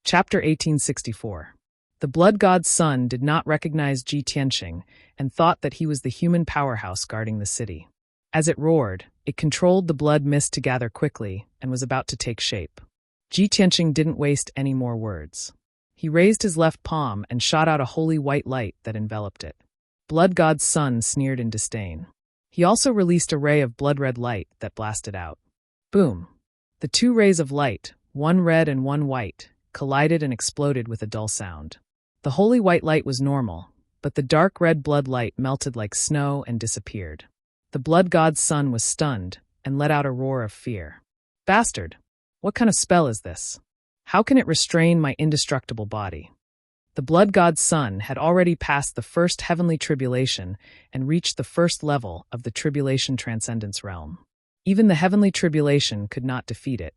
Chapter 1864. The blood god's son did not recognize Ji Tianqing and thought that he was the human powerhouse guarding the city. As it roared, it controlled the blood mist to gather quickly and was about to take shape. Ji Tianqing didn't waste any more words. He raised his left palm and shot out a holy white light that enveloped it. Blood god's son sneered in disdain. He also released a ray of blood-red light that blasted out. Boom! The two rays of light, one red and one white, collided and exploded with a dull sound. The holy white light was normal, but the dark red blood light melted like snow and disappeared. The blood god's son was stunned and let out a roar of fear. Bastard! What kind of spell is this? How can it restrain my indestructible body? The blood god's son had already passed the first heavenly tribulation and reached the first level of the tribulation transcendence realm. Even the heavenly tribulation could not defeat it.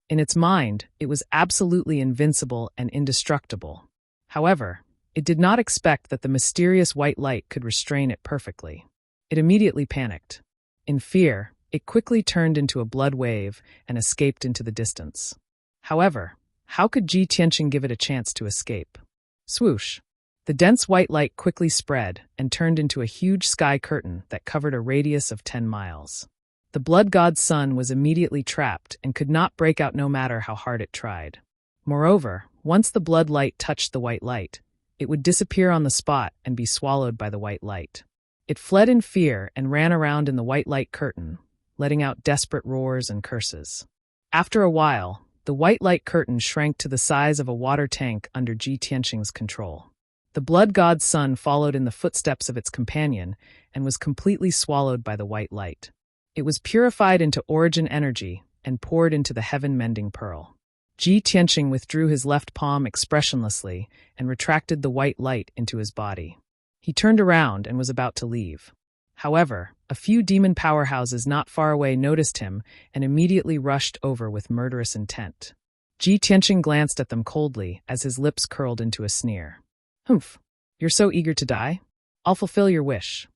In its mind, it was absolutely invincible and indestructible. However, it did not expect that the mysterious white light could restrain it perfectly. It immediately panicked. In fear, it quickly turned into a blood wave and escaped into the distance. However, how could Ji Tianqing give it a chance to escape? Swoosh! The dense white light quickly spread and turned into a huge sky curtain that covered a radius of 10 miles. The blood god's son was immediately trapped and could not break out no matter how hard it tried. Moreover, once the blood light touched the white light, it would disappear on the spot and be swallowed by the white light. It fled in fear and ran around in the white light curtain, letting out desperate roars and curses. After a while, the white light curtain shrank to the size of a water tank under Ji Tianqing's control. The blood god's son followed in the footsteps of its companion and was completely swallowed by the white light. It was purified into origin energy and poured into the heaven-mending pearl. Ji Tianqing withdrew his left palm expressionlessly and retracted the white light into his body. He turned around and was about to leave. However, a few demon powerhouses not far away noticed him and immediately rushed over with murderous intent. Ji Tianqing glanced at them coldly as his lips curled into a sneer. Humph! You're so eager to die? I'll fulfill your wish.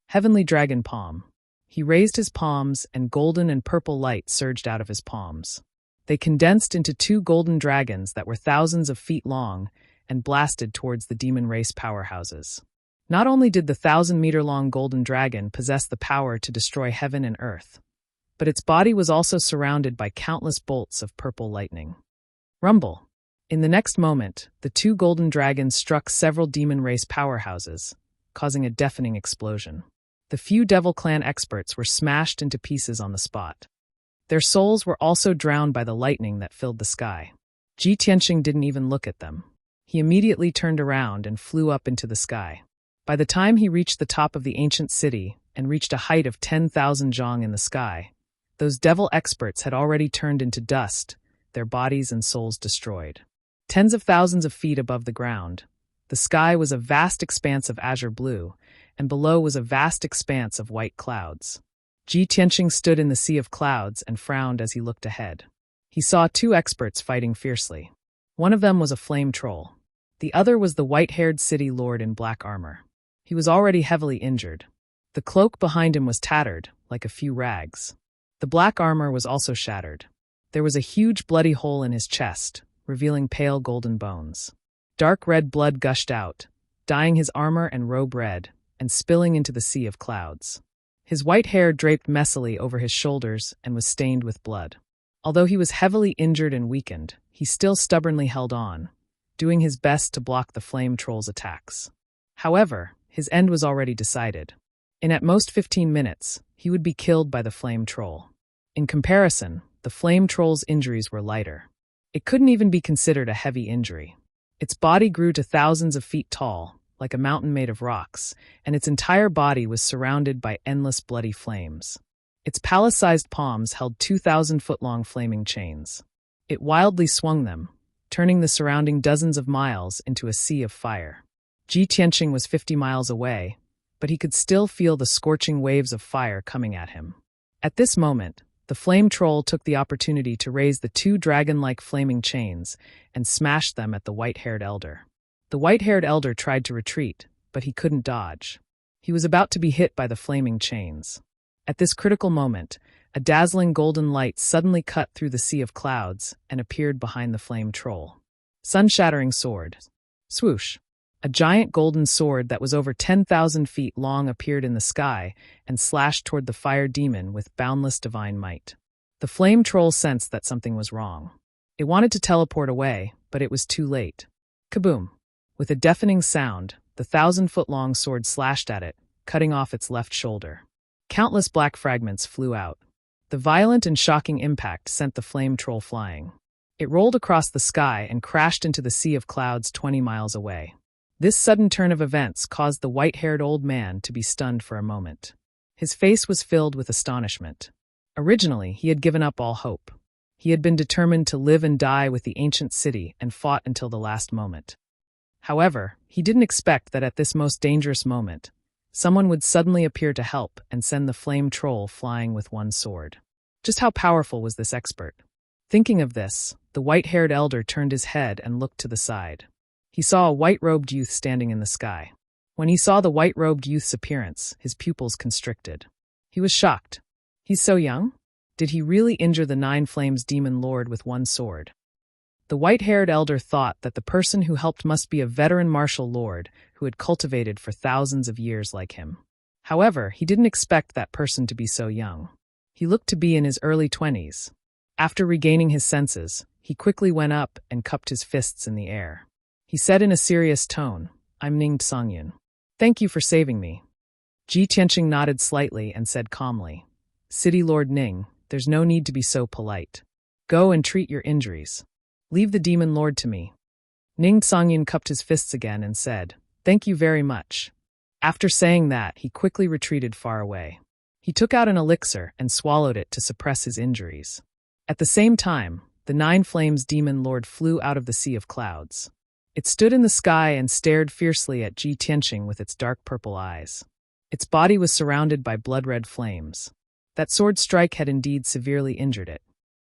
Heavenly Dragon Palm. He raised his palms and golden and purple light surged out of his palms. They condensed into two golden dragons that were thousands of feet long and blasted towards the demon race powerhouses. Not only did the 1,000-meter-long golden dragon possess the power to destroy heaven and earth, but its body was also surrounded by countless bolts of purple lightning. Rumble! In the next moment, the two golden dragons struck several demon race powerhouses, causing a deafening explosion. The few Devil Clan experts were smashed into pieces on the spot. Their souls were also drowned by the lightning that filled the sky. Ji Tianqing didn't even look at them. He immediately turned around and flew up into the sky. By the time he reached the top of the ancient city and reached a height of 10,000 zhang in the sky, those devil experts had already turned into dust, their bodies and souls destroyed. Tens of thousands of feet above the ground, the sky was a vast expanse of azure blue, and below was a vast expanse of white clouds. Ji Tianqing stood in the sea of clouds and frowned as he looked ahead. He saw two experts fighting fiercely. One of them was a flame troll. The other was the white-haired city lord in black armor. He was already heavily injured. The cloak behind him was tattered, like a few rags. The black armor was also shattered. There was a huge bloody hole in his chest, revealing pale golden bones. Dark red blood gushed out, dyeing his armor and robe red, and spilling into the sea of clouds. His white hair draped messily over his shoulders and was stained with blood. Although he was heavily injured and weakened, he still stubbornly held on, doing his best to block the flame troll's attacks. However, his end was already decided. In at most 15 minutes, he would be killed by the flame troll. In comparison, the flame troll's injuries were lighter. It couldn't even be considered a heavy injury. Its body grew to thousands of feet tall, like a mountain made of rocks, and its entire body was surrounded by endless bloody flames. Its palace-sized palms held 2,000-foot-long flaming chains. It wildly swung them, turning the surrounding dozens of miles into a sea of fire. Ji Tianqing was 50 miles away, but he could still feel the scorching waves of fire coming at him. At this moment, the flame troll took the opportunity to raise the two dragon-like flaming chains and smash them at the white-haired elder. The white-haired elder tried to retreat, but he couldn't dodge. He was about to be hit by the flaming chains. At this critical moment, a dazzling golden light suddenly cut through the sea of clouds and appeared behind the flame troll. Sun-shattering sword. Swoosh. A giant golden sword that was over 10,000 feet long appeared in the sky and slashed toward the fire demon with boundless divine might. The flame troll sensed that something was wrong. It wanted to teleport away, but it was too late. Kaboom! With a deafening sound, the 1,000-foot-long sword slashed at it, cutting off its left shoulder. Countless black fragments flew out. The violent and shocking impact sent the flame troll flying. It rolled across the sky and crashed into the sea of clouds 20 miles away. This sudden turn of events caused the white-haired old man to be stunned for a moment. His face was filled with astonishment. Originally, he had given up all hope. He had been determined to live and die with the ancient city and fought until the last moment. However, he didn't expect that at this most dangerous moment, someone would suddenly appear to help and send the flame troll flying with one sword. Just how powerful was this expert? Thinking of this, the white-haired elder turned his head and looked to the side. He saw a white-robed youth standing in the sky. When he saw the white-robed youth's appearance, his pupils constricted. He was shocked. He's so young? Did he really injure the Nine Flames demon lord with one sword? The white-haired elder thought that the person who helped must be a veteran martial lord who had cultivated for thousands of years like him. However, he didn't expect that person to be so young. He looked to be in his early 20s. After regaining his senses, he quickly went up and cupped his fists in the air. He said in a serious tone, "I'm Ning Songyun. Thank you for saving me." Ji Tianqing nodded slightly and said calmly, "City Lord Ning, there's no need to be so polite. Go and treat your injuries. Leave the demon lord to me." Ning Songyun cupped his fists again and said, "Thank you very much." After saying that, he quickly retreated far away. He took out an elixir and swallowed it to suppress his injuries. At the same time, the Nine Flames demon lord flew out of the sea of clouds. It stood in the sky and stared fiercely at Ji Tianqing with its dark purple eyes. Its body was surrounded by blood-red flames. That sword strike had indeed severely injured it.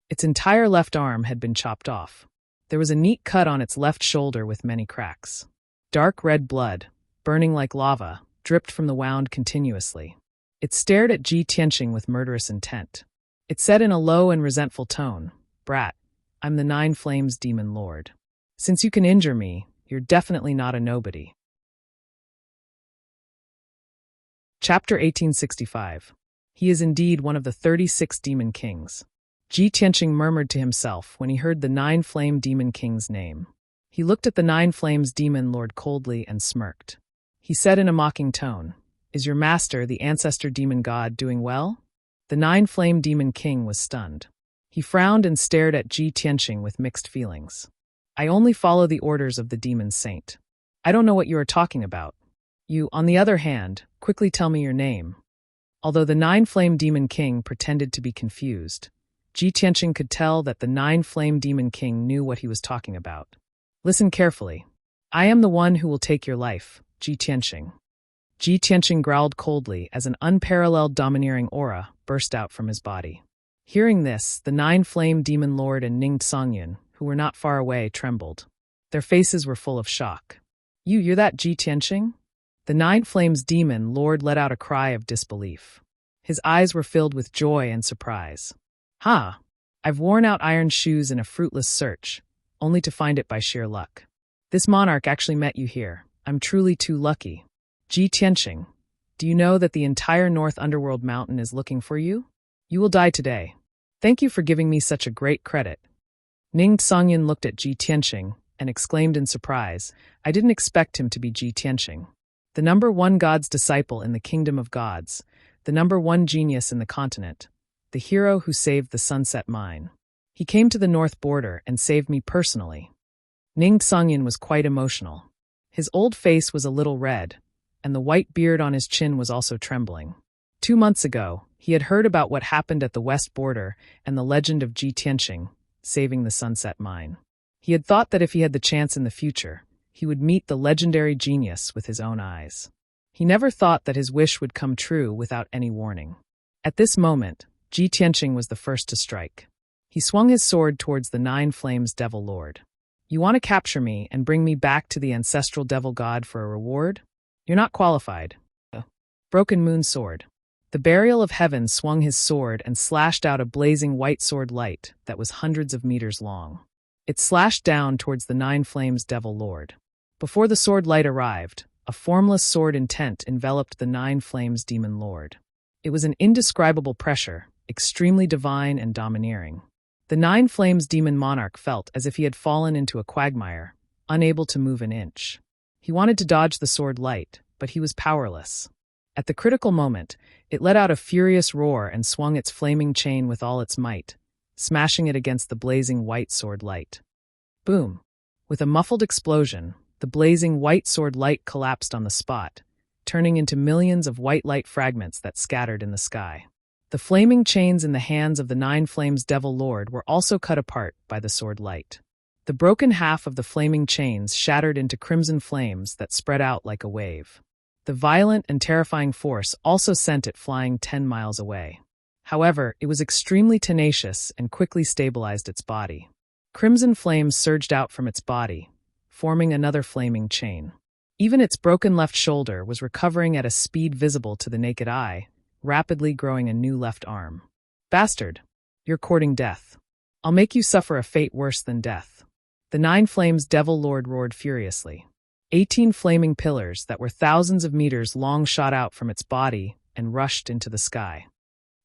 Its entire left arm had been chopped off. There was a neat cut on its left shoulder with many cracks. Dark red blood, burning like lava, dripped from the wound continuously. It stared at Ji Tianqing with murderous intent. It said in a low and resentful tone, "Brat, I'm the Nine Flames demon lord. Since you can injure me, you're definitely not a nobody." Chapter 1865. He is indeed one of the 36 demon kings. Ji Tianqing murmured to himself when he heard the Nine Flame demon king's name. He looked at the Nine Flames demon lord coldly and smirked. He said in a mocking tone, "Is your master, the ancestor demon god, doing well?" The Nine Flame demon king was stunned. He frowned and stared at Ji Tianqing with mixed feelings. "I only follow the orders of the demon saint. I don't know what you are talking about. You, on the other hand, quickly tell me your name." Although the Nine Flame demon king pretended to be confused, Ji Tianqing could tell that the Nine Flame demon king knew what he was talking about. "Listen carefully. I am the one who will take your life, Ji Tianqing." Ji Tianqing growled coldly as an unparalleled domineering aura burst out from his body. Hearing this, the Nine Flame demon lord and Ning Songyun, who were not far away, trembled. Their faces were full of shock. You're that Ji Tianqing?" The Nine Flames demon lord let out a cry of disbelief. His eyes were filled with joy and surprise. "Ha! I've worn out iron shoes in a fruitless search, only to find it by sheer luck. This monarch actually met you here. I'm truly too lucky. Ji Tianqing, do you know that the entire North Underworld Mountain is looking for you? You will die today. Thank you for giving me such a great credit." Ning Songyun looked at Ji Tianqing and exclaimed in surprise, "I didn't expect him to be Ji Tianqing. The #1 God's disciple in the kingdom of gods, the #1 genius in the continent, the hero who saved the Sunset Mine. He came to the north border and saved me personally." Ning Songyun was quite emotional. His old face was a little red, and the white beard on his chin was also trembling. 2 months ago, he had heard about what happened at the west border and the legend of Ji Tianqing saving the Sunset Mine. He had thought that if he had the chance in the future, he would meet the legendary genius with his own eyes. He never thought that his wish would come true without any warning. At this moment, Ji Tianqing was the first to strike. He swung his sword towards the Nine Flames devil lord. "You want to capture me and bring me back to the ancestral devil god for a reward? You're not qualified." Broken Moon Sword. The Burial of Heaven swung his sword and slashed out a blazing white sword light that was hundreds of meters long. It slashed down towards the Nine Flames Devil Lord. Before the sword light arrived, a formless sword intent enveloped the Nine Flames Demon Lord. It was an indescribable pressure, extremely divine and domineering. The Nine Flames Demon Monarch felt as if he had fallen into a quagmire, unable to move an inch. He wanted to dodge the sword light, but he was powerless. At the critical moment, it let out a furious roar and swung its flaming chain with all its might, smashing it against the blazing white sword light. Boom! With a muffled explosion, the blazing white sword light collapsed on the spot, turning into millions of white light fragments that scattered in the sky. The flaming chains in the hands of the Nine Flames Devil Lord were also cut apart by the sword light. The broken half of the flaming chains shattered into crimson flames that spread out like a wave. The violent and terrifying force also sent it flying 10 miles away. However, it was extremely tenacious and quickly stabilized its body. Crimson flames surged out from its body, forming another flaming chain. Even its broken left shoulder was recovering at a speed visible to the naked eye, rapidly growing a new left arm. Bastard, you're courting death. I'll make you suffer a fate worse than death. The Nine Flames Devil Lord roared furiously. 18 flaming pillars that were thousands of meters long shot out from its body and rushed into the sky.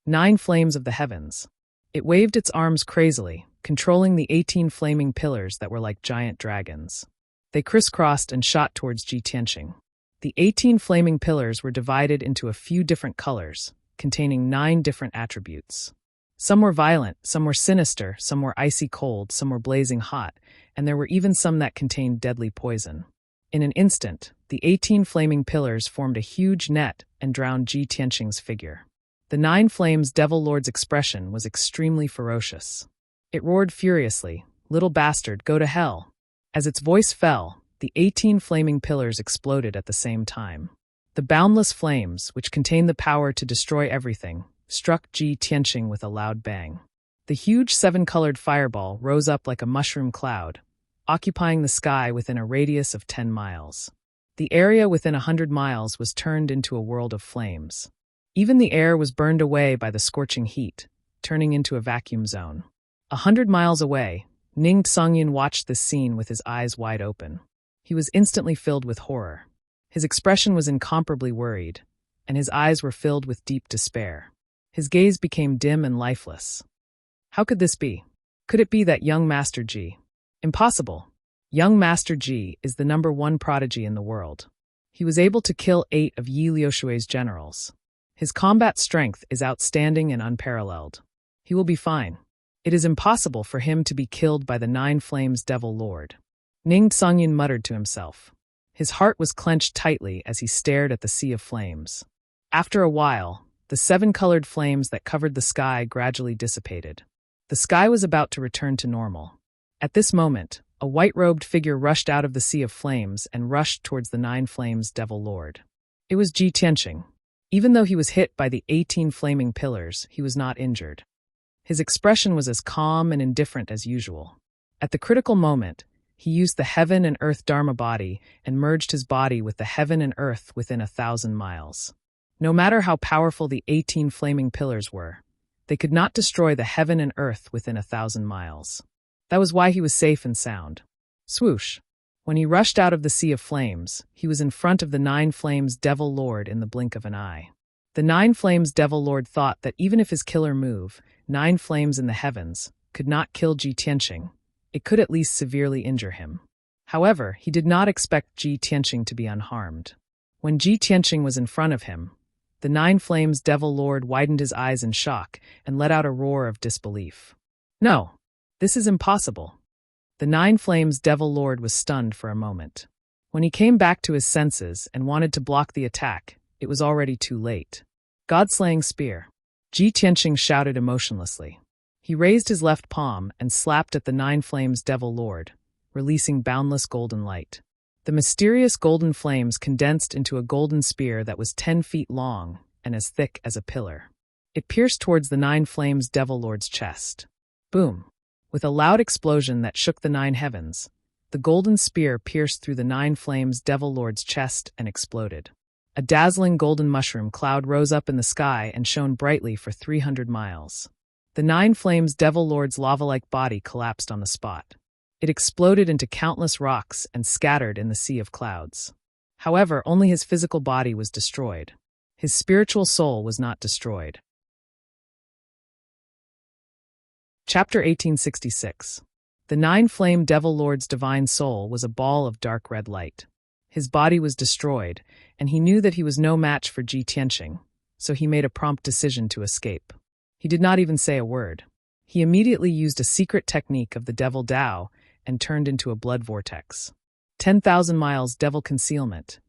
9 flames of the heavens. It waved its arms crazily, controlling the 18 flaming pillars that were like giant dragons. They crisscrossed and shot towards Ji Tianqing. The 18 flaming pillars were divided into a few different colors, containing 9 different attributes. Some were violent, some were sinister, some were icy cold, some were blazing hot, and there were even some that contained deadly poison. In an instant, the 18 flaming pillars formed a huge net and drowned Ji Tianqing's figure. The Nine Flames Devil Lord's expression was extremely ferocious. It roared furiously, "Little bastard, go to hell!" As its voice fell, the 18 flaming pillars exploded at the same time. The boundless flames, which contained the power to destroy everything, struck Ji Tianqing with a loud bang. The huge 7-colored fireball rose up like a mushroom cloud, occupying the sky within a radius of 10 miles. The area within 100 miles was turned into a world of flames. Even the air was burned away by the scorching heat, turning into a vacuum zone. 100 miles away, Ning Songyun watched this scene with his eyes wide open. He was instantly filled with horror. His expression was incomparably worried, and his eyes were filled with deep despair. His gaze became dim and lifeless. How could this be? Could it be that young Master Ji? Impossible. Young Master Ji is the #1 prodigy in the world. He was able to kill 8 of Yi Liushui's generals. His combat strength is outstanding and unparalleled. He will be fine. It is impossible for him to be killed by the Nine Flames Devil Lord. Ning Songyun muttered to himself. His heart was clenched tightly as he stared at the sea of flames. After a while, the 7-colored flames that covered the sky gradually dissipated. The sky was about to return to normal. At this moment, a white-robed figure rushed out of the sea of flames and rushed towards the Nine Flames Devil Lord. It was Ji Tianqing. Even though he was hit by the 18 flaming pillars, he was not injured. His expression was as calm and indifferent as usual. At the critical moment, he used the heaven and earth Dharma body and merged his body with the heaven and earth within 1,000 miles. No matter how powerful the 18 flaming pillars were, they could not destroy the heaven and earth within 1,000 miles. That was why he was safe and sound. Swoosh! When he rushed out of the sea of flames, he was in front of the Nine Flames Devil Lord in the blink of an eye. The Nine Flames Devil Lord thought that even if his killer move, 9 flames in the heavens, could not kill Ji Tianqing, it could at least severely injure him. However, he did not expect Ji Tianqing to be unharmed. When Ji Tianqing was in front of him, the Nine Flames Devil Lord widened his eyes in shock and let out a roar of disbelief. No, this is impossible. The Nine Flames Devil Lord was stunned for a moment. When he came back to his senses and wanted to block the attack, it was already too late. God-slaying spear. Ji Tianqing shouted emotionlessly. He raised his left palm and slapped at the Nine Flames Devil Lord, releasing boundless golden light. The mysterious golden flames condensed into a golden spear that was 10 feet long and as thick as a pillar. It pierced towards the Nine Flames Devil Lord's chest. Boom! With a loud explosion that shook the 9 heavens, the golden spear pierced through the Nine Flames Devil Lord's chest and exploded. A dazzling golden mushroom cloud rose up in the sky and shone brightly for 300 miles. The Nine Flames Devil Lord's lava-like body collapsed on the spot. It exploded into countless rocks and scattered in the sea of clouds. However, only his physical body was destroyed. His spiritual soul was not destroyed. Chapter 1866. The nine-flame devil lord's divine soul was a ball of dark red light. His body was destroyed, and he knew that he was no match for Ji Tianqing, so he made a prompt decision to escape. He did not even say a word. He immediately used a secret technique of the devil Dao and turned into a blood vortex. 10,000 miles devil concealment.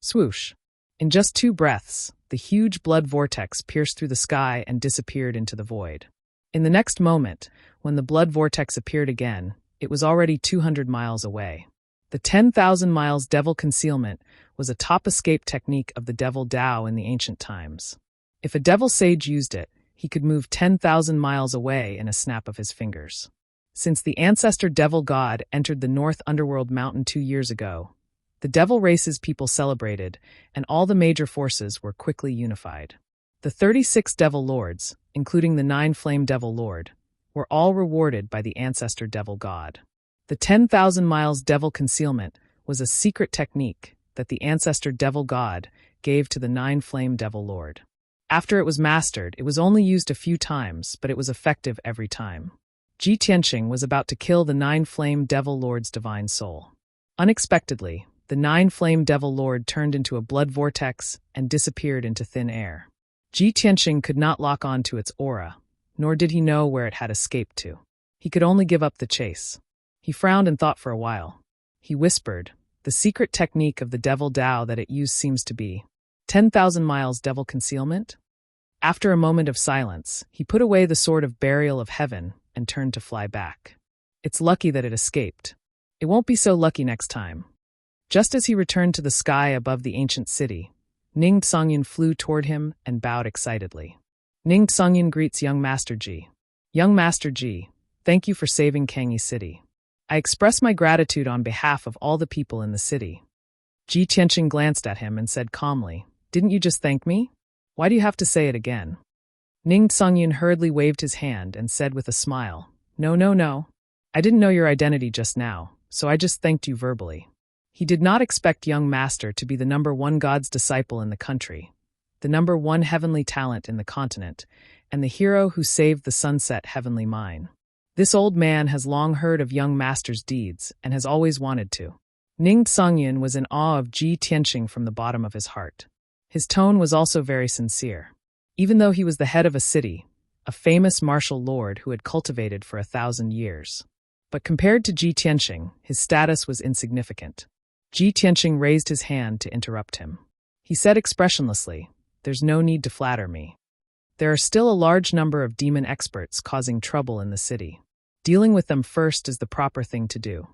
Swoosh. In just 2 breaths, the huge blood vortex pierced through the sky and disappeared into the void. In the next moment, when the blood vortex appeared again, it was already 200 miles away. The 10,000 miles devil concealment was a top escape technique of the devil Dao in the ancient times. If a devil sage used it, he could move 10,000 miles away in a snap of his fingers. Since the ancestor devil god entered the North Underworld mountain 2 years ago, the devil race's people celebrated, and all the major forces were quickly unified. The 36 devil lords, including the 9-flame devil lord, were all rewarded by the ancestor devil god. The 10,000 miles devil concealment was a secret technique that the ancestor devil god gave to the 9-flame devil lord. After it was mastered, it was only used a few times, but it was effective every time. Ji Tianqing was about to kill the 9-flame devil lord's divine soul. Unexpectedly, the 9-flame devil lord turned into a blood vortex and disappeared into thin air. Ji Tianqing could not lock on to its aura, nor did he know where it had escaped to. He could only give up the chase. He frowned and thought for a while. He whispered, "The secret technique of the devil Dao that it used seems to be 10,000 miles devil concealment?" After a moment of silence, he put away the sword of burial of heaven and turned to fly back. It's lucky that it escaped. It won't be so lucky next time. Just as he returned to the sky above the ancient city, Ning Songyun flew toward him and bowed excitedly. Ning Songyun greets young Master Ji. Young Master Ji, thank you for saving Kangyi City. I express my gratitude on behalf of all the people in the city. Ji Tianqing glanced at him and said calmly, "Didn't you just thank me? Why do you have to say it again?" Ning Songyun hurriedly waved his hand and said with a smile, No. I didn't know your identity just now, so I just thanked you verbally." He did not expect young Master to be the #1 God's disciple in the country, the #1 heavenly talent in the continent, and the hero who saved the sunset heavenly mine. This old man has long heard of young Master's deeds and has always wanted to. Ning Songyun was in awe of Ji Tianqing from the bottom of his heart. His tone was also very sincere. Even though he was the head of a city, a famous martial lord who had cultivated for 1,000 years. But compared to Ji Tianqing, his status was insignificant. Ji Tianqing raised his hand to interrupt him. He said expressionlessly, "There's no need to flatter me. There are still a large number of demon experts causing trouble in the city. Dealing with them first is the proper thing to do."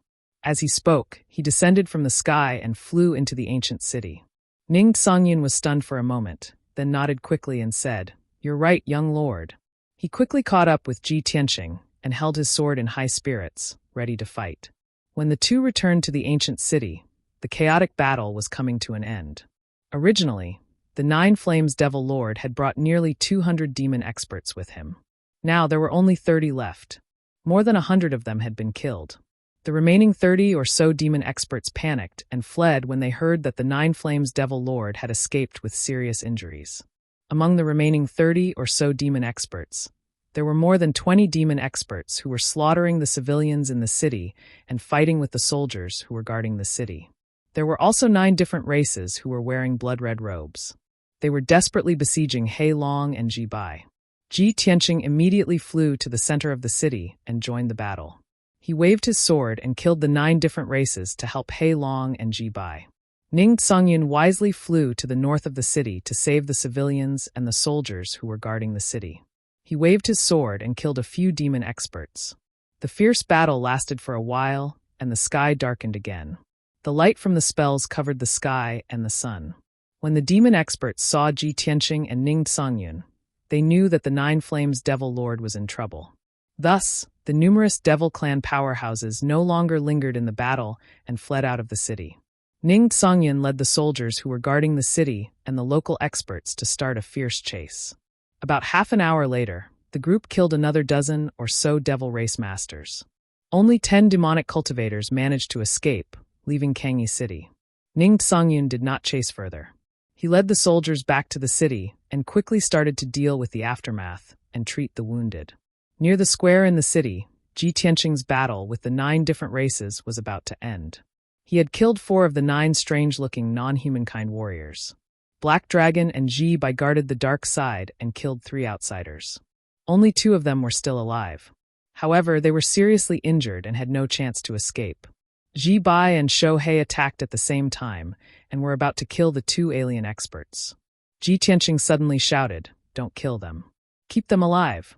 As he spoke, he descended from the sky and flew into the ancient city. Ning Songyun was stunned for a moment, then nodded quickly and said, "You're right, young lord." He quickly caught up with Ji Tianqing and held his sword in high spirits, ready to fight. When the two returned to the ancient city, the chaotic battle was coming to an end. Originally, the 9 Flames Devil Lord had brought nearly 200 demon experts with him. Now there were only 30 left. More than 100 of them had been killed. The remaining 30 or so demon experts panicked and fled when they heard that the 9 Flames Devil Lord had escaped with serious injuries. Among the remaining 30 or so demon experts, there were more than 20 demon experts who were slaughtering the civilians in the city and fighting with the soldiers who were guarding the city. There were also 9 different races who were wearing blood-red robes. They were desperately besieging Hei Long and Ji Bai. Ji Tianqing immediately flew to the center of the city and joined the battle. He waved his sword and killed the 9 different races to help Hei Long and Ji Bai. Ning Songyun wisely flew to the north of the city to save the civilians and the soldiers who were guarding the city. He waved his sword and killed a few demon experts. The fierce battle lasted for a while, and the sky darkened again. The light from the spells covered the sky and the sun. When the demon experts saw Ji Tianqing and Ning Songyun, they knew that the 9 Flames Devil Lord was in trouble. Thus, the numerous devil clan powerhouses no longer lingered in the battle and fled out of the city. Ning Songyun led the soldiers who were guarding the city and the local experts to start a fierce chase. About half an hour later, the group killed another dozen or so devil race masters. Only 10 demonic cultivators managed to escape, leaving Kangyi City. Ning Songyun did not chase further. He led the soldiers back to the city and quickly started to deal with the aftermath and treat the wounded. Near the square in the city, Ji Tianqing's battle with the 9 different races was about to end. He had killed 4 of the 9 strange-looking non-humankind warriors. Black Dragon and Ji Bai guarded the dark side and killed 3 outsiders. Only 2 of them were still alive. However, they were seriously injured and had no chance to escape. Ji Bai and Shohei attacked at the same time and were about to kill the 2 alien experts. Ji Tianqing suddenly shouted, "Don't kill them. Keep them alive."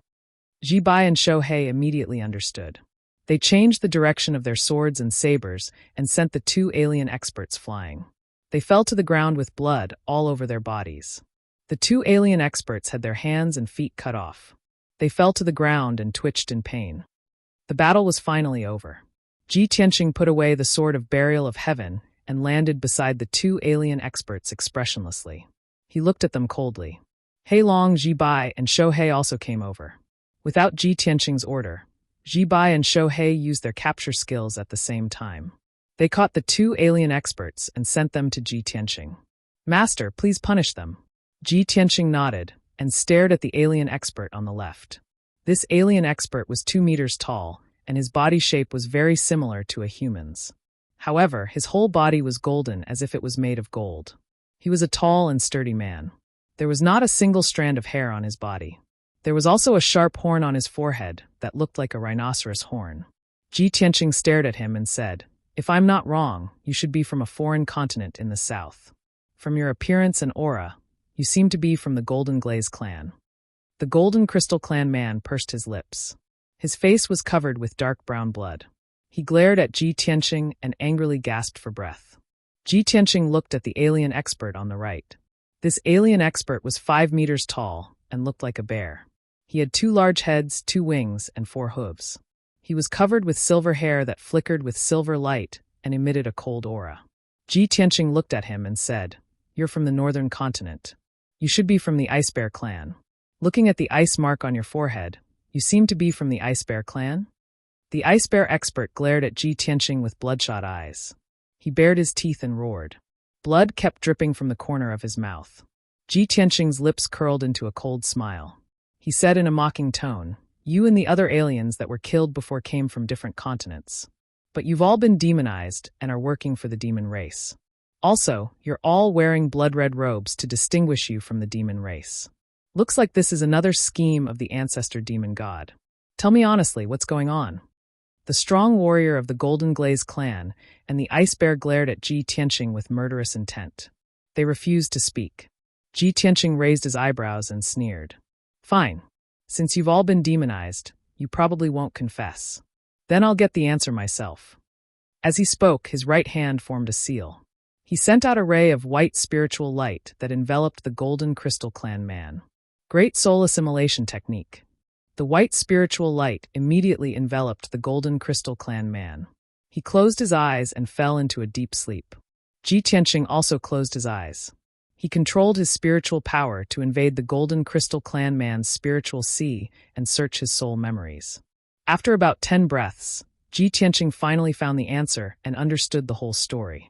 Ji Bai and Shohei immediately understood. They changed the direction of their swords and sabers and sent the 2 alien experts flying. They fell to the ground with blood all over their bodies. The 2 alien experts had their hands and feet cut off. They fell to the ground and twitched in pain. The battle was finally over. Ji Tianqing put away the sword of burial of heaven and landed beside the 2 alien experts expressionlessly. He looked at them coldly. Hei Long, Ji Bai, and Shohei also came over. Without Ji Tianqing's order, Ji Bai and Shohei used their capture skills at the same time. They caught the 2 alien experts and sent them to Ji Tianqing. "Master, please punish them." Ji Tianqing nodded and stared at the alien expert on the left. This alien expert was 2 meters tall, and his body shape was very similar to a human's. However, his whole body was golden as if it was made of gold. He was a tall and sturdy man. There was not a single strand of hair on his body. There was also a sharp horn on his forehead that looked like a rhinoceros horn. Ji Tianqing stared at him and said, "If I'm not wrong, you should be from a foreign continent in the south. From your appearance and aura, you seem to be from the Golden Glaze clan." The Golden Crystal clan man pursed his lips. His face was covered with dark brown blood. He glared at Ji Tianqing and angrily gasped for breath. Ji Tianqing looked at the alien expert on the right. This alien expert was 5 meters tall and looked like a bear. He had 2 large heads, 2 wings, and 4 hooves. He was covered with silver hair that flickered with silver light and emitted a cold aura. Ji Tianqing looked at him and said, "You're from the northern continent. You should be from the Ice Bear clan. Looking at the ice mark on your forehead, you seem to be from the Ice Bear clan?" The Ice Bear expert glared at Ji Tianqing with bloodshot eyes. He bared his teeth and roared. Blood kept dripping from the corner of his mouth. Ji Tianqing's lips curled into a cold smile. He said in a mocking tone, "You and the other aliens that were killed before came from different continents. But you've all been demonized and are working for the demon race. Also, you're all wearing blood-red robes to distinguish you from the demon race. Looks like this is another scheme of the ancestor demon god. Tell me honestly, what's going on?" The strong warrior of the Golden Glaze clan and the Ice Bear glared at Ji Tianqing with murderous intent. They refused to speak. Ji Tianqing raised his eyebrows and sneered. "Fine. Since you've all been demonized, you probably won't confess. Then I'll get the answer myself." As he spoke, his right hand formed a seal. He sent out a ray of white spiritual light that enveloped the Golden Crystal clan man. Great soul assimilation technique. The white spiritual light immediately enveloped the Golden Crystal clan man. He closed his eyes and fell into a deep sleep. Ji Tianqing also closed his eyes. He controlled his spiritual power to invade the Golden Crystal clan man's spiritual sea and search his soul memories. After about 10 breaths, Ji Tianqing finally found the answer and understood the whole story.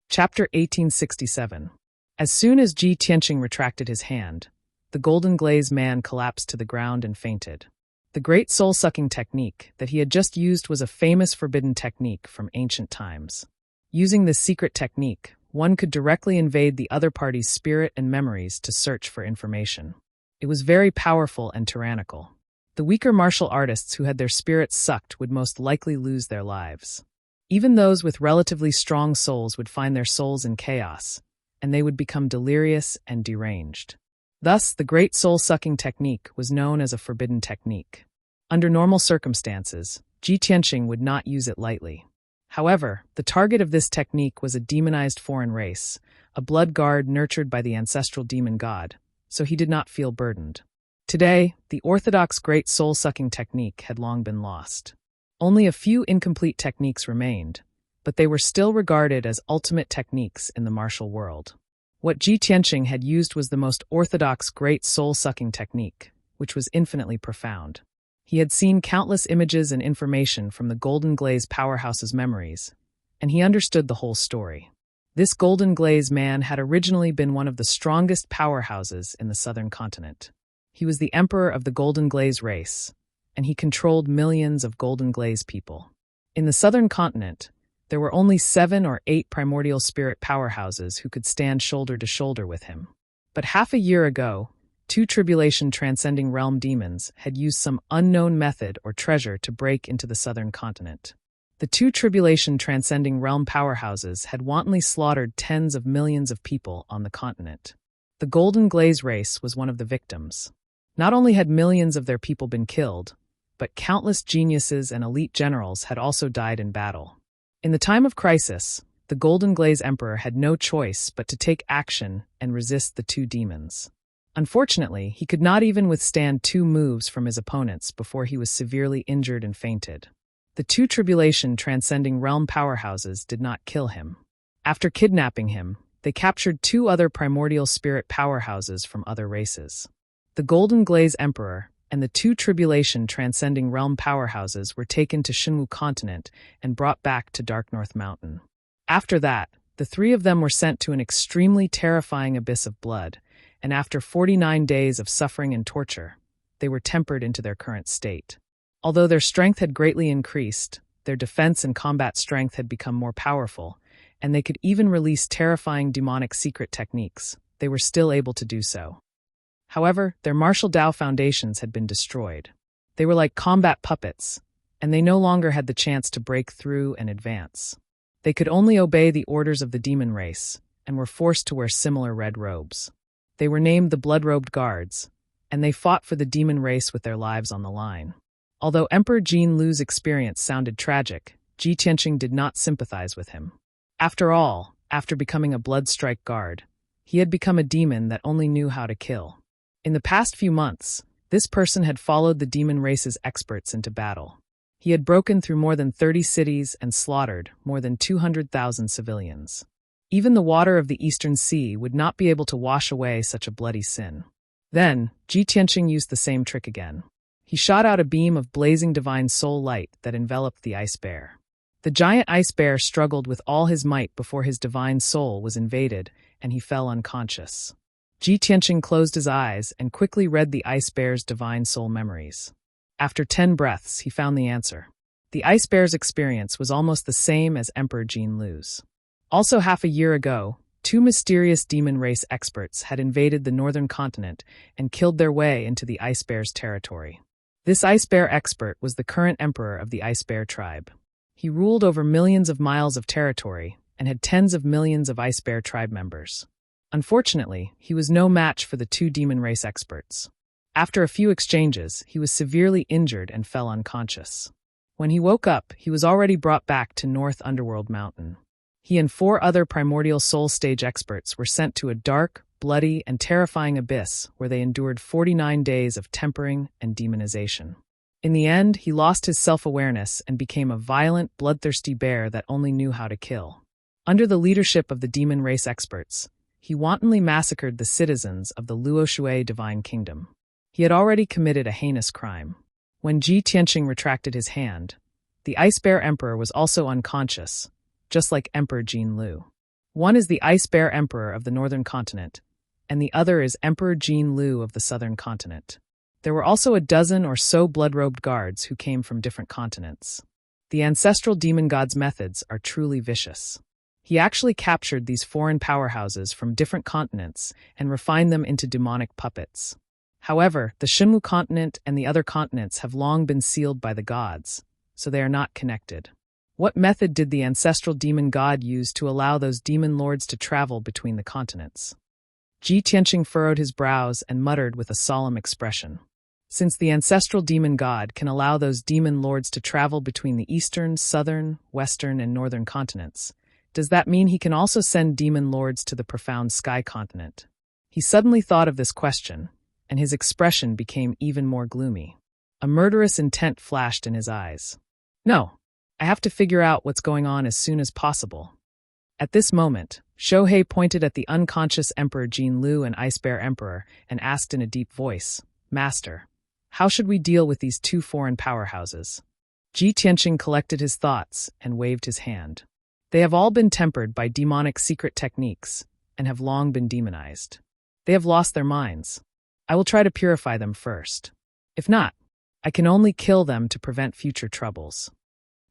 Chapter 1867. As soon as Ji Tianqing retracted his hand, the Golden Glaze man collapsed to the ground and fainted. The great soul-sucking technique that he had just used was a famous forbidden technique from ancient times. Using this secret technique, one could directly invade the other party's spirit and memories to search for information. It was very powerful and tyrannical. The weaker martial artists who had their spirits sucked would most likely lose their lives. Even those with relatively strong souls would find their souls in chaos, and they would become delirious and deranged. Thus, the great soul-sucking technique was known as a forbidden technique. Under normal circumstances, Ji Tianqing would not use it lightly. However, the target of this technique was a demonized foreign race, a blood guard nurtured by the ancestral demon god, so he did not feel burdened. Today, the orthodox great soul-sucking technique had long been lost. Only a few incomplete techniques remained, but they were still regarded as ultimate techniques in the martial world. What Ji Tianqing had used was the most orthodox great soul-sucking technique, which was infinitely profound. He had seen countless images and information from the Golden Glaze powerhouse's memories, and he understood the whole story. This Golden Glaze man had originally been one of the strongest powerhouses in the southern continent. He was the emperor of the Golden Glaze race, and he controlled millions of Golden Glaze people. In the southern continent, there were only 7 or 8 primordial spirit powerhouses who could stand shoulder to shoulder with him. But half a year ago, 2 tribulation-transcending realm demons had used some unknown method or treasure to break into the southern continent. The 2 tribulation-transcending realm powerhouses had wantonly slaughtered tens of millions of people on the continent. The Golden Glaze race was one of the victims. Not only had millions of their people been killed, but countless geniuses and elite generals had also died in battle. In the time of crisis, the Golden Glaze Emperor had no choice but to take action and resist the 2 demons. Unfortunately, he could not even withstand 2 moves from his opponents before he was severely injured and fainted. The 2 tribulation-transcending realm powerhouses did not kill him. After kidnapping him, they captured 2 other primordial spirit powerhouses from other races. The Golden Glaze Emperor and the 2 tribulation-transcending realm powerhouses were taken to Shinwu Continent and brought back to Dark North Mountain. After that, the 3 of them were sent to an extremely terrifying abyss of blood, and after 49 days of suffering and torture, they were tempered into their current state. Although their strength had greatly increased, their defense and combat strength had become more powerful, and they could even release terrifying demonic secret techniques. They were still able to do so. However, their martial Dao foundations had been destroyed. They were like combat puppets, and they no longer had the chance to break through and advance. They could only obey the orders of the demon race, and were forced to wear similar red robes. They were named the Blood-Robed Guards, and they fought for the demon race with their lives on the line. Although Emperor Jin Lu's experience sounded tragic, Ji Tianqing did not sympathize with him. After all, after becoming a Bloodstrike Guard, he had become a demon that only knew how to kill. In the past few months, this person had followed the demon race's experts into battle. He had broken through more than 30 cities and slaughtered more than 200,000 civilians. Even the water of the Eastern Sea would not be able to wash away such a bloody sin. Then, Ji Tianqing used the same trick again. He shot out a beam of blazing divine soul light that enveloped the ice bear. The giant ice bear struggled with all his might before his divine soul was invaded, and he fell unconscious. Ji Tianqing closed his eyes and quickly read the ice bear's divine soul memories. After 10 breaths, he found the answer. The ice bear's experience was almost the same as Emperor Jin Lu's. Also half a year ago, 2 mysterious demon race experts had invaded the northern continent and killed their way into the ice bear's territory. This ice bear expert was the current emperor of the ice bear tribe. He ruled over millions of miles of territory and had tens of millions of ice bear tribe members. Unfortunately, he was no match for the 2 demon race experts. After a few exchanges, he was severely injured and fell unconscious. When he woke up, he was already brought back to North Underworld Mountain. He and 4 other primordial soul stage experts were sent to a dark, bloody, and terrifying abyss where they endured 49 days of tempering and demonization. In the end, he lost his self-awareness and became a violent, bloodthirsty bear that only knew how to kill. Under the leadership of the demon race experts, he wantonly massacred the citizens of the Luoshui Divine Kingdom. He had already committed a heinous crime. When Ji Tianqing retracted his hand, the Ice Bear Emperor was also unconscious, just like Emperor Jin Lu. One is the Ice Bear Emperor of the Northern Continent, and the other is Emperor Jin Lu of the Southern Continent. There were also a dozen or so blood-robed guards who came from different continents. The ancestral demon god's methods are truly vicious. He actually captured these foreign powerhouses from different continents and refined them into demonic puppets. However, the Shinwu continent and the other continents have long been sealed by the gods, so they are not connected. What method did the ancestral demon god use to allow those demon lords to travel between the continents? Ji Tianqing furrowed his brows and muttered with a solemn expression. Since the ancestral demon god can allow those demon lords to travel between the eastern, southern, western, and northern continents, does that mean he can also send demon lords to the profound sky continent? He suddenly thought of this question, and his expression became even more gloomy. A murderous intent flashed in his eyes. No, I have to figure out what's going on as soon as possible. At this moment, Shohei pointed at the unconscious Emperor Jin Lu and Ice Bear Emperor and asked in a deep voice, "Master, How should we deal with these two foreign powerhouses? Ji Tianqing collected his thoughts and waved his hand. They have all been tempered by demonic secret techniques and have long been demonized. They have lost their minds. I will try to purify them first. If not, I can only kill them to prevent future troubles.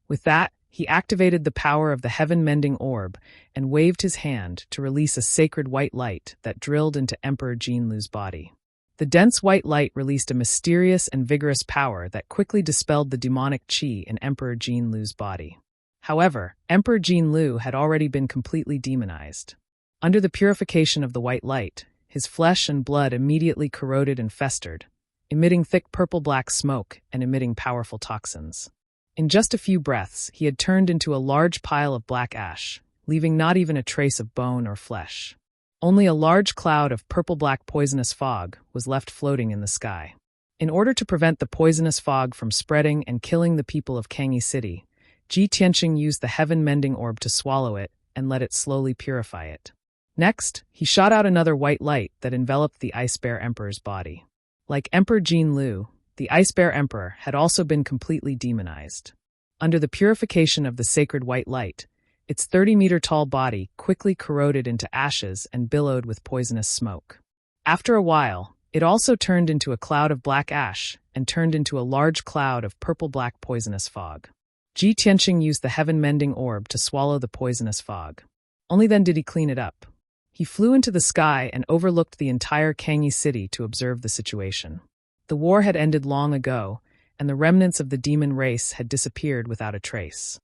With that, he activated the power of the heaven-mending orb and waved his hand to release a sacred white light that drilled into Emperor Jinlu's body. The dense white light released a mysterious and vigorous power that quickly dispelled the demonic qi in Emperor Jinlu's body. However, Emperor Jinlu had already been completely demonized. Under the purification of the white light, his flesh and blood immediately corroded and festered, emitting thick purple-black smoke and emitting powerful toxins. In just a few breaths, he had turned into a large pile of black ash, leaving not even a trace of bone or flesh. Only a large cloud of purple-black poisonous fog was left floating in the sky. In order to prevent the poisonous fog from spreading and killing the people of Kangyi City, Ji Tianqing used the heaven-mending orb to swallow it and let it slowly purify it. Next, he shot out another white light that enveloped the Ice Bear Emperor's body. Like Emperor Jinlu, the Ice Bear Emperor had also been completely demonized. Under the purification of the sacred white light, its 30-meter-tall body quickly corroded into ashes and billowed with poisonous smoke. After a while, it also turned into a cloud of black ash and turned into a large cloud of purple-black poisonous fog. Ji Tianqing used the heaven-mending orb to swallow the poisonous fog. Only then did he clean it up. He flew into the sky and overlooked the entire Kangyi City to observe the situation. The war had ended long ago, and the remnants of the demon race had disappeared without a trace.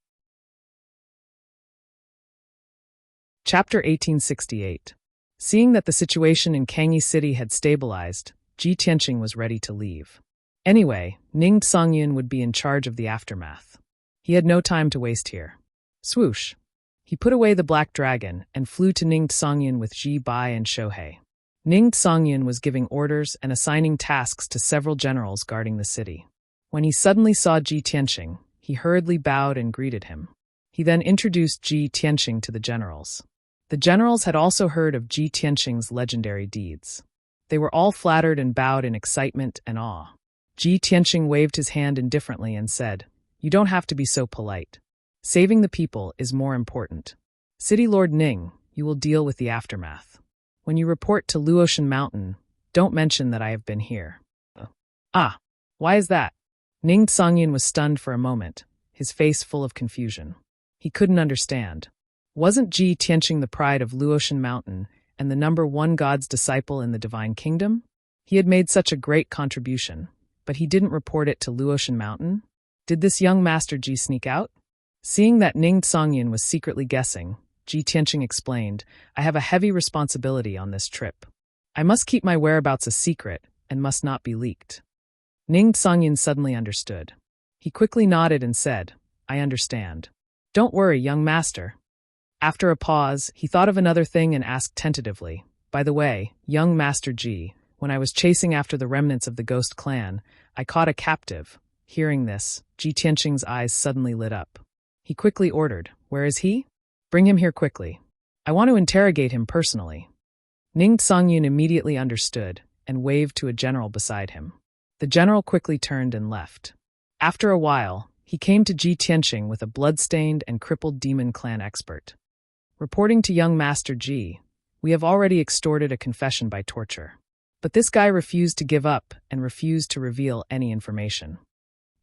Chapter 1868. Seeing that the situation in Kangyi City had stabilized, Ji Tianqing was ready to leave. Anyway, Ning Songyun would be in charge of the aftermath. He had no time to waste here. Swoosh! He put away the black dragon and flew to Ning Songyun with Ji Bai and Shohei. Ning Songyun was giving orders and assigning tasks to several generals guarding the city. When he suddenly saw Ji Tianqing, he hurriedly bowed and greeted him. He then introduced Ji Tianqing to the generals. The generals had also heard of Ji Tianqing's legendary deeds. They were all flattered and bowed in excitement and awe. Ji Tianqing waved his hand indifferently and said, "You don't have to be so polite. Saving the people is more important. City Lord Ning, you will deal with the aftermath. When you report to Luotian Mountain, don't mention that I have been here." Ah, why is that? Ning Songyun was stunned for a moment, his face full of confusion. He couldn't understand. Wasn't Ji Tianqing the pride of Luotian Mountain and the #1 God's disciple in the Divine Kingdom? He had made such a great contribution, but he didn't report it to Luotian Mountain? Did this young Master Ji sneak out? Seeing that Ning Songyun was secretly guessing, Ji Tianqing explained, "I have a heavy responsibility on this trip. I must keep my whereabouts a secret and must not be leaked." Ning Songyun suddenly understood. He quickly nodded and said, "I understand. Don't worry, young master." After a pause, he thought of another thing and asked tentatively, "By the way, young Master Ji, when I was chasing after the remnants of the Ghost Clan, I caught a captive." Hearing this, Ji Tianqing's eyes suddenly lit up. He quickly ordered, "Where is he? Bring him here quickly. I want to interrogate him personally." Ning Songyun immediately understood and waved to a general beside him. The general quickly turned and left. After a while, he came to Ji Tianqing with a blood-stained and crippled demon clan expert. "Reporting to young Master Ji, we have already extorted a confession by torture. But this guy refused to give up and refused to reveal any information."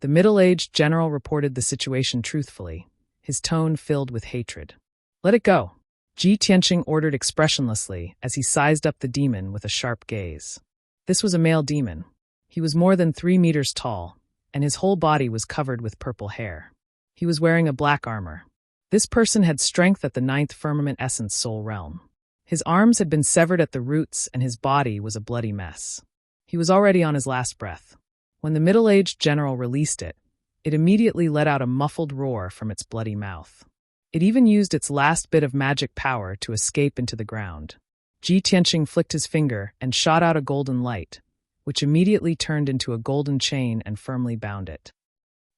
The middle-aged general reported the situation truthfully, his tone filled with hatred. "Let it go," Ji Tianqing ordered expressionlessly as he sized up the demon with a sharp gaze. This was a male demon. He was more than 3 meters tall, and his whole body was covered with purple hair. He was wearing a black armor. This person had strength at the 9th firmament essence soul realm. His arms had been severed at the roots and his body was a bloody mess. He was already on his last breath. When the middle-aged general released it, it immediately let out a muffled roar from its bloody mouth. It even used its last bit of magic power to escape into the ground. Ji Tianqing flicked his finger and shot out a golden light, which immediately turned into a golden chain and firmly bound it.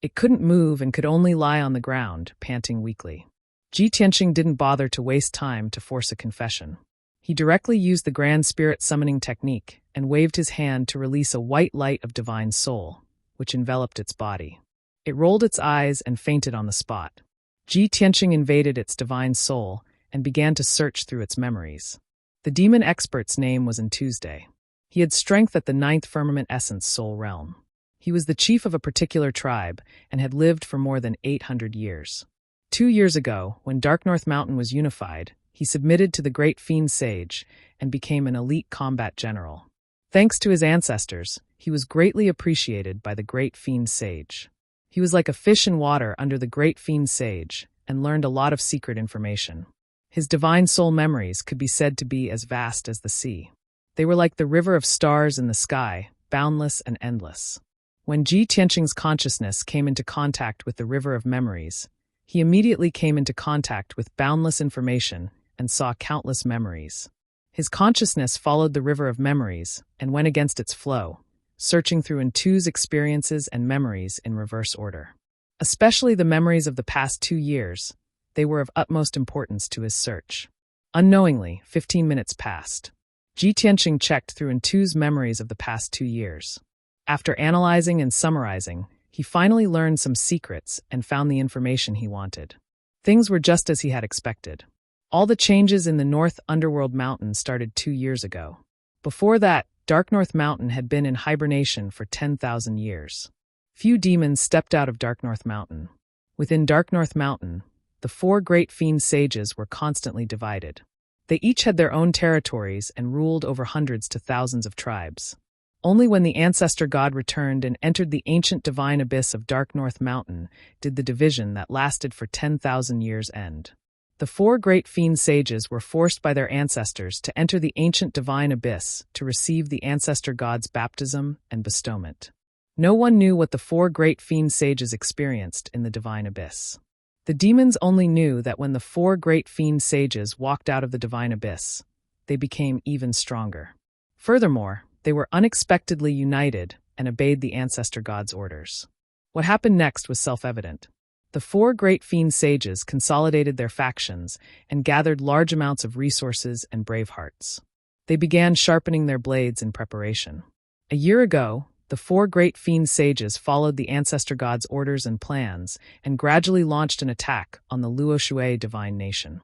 It couldn't move and could only lie on the ground, panting weakly. Ji Tianqing didn't bother to waste time to force a confession. He directly used the Grand Spirit summoning technique and waved his hand to release a white light of divine soul, which enveloped its body. It rolled its eyes and fainted on the spot. Ji Tianqing invaded its divine soul and began to search through its memories. The demon expert's name was Tuesday. He had strength at the 9th firmament essence soul realm. He was the chief of a particular tribe and had lived for more than 800 years. 2 years ago, when Dark North Mountain was unified, he submitted to the Great Fiend Sage and became an elite combat general. Thanks to his ancestors, he was greatly appreciated by the Great Fiend Sage. He was like a fish in water under the Great Fiend Sage and learned a lot of secret information. His divine soul memories could be said to be as vast as the sea. They were like the river of stars in the sky, boundless and endless. When Ji Tianqing's consciousness came into contact with the river of memories, he immediately came into contact with boundless information and saw countless memories. His consciousness followed the river of memories and went against its flow, searching through Ntu's experiences and memories in reverse order. Especially the memories of the past 2 years, they were of utmost importance to his search. Unknowingly, 15 minutes passed. Ji Tianqing checked through Ntu's memories of the past 2 years. After analyzing and summarizing, he finally learned some secrets and found the information he wanted. Things were just as he had expected. All the changes in the North Underworld Mountain started 2 years ago. Before that, Dark North Mountain had been in hibernation for 10,000 years. Few demons stepped out of Dark North Mountain. Within Dark North Mountain, the 4 great fiend sages were constantly divided. They each had their own territories and ruled over hundreds to thousands of tribes. Only when the ancestor god returned and entered the ancient divine abyss of Dark North Mountain did the division that lasted for 10,000 years end. The 4 great fiend sages were forced by their ancestors to enter the ancient divine abyss to receive the ancestor god's baptism and bestowment. No one knew what the 4 great fiend sages experienced in the divine abyss. The demons only knew that when the 4 great fiend sages walked out of the divine abyss, they became even stronger. Furthermore, they were unexpectedly united and obeyed the ancestor god's orders. What happened next was self-evident. The 4 great fiend sages consolidated their factions and gathered large amounts of resources and brave hearts. They began sharpening their blades in preparation. A year ago, the 4 great fiend sages followed the ancestor god's orders and plans and gradually launched an attack on the Luoshui divine nation.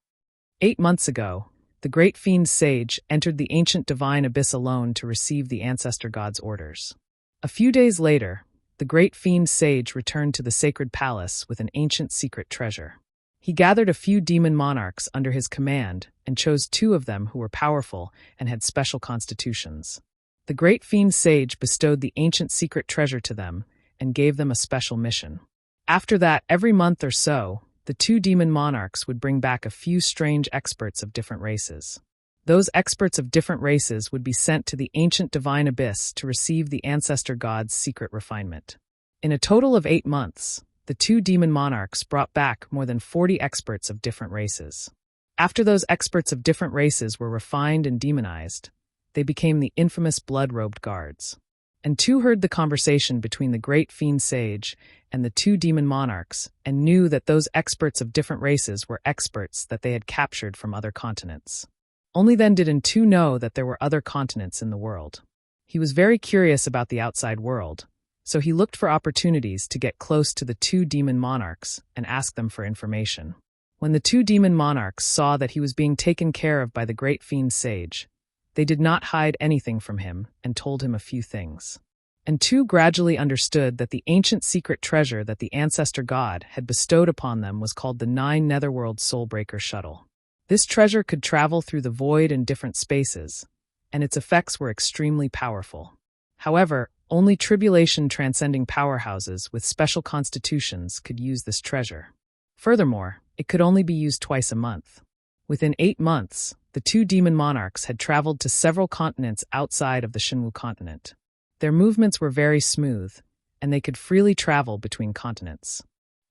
8 months ago, the great fiend sage entered the ancient divine abyss alone to receive the ancestor god's orders. A few days later, the great fiend sage returned to the sacred palace with an ancient secret treasure. He gathered a few demon monarchs under his command and chose 2 of them who were powerful and had special constitutions. The great fiend sage bestowed the ancient secret treasure to them and gave them a special mission. After that, every month or so, the 2 demon monarchs would bring back a few strange experts of different races. Those experts of different races would be sent to the ancient divine abyss to receive the ancestor god's secret refinement. In a total of 8 months, the 2 demon monarchs brought back more than 40 experts of different races. After those experts of different races were refined and demonized, they became the infamous blood-robed guards. Ntu heard the conversation between the great fiend sage and the 2 demon monarchs and knew that those experts of different races were experts that they had captured from other continents. Only then did Ntu know that there were other continents in the world. He was very curious about the outside world, so he looked for opportunities to get close to the 2 demon monarchs and ask them for information. When the 2 demon monarchs saw that he was being taken care of by the great fiend sage, they did not hide anything from him and told him a few things. Ntu gradually understood that the ancient secret treasure that the ancestor god had bestowed upon them was called the 9 Netherworld Soulbreaker Shuttle. This treasure could travel through the void in different spaces, and its effects were extremely powerful. However, only tribulation-transcending powerhouses with special constitutions could use this treasure. Furthermore, it could only be used twice a month. Within 8 months, the 2 demon monarchs had traveled to several continents outside of the Shinwu continent. Their movements were very smooth, and they could freely travel between continents.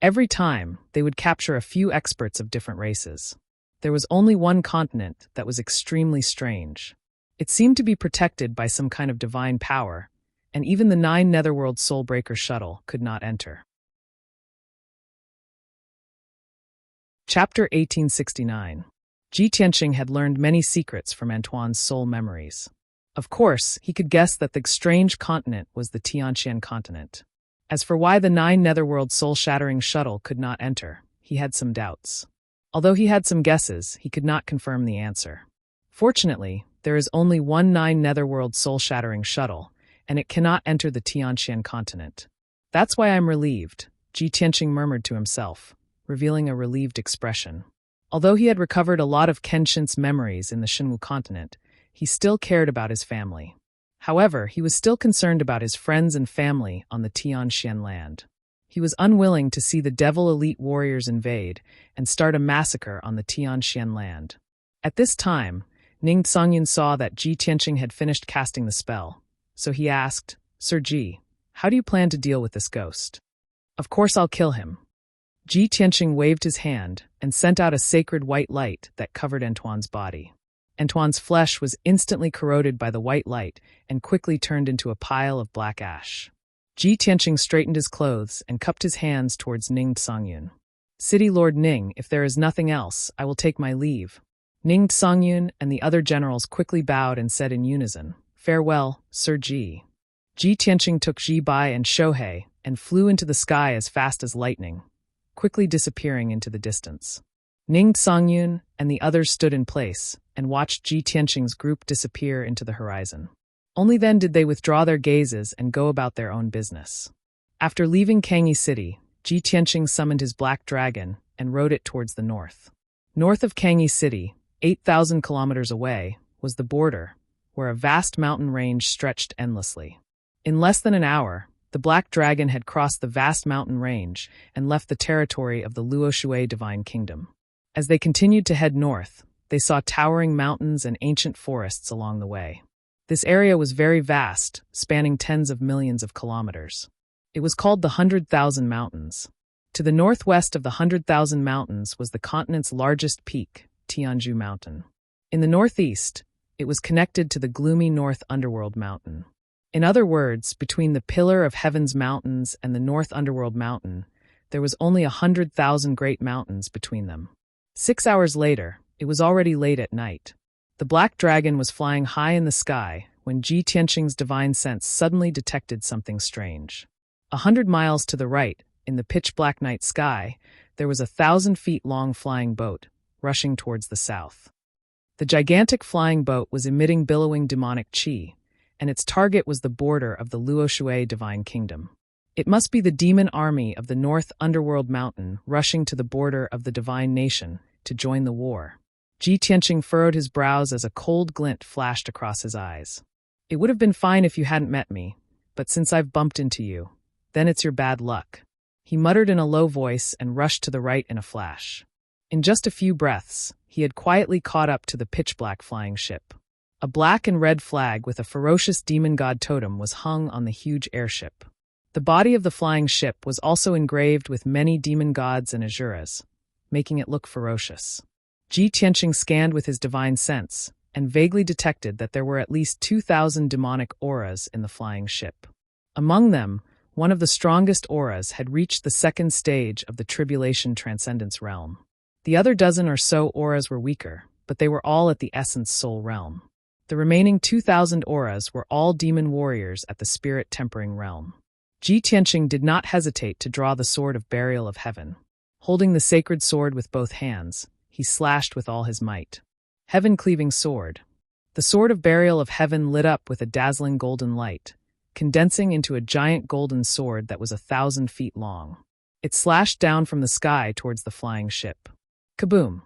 Every time, they would capture a few experts of different races. There was only one continent that was extremely strange. It seemed to be protected by some kind of divine power, and even the 9 Netherworld Soulbreaker Shuttle could not enter. Chapter 1869. Ji Tianqing had learned many secrets from Antoine's soul memories. Of course, he could guess that the strange continent was the Tianqian continent. As for why the 9 netherworld soul-shattering shuttle could not enter, he had some doubts. Although he had some guesses, he could not confirm the answer. Fortunately, there is only one 9 netherworld soul-shattering shuttle, and it cannot enter the Tianqian continent. That's why I'm relieved, Ji Tianqing murmured to himself, revealing a relieved expression. Although he had recovered a lot of Kenshin's memories in the Shenwu continent, he still cared about his family. However, he was still concerned about his friends and family on the Tianqian land. He was unwilling to see the devil elite warriors invade and start a massacre on the Tianqian land. At this time, Ning Songyun saw that Ji Tianqing had finished casting the spell, so he asked, "Sir Ji, how do you plan to deal with this ghost?" "Of course I'll kill him." Ji Tianqing waved his hand and sent out a sacred white light that covered Antoine's body. Antoine's flesh was instantly corroded by the white light and quickly turned into a pile of black ash. Ji Tianqing straightened his clothes and cupped his hands towards Ning Songyun. "City Lord Ning, if there is nothing else, I will take my leave." Ning Songyun and the other generals quickly bowed and said in unison, "Farewell, Sir Ji." Ji Tianqing took Ji Bai and Shohei and flew into the sky as fast as lightning, quickly disappearing into the distance. Ning Songyun and the others stood in place and watched Ji Tianqing's group disappear into the horizon. Only then did they withdraw their gazes and go about their own business. After leaving Kangyi City, Ji Tianqing summoned his black dragon and rode it towards the north. North of Kangyi City, 8,000 kilometers away, was the border, where a vast mountain range stretched endlessly. In less than an hour, the black dragon had crossed the vast mountain range and left the territory of the Luoshui Divine Kingdom. As they continued to head north, they saw towering mountains and ancient forests along the way. This area was very vast, spanning tens of millions of kilometers. It was called the 100,000 Mountains. To the northwest of the 100,000 Mountains was the continent's largest peak, Tianzhu Mountain. In the northeast, it was connected to the gloomy North Underworld Mountain. In other words, between the Pillar of Heaven's Mountains and the North Underworld Mountain, there was only 100,000 great mountains between them. 6 hours later, it was already late at night. The black dragon was flying high in the sky when Ji Tianqing's divine sense suddenly detected something strange. 100 miles to the right, in the pitch-black night sky, there was a 1,000 feet long flying boat, rushing towards the south. The gigantic flying boat was emitting billowing demonic qi, and its target was the border of the Luoshui Divine Kingdom. It must be the demon army of the North Underworld Mountain rushing to the border of the Divine Nation to join the war. Ji Tianqing furrowed his brows as a cold glint flashed across his eyes. "It would have been fine if you hadn't met me, but since I've bumped into you, then it's your bad luck." He muttered in a low voice and rushed to the right in a flash. In just a few breaths, he had quietly caught up to the pitch-black flying ship. A black and red flag with a ferocious demon god totem was hung on the huge airship. The body of the flying ship was also engraved with many demon gods and asuras, making it look ferocious. Ji Tianqing scanned with his divine sense and vaguely detected that there were at least 2,000 demonic auras in the flying ship. Among them, one of the strongest auras had reached the second stage of the Tribulation Transcendence realm. The other dozen or so auras were weaker, but they were all at the Essence Soul realm. The remaining 2,000 auras were all demon warriors at the Spirit Tempering realm. Ji Tianqing did not hesitate to draw the Sword of Burial of Heaven. Holding the sacred sword with both hands, he slashed with all his might. Heaven-cleaving sword. The Sword of Burial of Heaven lit up with a dazzling golden light, condensing into a giant golden sword that was 1,000 feet long. It slashed down from the sky towards the flying ship. Kaboom!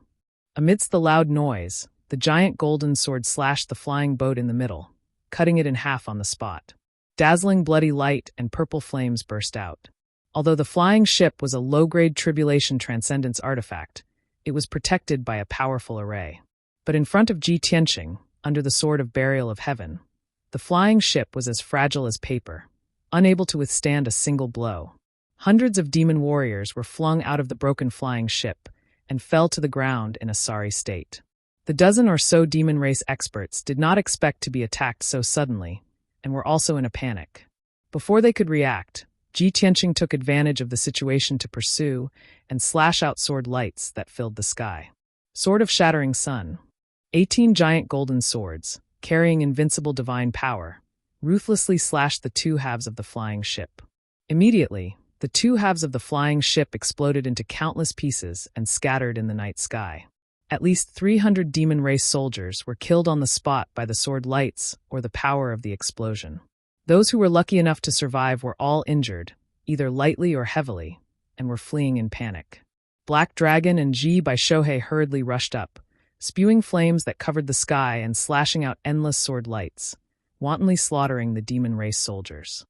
Amidst the loud noise, the giant golden sword slashed the flying boat in the middle, cutting it in half on the spot. Dazzling bloody light and purple flames burst out. Although the flying ship was a low-grade Tribulation Transcendence artifact, it was protected by a powerful array. But in front of Ji Tianqing, under the Sword of Burial of Heaven, the flying ship was as fragile as paper, unable to withstand a single blow. Hundreds of demon warriors were flung out of the broken flying ship and fell to the ground in a sorry state. The dozen or so demon race experts did not expect to be attacked so suddenly, and were also in a panic. Before they could react, Ji Tianqing took advantage of the situation to pursue and slash out sword lights that filled the sky. Sword of Shattering Sun. 18 giant golden swords, carrying invincible divine power, ruthlessly slashed the two halves of the flying ship. Immediately, the two halves of the flying ship exploded into countless pieces and scattered in the night sky. At least 300 demon race soldiers were killed on the spot by the sword lights or the power of the explosion. Those who were lucky enough to survive were all injured, either lightly or heavily, and were fleeing in panic. Black Dragon and Ji by Shohei hurriedly rushed up, spewing flames that covered the sky and slashing out endless sword lights, wantonly slaughtering the demon race soldiers.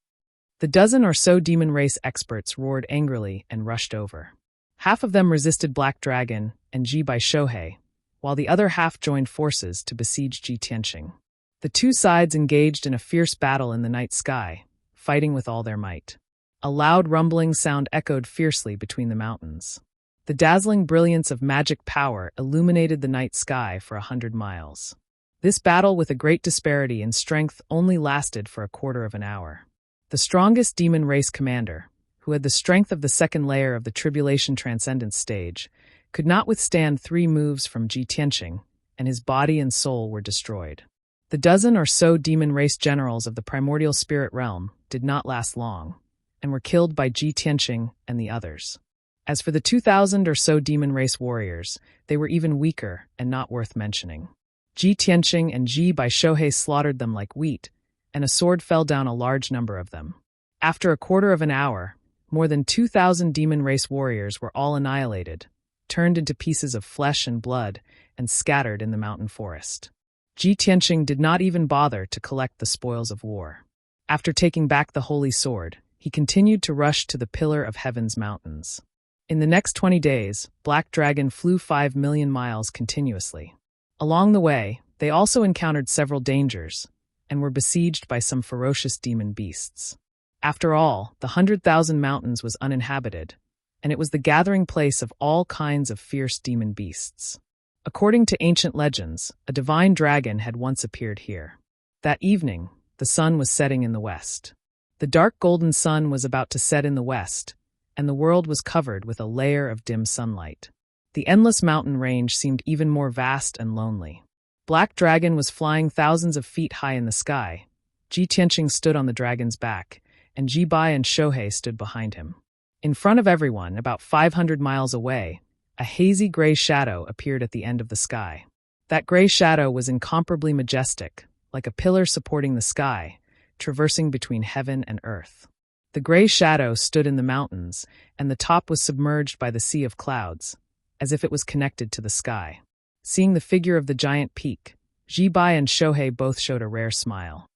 The dozen or so demon race experts roared angrily and rushed over. Half of them resisted Black Dragon and Ji by Shohei, while the other half joined forces to besiege Ji Tianqing. The two sides engaged in a fierce battle in the night sky, fighting with all their might. A loud rumbling sound echoed fiercely between the mountains. The dazzling brilliance of magic power illuminated the night sky for 100 miles. This battle with a great disparity in strength only lasted for a quarter of an hour. The strongest demon race commander, who had the strength of the second layer of the Tribulation Transcendence stage, could not withstand 3 moves from Ji Tianqing, and his body and soul were destroyed. The dozen or so demon race generals of the primordial spirit realm did not last long, and were killed by Ji Tianqing and the others. As for the 2,000 or so demon race warriors, they were even weaker and not worth mentioning. Ji Tianqing and Ji by Shohei slaughtered them like wheat, and a sword fell down a large number of them. After a quarter of an hour, more than 2,000 demon race warriors were all annihilated, turned into pieces of flesh and blood, and scattered in the mountain forest. Ji Tianqing did not even bother to collect the spoils of war. After taking back the holy sword, he continued to rush to the Pillar of Heaven's mountains. In the next 20 days, Black Dragon flew 5 million miles continuously. Along the way, they also encountered several dangers, and were besieged by some ferocious demon beasts. After all, the 100,000 mountains was uninhabited, and it was the gathering place of all kinds of fierce demon beasts. According to ancient legends, a divine dragon had once appeared here. That evening, the sun was setting in the west. The dark golden sun was about to set in the west, and the world was covered with a layer of dim sunlight. The endless mountain range seemed even more vast and lonely. Black Dragon was flying thousands of feet high in the sky. Ji Tianqing stood on the dragon's back, and Ji Bai and Shohei stood behind him. In front of everyone, about 500 miles away, a hazy gray shadow appeared at the end of the sky. That gray shadow was incomparably majestic, like a pillar supporting the sky, traversing between heaven and earth. The gray shadow stood in the mountains, and the top was submerged by the sea of clouds, as if it was connected to the sky. Seeing the figure of the giant peak, Ji Bai and Shohei both showed a rare smile.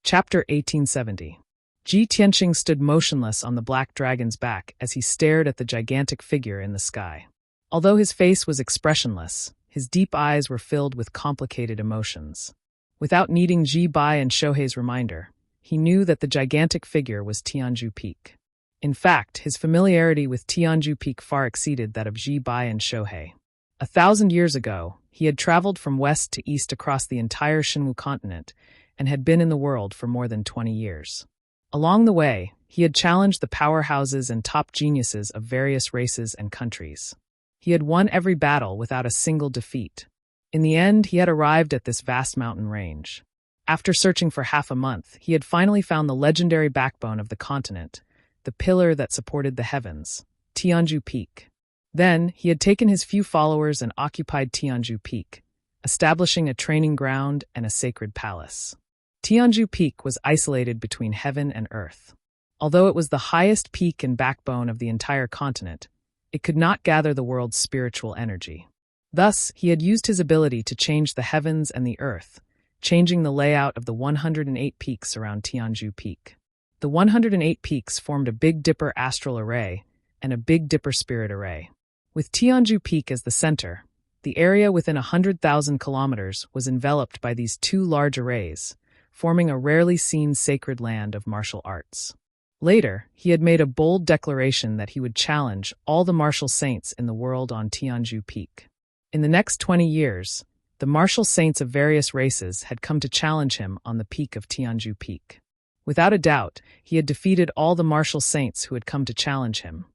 Chapter 1870. Ji Tianqing stood motionless on the black dragon's back as he stared at the gigantic figure in the sky. Although his face was expressionless, his deep eyes were filled with complicated emotions. Without needing Ji Bai and Shohei's reminder, he knew that the gigantic figure was Tianju Peak. In fact, his familiarity with Tianju Peak far exceeded that of Ji Bai and Shohei. 1,000 years ago, he had traveled from west to east across the entire Shinwu continent and had been in the world for more than 20 years. Along the way, he had challenged the powerhouses and top geniuses of various races and countries. He had won every battle without a single defeat. In the end, he had arrived at this vast mountain range. After searching for half a month, he had finally found the legendary backbone of the continent, the pillar that supported the heavens, Tianju Peak. Then, he had taken his few followers and occupied Tianju Peak, establishing a training ground and a sacred palace. Tianju Peak was isolated between heaven and earth. Although it was the highest peak and backbone of the entire continent, it could not gather the world's spiritual energy. Thus, he had used his ability to change the heavens and the earth, changing the layout of the 108 peaks around Tianju Peak. The 108 peaks formed a Big Dipper astral array and a Big Dipper spirit array. With Tianju Peak as the center, the area within 100,000 kilometers was enveloped by these two large arrays, forming a rarely seen sacred land of martial arts. Later, he had made a bold declaration that he would challenge all the martial saints in the world on Tianju Peak. In the next 20 years, the martial saints of various races had come to challenge him on the peak of Tianju Peak. Without a doubt, he had defeated all the martial saints who had come to challenge him,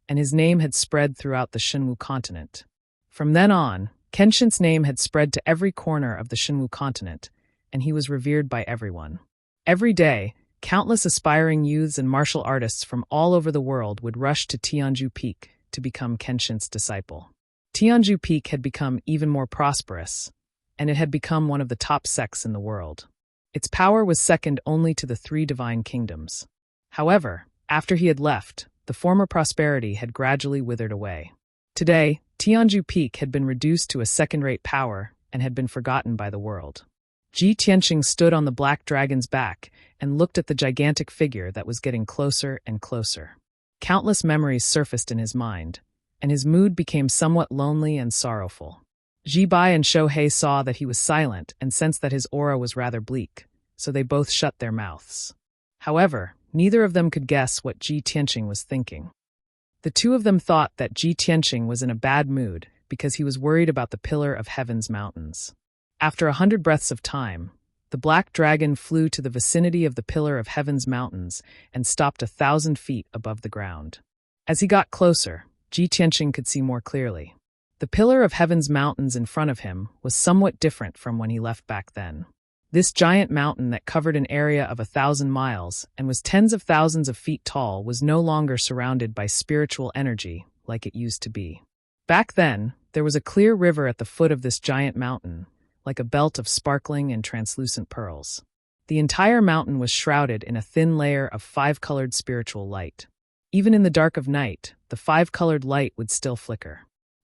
and his name had spread throughout the Shinwu continent. From then on, Kenshin's name had spread to every corner of the Shinwu continent, and he was revered by everyone. Every day, countless aspiring youths and martial artists from all over the world would rush to Tianju Peak to become Kenshin's disciple. Tianju Peak had become even more prosperous, and it had become one of the top sects in the world. Its power was second only to the three divine kingdoms. However, after he had left, the former prosperity had gradually withered away. Today, Tianju Peak had been reduced to a second-rate power and had been forgotten by the world. Ji Tianqing stood on the black dragon's back and looked at the gigantic figure that was getting closer and closer. Countless memories surfaced in his mind, and his mood became somewhat lonely and sorrowful. Ji Bai and Shohei saw that he was silent and sensed that his aura was rather bleak, so they both shut their mouths. However, neither of them could guess what Ji Tianqing was thinking. The two of them thought that Ji Tianqing was in a bad mood because he was worried about the Pillar of Heaven's mountains. After 100 breaths of time, the black dragon flew to the vicinity of the Pillar of Heaven's mountains and stopped 1,000 feet above the ground. As he got closer, Ji Tianqing could see more clearly. The Pillar of Heaven's mountains in front of him was somewhat different from when he left back then. This giant mountain that covered an area of 1,000 miles and was tens of thousands of feet tall was no longer surrounded by spiritual energy like it used to be. Back then, there was a clear river at the foot of this giant mountain, like a belt of sparkling and translucent pearls. The entire mountain was shrouded in a thin layer of five-colored spiritual light. Even in the dark of night, the five-colored light would still flicker.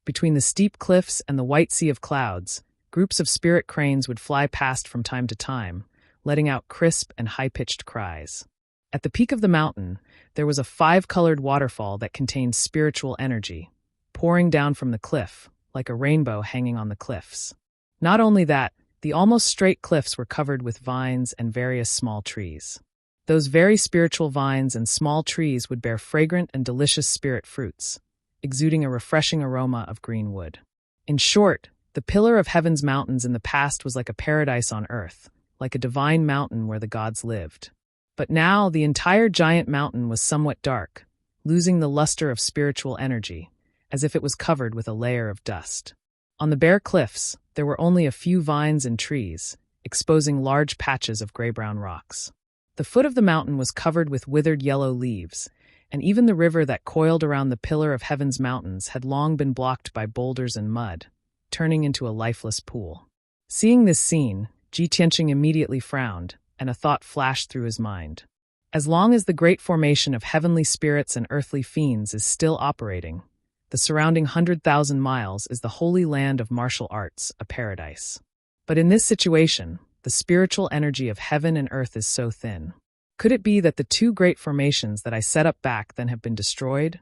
Between the steep cliffs and the white sea of clouds, groups of spirit cranes would fly past from time to time, letting out crisp and high-pitched cries. At the peak of the mountain, there was a five-colored waterfall that contained spiritual energy, pouring down from the cliff, like a rainbow hanging on the cliffs. Not only that, the almost straight cliffs were covered with vines and various small trees. Those very spiritual vines and small trees would bear fragrant and delicious spirit fruits, exuding a refreshing aroma of green wood. In short, the Pillar of Heaven's mountains in the past was like a paradise on earth, like a divine mountain where the gods lived. But now the entire giant mountain was somewhat dark, losing the luster of spiritual energy, as if it was covered with a layer of dust. On the bare cliffs, there were only a few vines and trees, exposing large patches of gray-brown rocks. The foot of the mountain was covered with withered yellow leaves, and even the river that coiled around the Pillar of Heaven's mountains had long been blocked by boulders and mud, turning into a lifeless pool. Seeing this scene, Ji Tianqing immediately frowned, and a thought flashed through his mind. As long as the great formation of heavenly spirits and earthly fiends is still operating, the surrounding 100,000 miles is the holy land of martial arts, a paradise. But in this situation, the spiritual energy of heaven and earth is so thin. Could it be that the two great formations that I set up back then have been destroyed?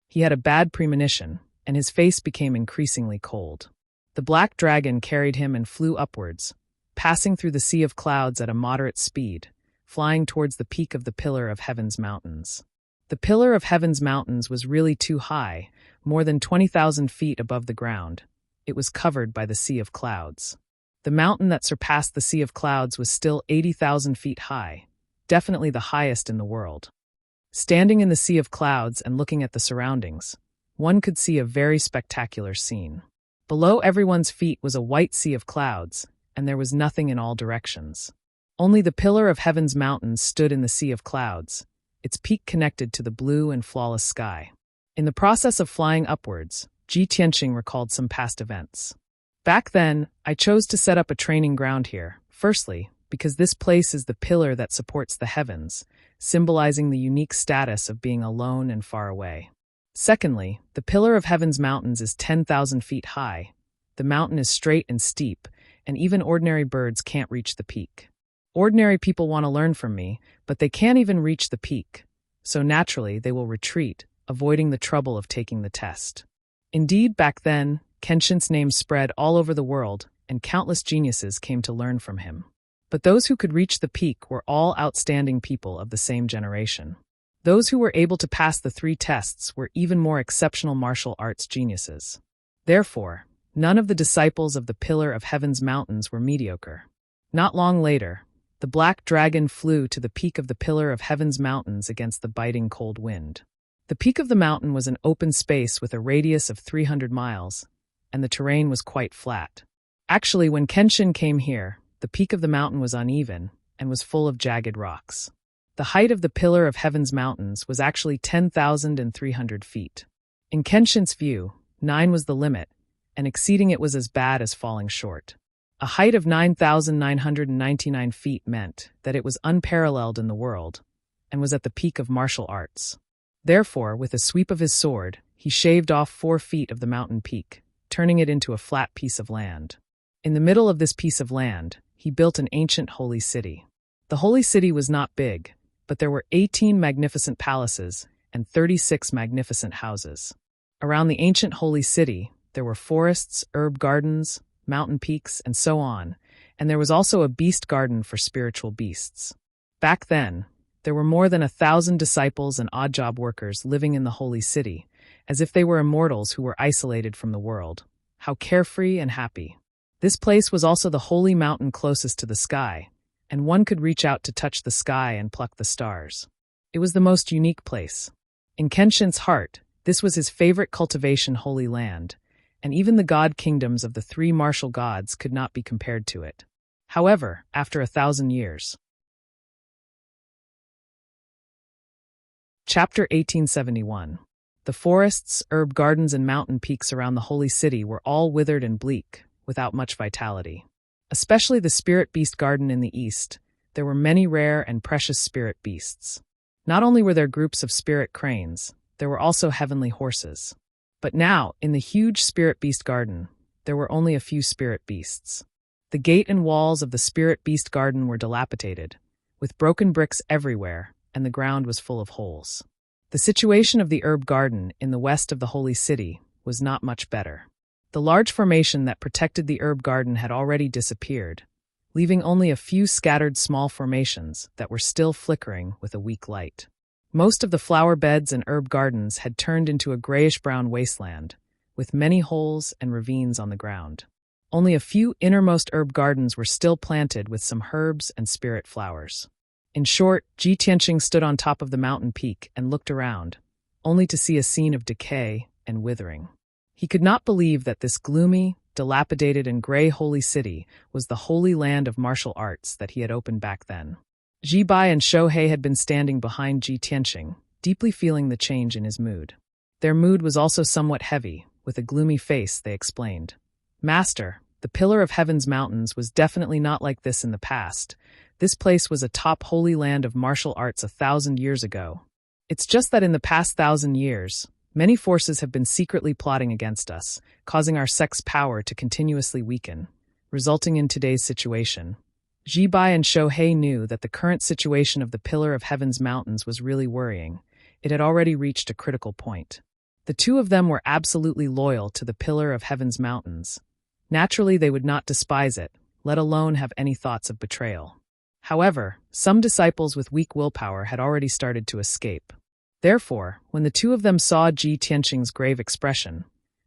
He had a bad premonition, and his face became increasingly cold. The black dragon carried him and flew upwards, passing through the sea of clouds at a moderate speed, flying towards the peak of the Pillar of Heaven's mountains. The Pillar of Heaven's mountains was really too high, more than 20,000 feet above the ground. It was covered by the sea of clouds. The mountain that surpassed the sea of clouds was still 80,000 feet high, definitely the highest in the world. Standing in the sea of clouds and looking at the surroundings, one could see a very spectacular scene. Below everyone's feet was a white sea of clouds, and there was nothing in all directions. Only the Pillar of Heaven's mountains stood in the sea of clouds, its peak connected to the blue and flawless sky. In the process of flying upwards, Ji Tianqing recalled some past events. Back then, I chose to set up a training ground here, firstly, because this place is the pillar that supports the heavens, symbolizing the unique status of being alone and far away. Secondly, the Pillar of Heaven's mountains is 10,000 feet high. The mountain is straight and steep, and even ordinary birds can't reach the peak. Ordinary people want to learn from me, but they can't even reach the peak, so naturally they will retreat, avoiding the trouble of taking the test. Indeed, back then, Kenshin's name spread all over the world, and countless geniuses came to learn from him. But those who could reach the peak were all outstanding people of the same generation. Those who were able to pass the 3 tests were even more exceptional martial arts geniuses. Therefore, none of the disciples of the Pillar of Heaven's mountains were mediocre. Not long later, the black dragon flew to the peak of the Pillar of Heaven's mountains against the biting cold wind. The peak of the mountain was an open space with a radius of 300 miles, and the terrain was quite flat. Actually, when Kenshin came here, the peak of the mountain was uneven and was full of jagged rocks. The height of the Pillar of Heaven's mountains was actually 10,300 feet. In Kenshin's view, 9 was the limit, and exceeding it was as bad as falling short. A height of 9,999 feet meant that it was unparalleled in the world, and was at the peak of martial arts. Therefore, with a sweep of his sword, he shaved off 4 feet of the mountain peak, turning it into a flat piece of land. In the middle of this piece of land, he built an ancient holy city. The holy city was not big, but there were 18 magnificent palaces and 36 magnificent houses. Around the ancient holy city, there were forests, herb gardens, mountain peaks, and so on, and there was also a beast garden for spiritual beasts. Back then, there were more than 1,000 disciples and odd job workers living in the holy city, as if they were immortals who were isolated from the world. How carefree and happy. This place was also the holy mountain closest to the sky, and one could reach out to touch the sky and pluck the stars. It was the most unique place. In Kenshin's heart, this was his favorite cultivation holy land, and even the god kingdoms of the 3 martial gods could not be compared to it. However, after 1,000 years. Chapter 1871. The forests, herb gardens, and mountain peaks around the holy city were all withered and bleak, without much vitality. Especially the spirit beast garden in the east, there were many rare and precious spirit beasts. Not only were there groups of spirit cranes, there were also heavenly horses. But now, in the huge spirit beast garden, there were only a few spirit beasts. The gate and walls of the spirit beast garden were dilapidated, with broken bricks everywhere, and the ground was full of holes. The situation of the herb garden in the west of the holy city was not much better. The large formation that protected the herb garden had already disappeared, leaving only a few scattered small formations that were still flickering with a weak light. Most of the flower beds and herb gardens had turned into a grayish-brown wasteland, with many holes and ravines on the ground. Only a few innermost herb gardens were still planted with some herbs and spirit flowers. In short, Ji Tianqing stood on top of the mountain peak and looked around, only to see a scene of decay and withering. He could not believe that this gloomy, dilapidated, and gray holy city was the holy land of martial arts that he had opened back then. Ji Bai and Shohei had been standing behind Ji Tianqing, deeply feeling the change in his mood. Their mood was also somewhat heavy. With a gloomy face, they explained, "Master, the Pillar of Heaven's mountains was definitely not like this in the past. This place was a top holy land of martial arts 1,000 years ago. It's just that in the past 1,000 years, many forces have been secretly plotting against us, causing our sect's power to continuously weaken, resulting in today's situation." Ji Bai and Shohei knew that the current situation of the Pillar of Heaven's mountains was really worrying. It had already reached a critical point. The two of them were absolutely loyal to the Pillar of Heaven's mountains. Naturally, they would not despise it, let alone have any thoughts of betrayal. However, some disciples with weak willpower had already started to escape. Therefore, when the two of them saw Ji Tianqing's grave expression,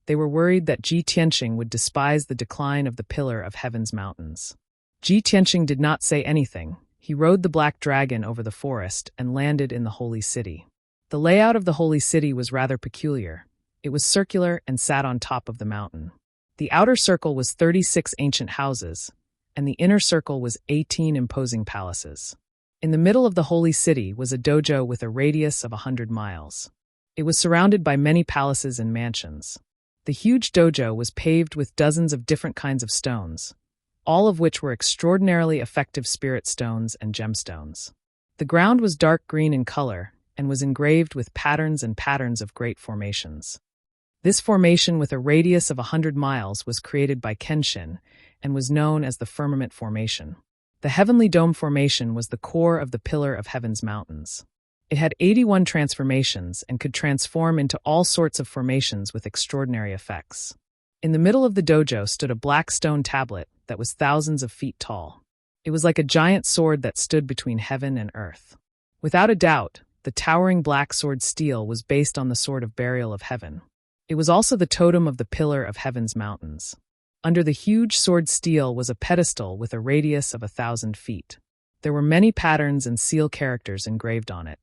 they were worried that Ji Tianqing would despise the decline of the Pillar of Heaven's mountains. Ji Tianqing did not say anything. He rode the black dragon over the forest and landed in the holy city. The layout of the holy city was rather peculiar. It was circular and sat on top of the mountain. The outer circle was 36 ancient houses, and the inner circle was 18 imposing palaces. In the middle of the holy city was a dojo with a radius of 100 miles. It was surrounded by many palaces and mansions. The huge dojo was paved with dozens of different kinds of stones, all of which were extraordinarily effective spirit stones and gemstones. The ground was dark green in color and was engraved with patterns and patterns of great formations. This formation with a radius of 100 miles was created by Kenshin and was known as the Firmament Formation. The Heavenly Dome Formation was the core of the Pillar of Heaven's mountains. It had 81 transformations and could transform into all sorts of formations with extraordinary effects. In the middle of the dojo stood a black stone tablet that was thousands of feet tall. It was like a giant sword that stood between heaven and earth. Without a doubt, the towering black sword steel was based on the sword of burial of heaven. It was also the totem of the Pillar of Heaven's mountains. Under the huge sword steel was a pedestal with a radius of 1,000 feet. There were many patterns and seal characters engraved on it.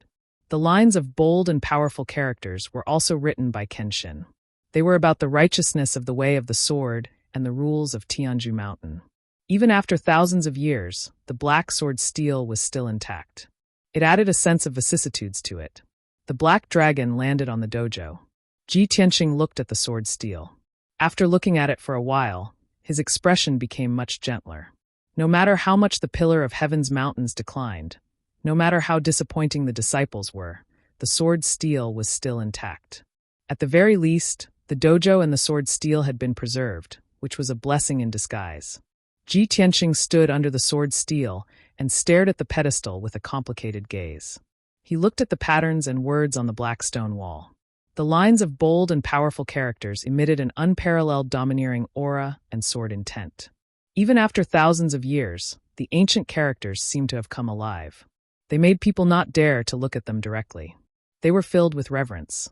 The lines of bold and powerful characters were also written by Kenshin. They were about the righteousness of the way of the sword and the rules of Tianju Mountain. Even after thousands of years, the black sword steel was still intact. It added a sense of vicissitudes to it. The black dragon landed on the dojo. Ji Tianqing looked at the sword steel. After looking at it for a while, his expression became much gentler. No matter how much the pillar of heaven's mountains declined, no matter how disappointing the disciples were, the sword steel was still intact. At the very least, the dojo and the sword steel had been preserved, which was a blessing in disguise. Ji Tianqing stood under the sword steel and stared at the pedestal with a complicated gaze. He looked at the patterns and words on the black stone wall. The lines of bold and powerful characters emitted an unparalleled domineering aura and sword intent. Even after thousands of years, the ancient characters seemed to have come alive. They made people not dare to look at them directly. They were filled with reverence.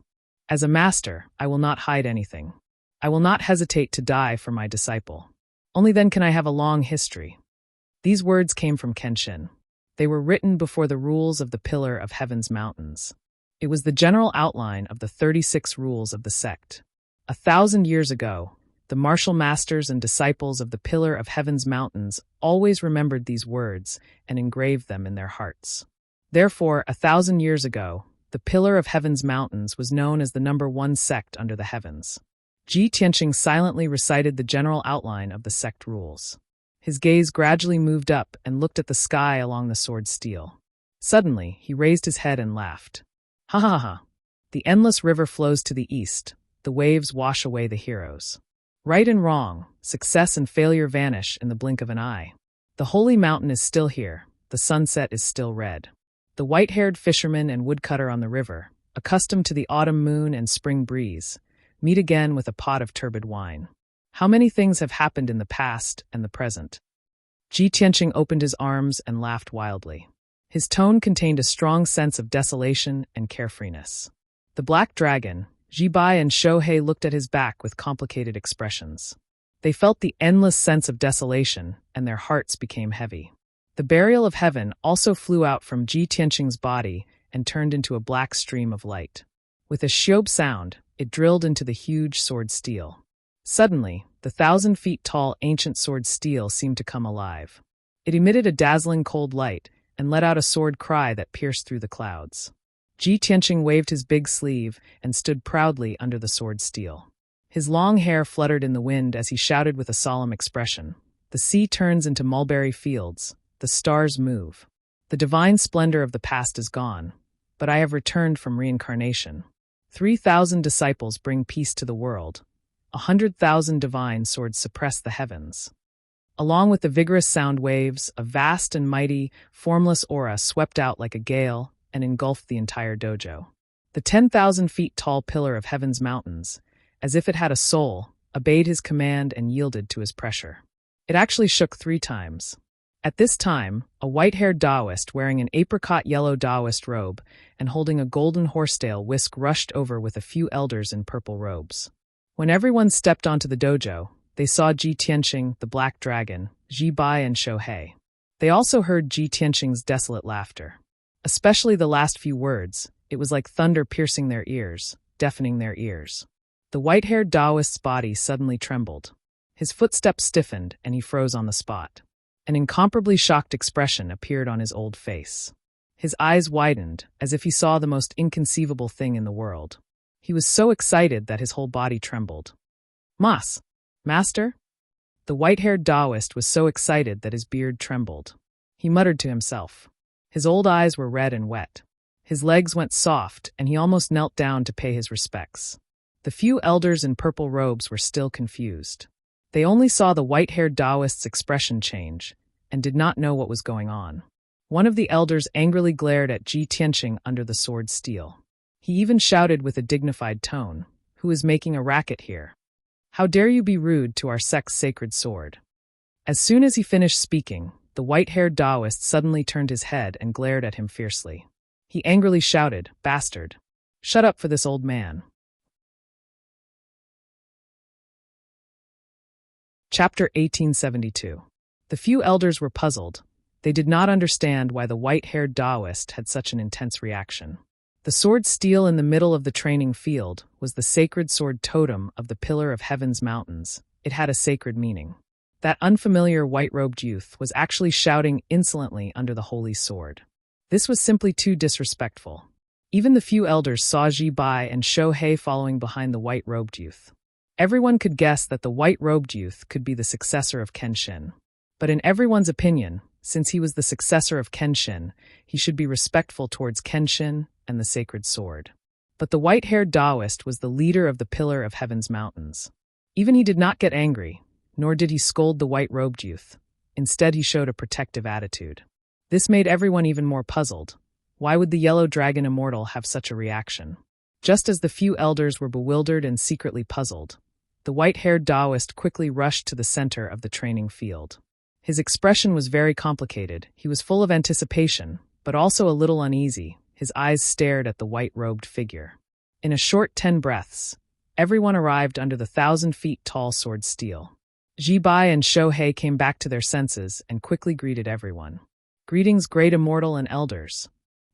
As a master, I will not hide anything. I will not hesitate to die for my disciple. Only then can I have a long history. These words came from Kenshin. They were written before the rules of the Pillar of Heaven's Mountains. It was the general outline of the 36 rules of the sect. 1,000 years ago, the martial masters and disciples of the Pillar of Heaven's Mountains always remembered these words and engraved them in their hearts. Therefore, 1,000 years ago, the Pillar of Heaven's Mountains was known as the #1 sect under the heavens. Ji Tianqing silently recited the general outline of the sect rules. His gaze gradually moved up and looked at the sky along the sword steel. Suddenly, he raised his head and laughed. Ha ha ha! The endless river flows to the east. The waves wash away the heroes. Right and wrong, success and failure vanish in the blink of an eye. The holy mountain is still here. The sunset is still red. The white-haired fisherman and woodcutter on the river, accustomed to the autumn moon and spring breeze, meet again with a pot of turbid wine. How many things have happened in the past and the present? Ji Tianqing opened his arms and laughed wildly. His tone contained a strong sense of desolation and carefreeness. The black dragon, Jibai and Shohei looked at his back with complicated expressions. They felt the endless sense of desolation, and their hearts became heavy. The burial of heaven also flew out from Ji Tianqing's body and turned into a black stream of light. With a shiob sound, it drilled into the huge sword steel. Suddenly, the 1,000 feet tall ancient sword steel seemed to come alive. It emitted a dazzling cold light and let out a sword cry that pierced through the clouds. Ji Tianqing waved his big sleeve and stood proudly under the sword steel. His long hair fluttered in the wind as he shouted with a solemn expression. The sea turns into mulberry fields. The stars move. The divine splendor of the past is gone, but I have returned from reincarnation. 3,000 disciples bring peace to the world. 100,000 divine swords suppress the heavens. Along with the vigorous sound waves, a vast and mighty, formless aura swept out like a gale and engulfed the entire dojo. The 10,000 feet tall pillar of heaven's mountains, as if it had a soul, obeyed his command and yielded to his pressure. It actually shook 3 times. At this time, a white-haired Taoist wearing an apricot-yellow Taoist robe and holding a golden horsetail whisk rushed over with a few elders in purple robes. When everyone stepped onto the dojo, they saw Ji Tianqing, the black dragon, Jibai and Shohei. They also heard Ji Tianqing's desolate laughter. Especially the last few words, it was like thunder piercing their ears, deafening their ears. The white-haired Taoist's body suddenly trembled. His footsteps stiffened and he froze on the spot. An incomparably shocked expression appeared on his old face. His eyes widened, as if he saw the most inconceivable thing in the world. He was so excited that his whole body trembled. Master? The white-haired Taoist was so excited that his beard trembled. He muttered to himself. His old eyes were red and wet. His legs went soft, and he almost knelt down to pay his respects. The few elders in purple robes were still confused. They only saw the white-haired Taoist's expression change, and did not know what was going on. One of the elders angrily glared at Ji Tianqing under the sword steel. He even shouted with a dignified tone, "Who is making a racket here? How dare you be rude to our sect's sacred sword?" As soon as he finished speaking, the white-haired Taoist suddenly turned his head and glared at him fiercely. He angrily shouted, "Bastard! Shut up for this old man." Chapter 1872. The few elders were puzzled. They did not understand why the white-haired Taoist had such an intense reaction. The sword steel in the middle of the training field was the sacred sword totem of the Pillar of Heaven's Mountains. It had a sacred meaning. That unfamiliar white-robed youth was actually shouting insolently under the holy sword. This was simply too disrespectful. Even the few elders saw Ji Bai and Shohei following behind the white-robed youth. Everyone could guess that the white-robed youth could be the successor of Kenshin. But in everyone's opinion, since he was the successor of Kenshin, he should be respectful towards Kenshin and the sacred sword. But the white-haired Taoist was the leader of the Pillar of Heaven's Mountains. Even he did not get angry, nor did he scold the white-robed youth. Instead, he showed a protective attitude. This made everyone even more puzzled. Why would the yellow dragon immortal have such a reaction? Just as the few elders were bewildered and secretly puzzled, the white-haired Taoist quickly rushed to the center of the training field. His expression was very complicated. He was full of anticipation, but also a little uneasy. His eyes stared at the white-robed figure. In a short 10 breaths, everyone arrived under the 1,000-feet-tall sword steel. Ji Bai and Shohei came back to their senses and quickly greeted everyone. "Greetings, great immortal and elders."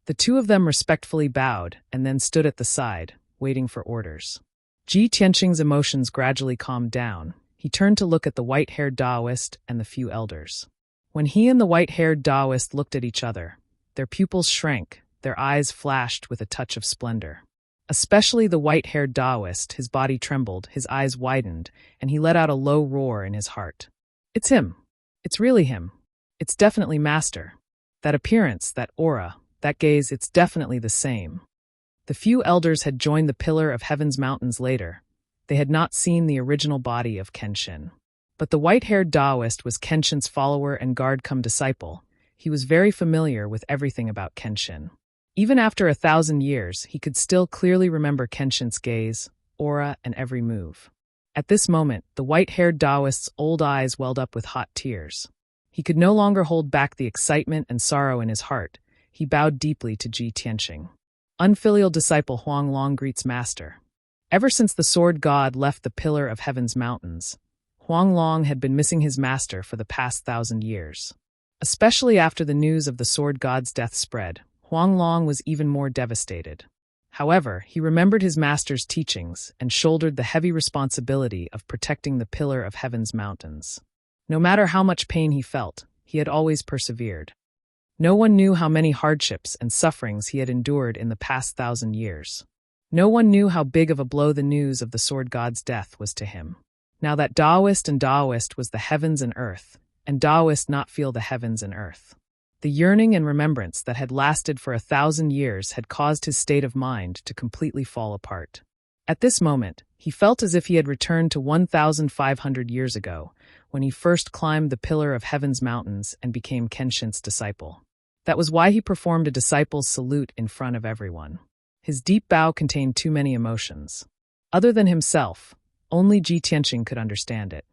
The two of them respectfully bowed and then stood at the side, waiting for orders. Ji Tianqing's emotions gradually calmed down. He turned to look at the white-haired Taoist and the few elders. When he and the white-haired Taoist looked at each other, their pupils shrank, their eyes flashed with a touch of splendor. Especially the white-haired Taoist, his body trembled, his eyes widened, and he let out a low roar in his heart. "It's him. It's really him. It's definitely Master. That appearance, that aura, that gaze, it's definitely the same." The few elders had joined the Pillar of Heaven's Mountains later. They had not seen the original body of Kenshin. But the white-haired Taoist was Kenshin's follower and guard-cum-disciple. He was very familiar with everything about Kenshin. Even after 1,000 years, he could still clearly remember Kenshin's gaze, aura, and every move. At this moment, the white-haired Taoist's old eyes welled up with hot tears. He could no longer hold back the excitement and sorrow in his heart. He bowed deeply to Ji Tianqing. Unfilial disciple Huang Long greets Master. Ever since the sword god left the Pillar of Heaven's Mountains, Huang Long had been missing his master for the past 1,000 years. Especially after the news of the sword god's death spread, Huang Long was even more devastated. However, he remembered his master's teachings and shouldered the heavy responsibility of protecting the Pillar of Heaven's Mountains. No matter how much pain he felt, he had always persevered. No one knew how many hardships and sufferings he had endured in the past 1,000 years. No one knew how big of a blow the news of the sword god's death was to him. Now that Taoist and Taoist was the heavens and earth, and Taoist not feel the heavens and earth. The yearning and remembrance that had lasted for 1,000 years had caused his state of mind to completely fall apart. At this moment, he felt as if he had returned to 1,500 years ago, when he first climbed the Pillar of Heaven's Mountains and became Kenshin's disciple. That was why he performed a disciple's salute in front of everyone. His deep bow contained too many emotions. Other than himself, only Ji Tianqing could understand it.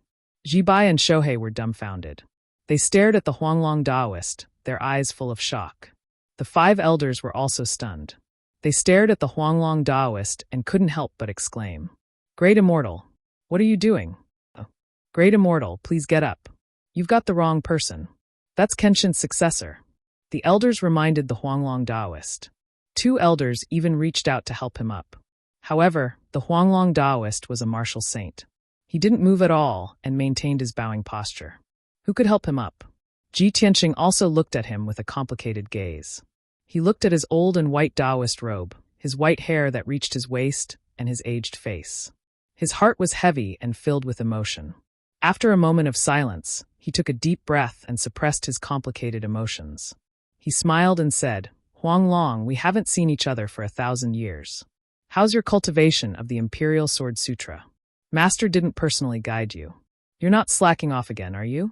Ji Bai and Shohei were dumbfounded. They stared at the Huanglong Taoist, their eyes full of shock. The 5 elders were also stunned. They stared at the Huanglong Taoist and couldn't help but exclaim, "Great Immortal, what are you doing? Oh. Great Immortal, please get up. You've got the wrong person. That's Kenshin's successor." The elders reminded the Huanglong Taoist. 2 elders even reached out to help him up. However, the Huanglong Taoist was a martial saint. He didn't move at all and maintained his bowing posture. Who could help him up? Ji Tianqing also looked at him with a complicated gaze. He looked at his old and white Taoist robe, his white hair that reached his waist, and his aged face. His heart was heavy and filled with emotion. After a moment of silence, he took a deep breath and suppressed his complicated emotions. He smiled and said, "Huang Long, we haven't seen each other for 1,000 years. How's your cultivation of the Imperial Sword Sutra? Master didn't personally guide you. You're not slacking off again, are you?"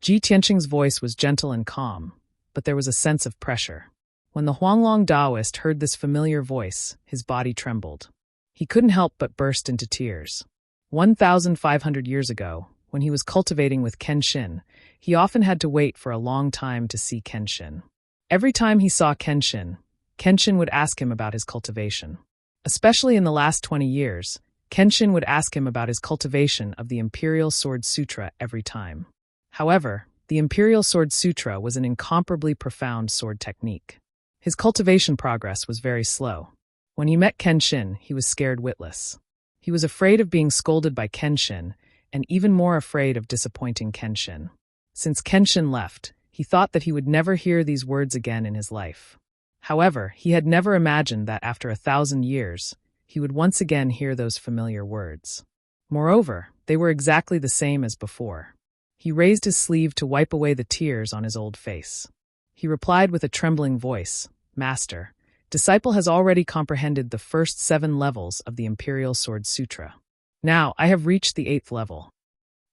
Ji Tianqing's voice was gentle and calm, but there was a sense of pressure. When the Huanglong Taoist heard this familiar voice, his body trembled. He couldn't help but burst into tears. 1,500 years ago, when he was cultivating with Kenshin, he often had to wait for a long time to see Kenshin. Every time he saw Kenshin, Kenshin would ask him about his cultivation. Especially in the last 20 years, Kenshin would ask him about his cultivation of the Imperial Sword Sutra every time. However, the Imperial Sword Sutra was an incomparably profound sword technique. His cultivation progress was very slow. When he met Kenshin, he was scared witless. He was afraid of being scolded by Kenshin, and even more afraid of disappointing Kenshin. Since Kenshin left, he thought that he would never hear these words again in his life. However, he had never imagined that after 1,000 years, he would once again hear those familiar words. Moreover, they were exactly the same as before. He raised his sleeve to wipe away the tears on his old face. He replied with a trembling voice, "Master, disciple has already comprehended the first 7 levels of the Imperial Sword Sutra. Now, I have reached the 8th level."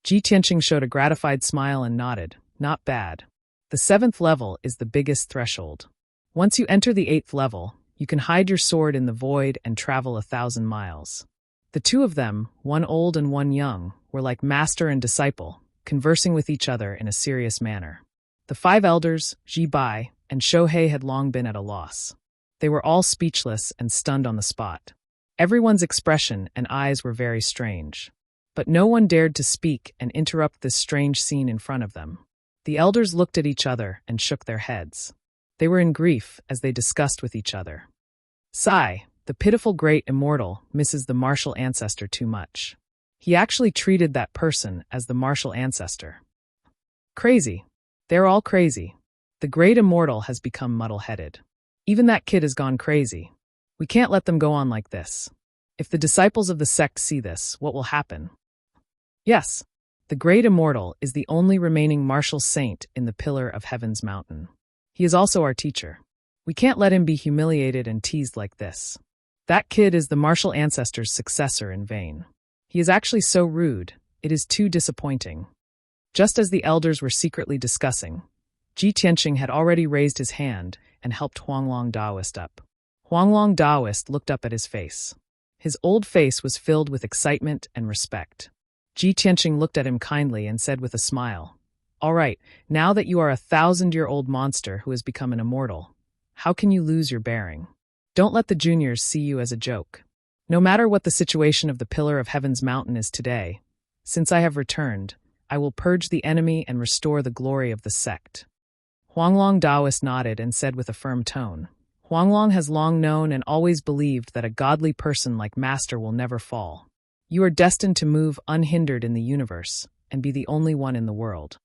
Ji Tianqing showed a gratified smile and nodded. "Not bad. The 7th level is the biggest threshold. Once you enter the 8th level, you can hide your sword in the void and travel 1,000 miles. The two of them, one old and one young, were like master and disciple, conversing with each other in a serious manner. The 5 elders, Ji Bai, and Shohei had long been at a loss. They were all speechless and stunned on the spot. Everyone's expression and eyes were very strange. But no one dared to speak and interrupt this strange scene in front of them. The elders looked at each other and shook their heads. They were in grief as they discussed with each other. Sai, the pitiful great immortal, misses the martial ancestor too much. He actually treated that person as the martial ancestor. Crazy. They're all crazy. The great immortal has become muddle-headed. Even that kid has gone crazy. We can't let them go on like this. If the disciples of the sect see this, what will happen? Yes, the great immortal is the only remaining martial saint in the Pillar of Heaven's mountain. He is also our teacher. We can't let him be humiliated and teased like this. That kid is the martial ancestor's successor in vain. He is actually so rude, it is too disappointing. Just as the elders were secretly discussing, Ji Tianqing had already raised his hand and helped Huanglong Daoist up. Huanglong Daoist looked up at his face. His old face was filled with excitement and respect. Ji Tianqing looked at him kindly and said with a smile, "All right, now that you are a 1,000-year-old monster who has become an immortal, how can you lose your bearing? Don't let the juniors see you as a joke. No matter what the situation of the Pillar of Heaven's mountain is today, since I have returned, I will purge the enemy and restore the glory of the sect." Huanglong Daoist nodded and said with a firm tone, "Huanglong has long known and always believed that a godly person like Master will never fall. You are destined to move unhindered in the universe and be the only one in the world."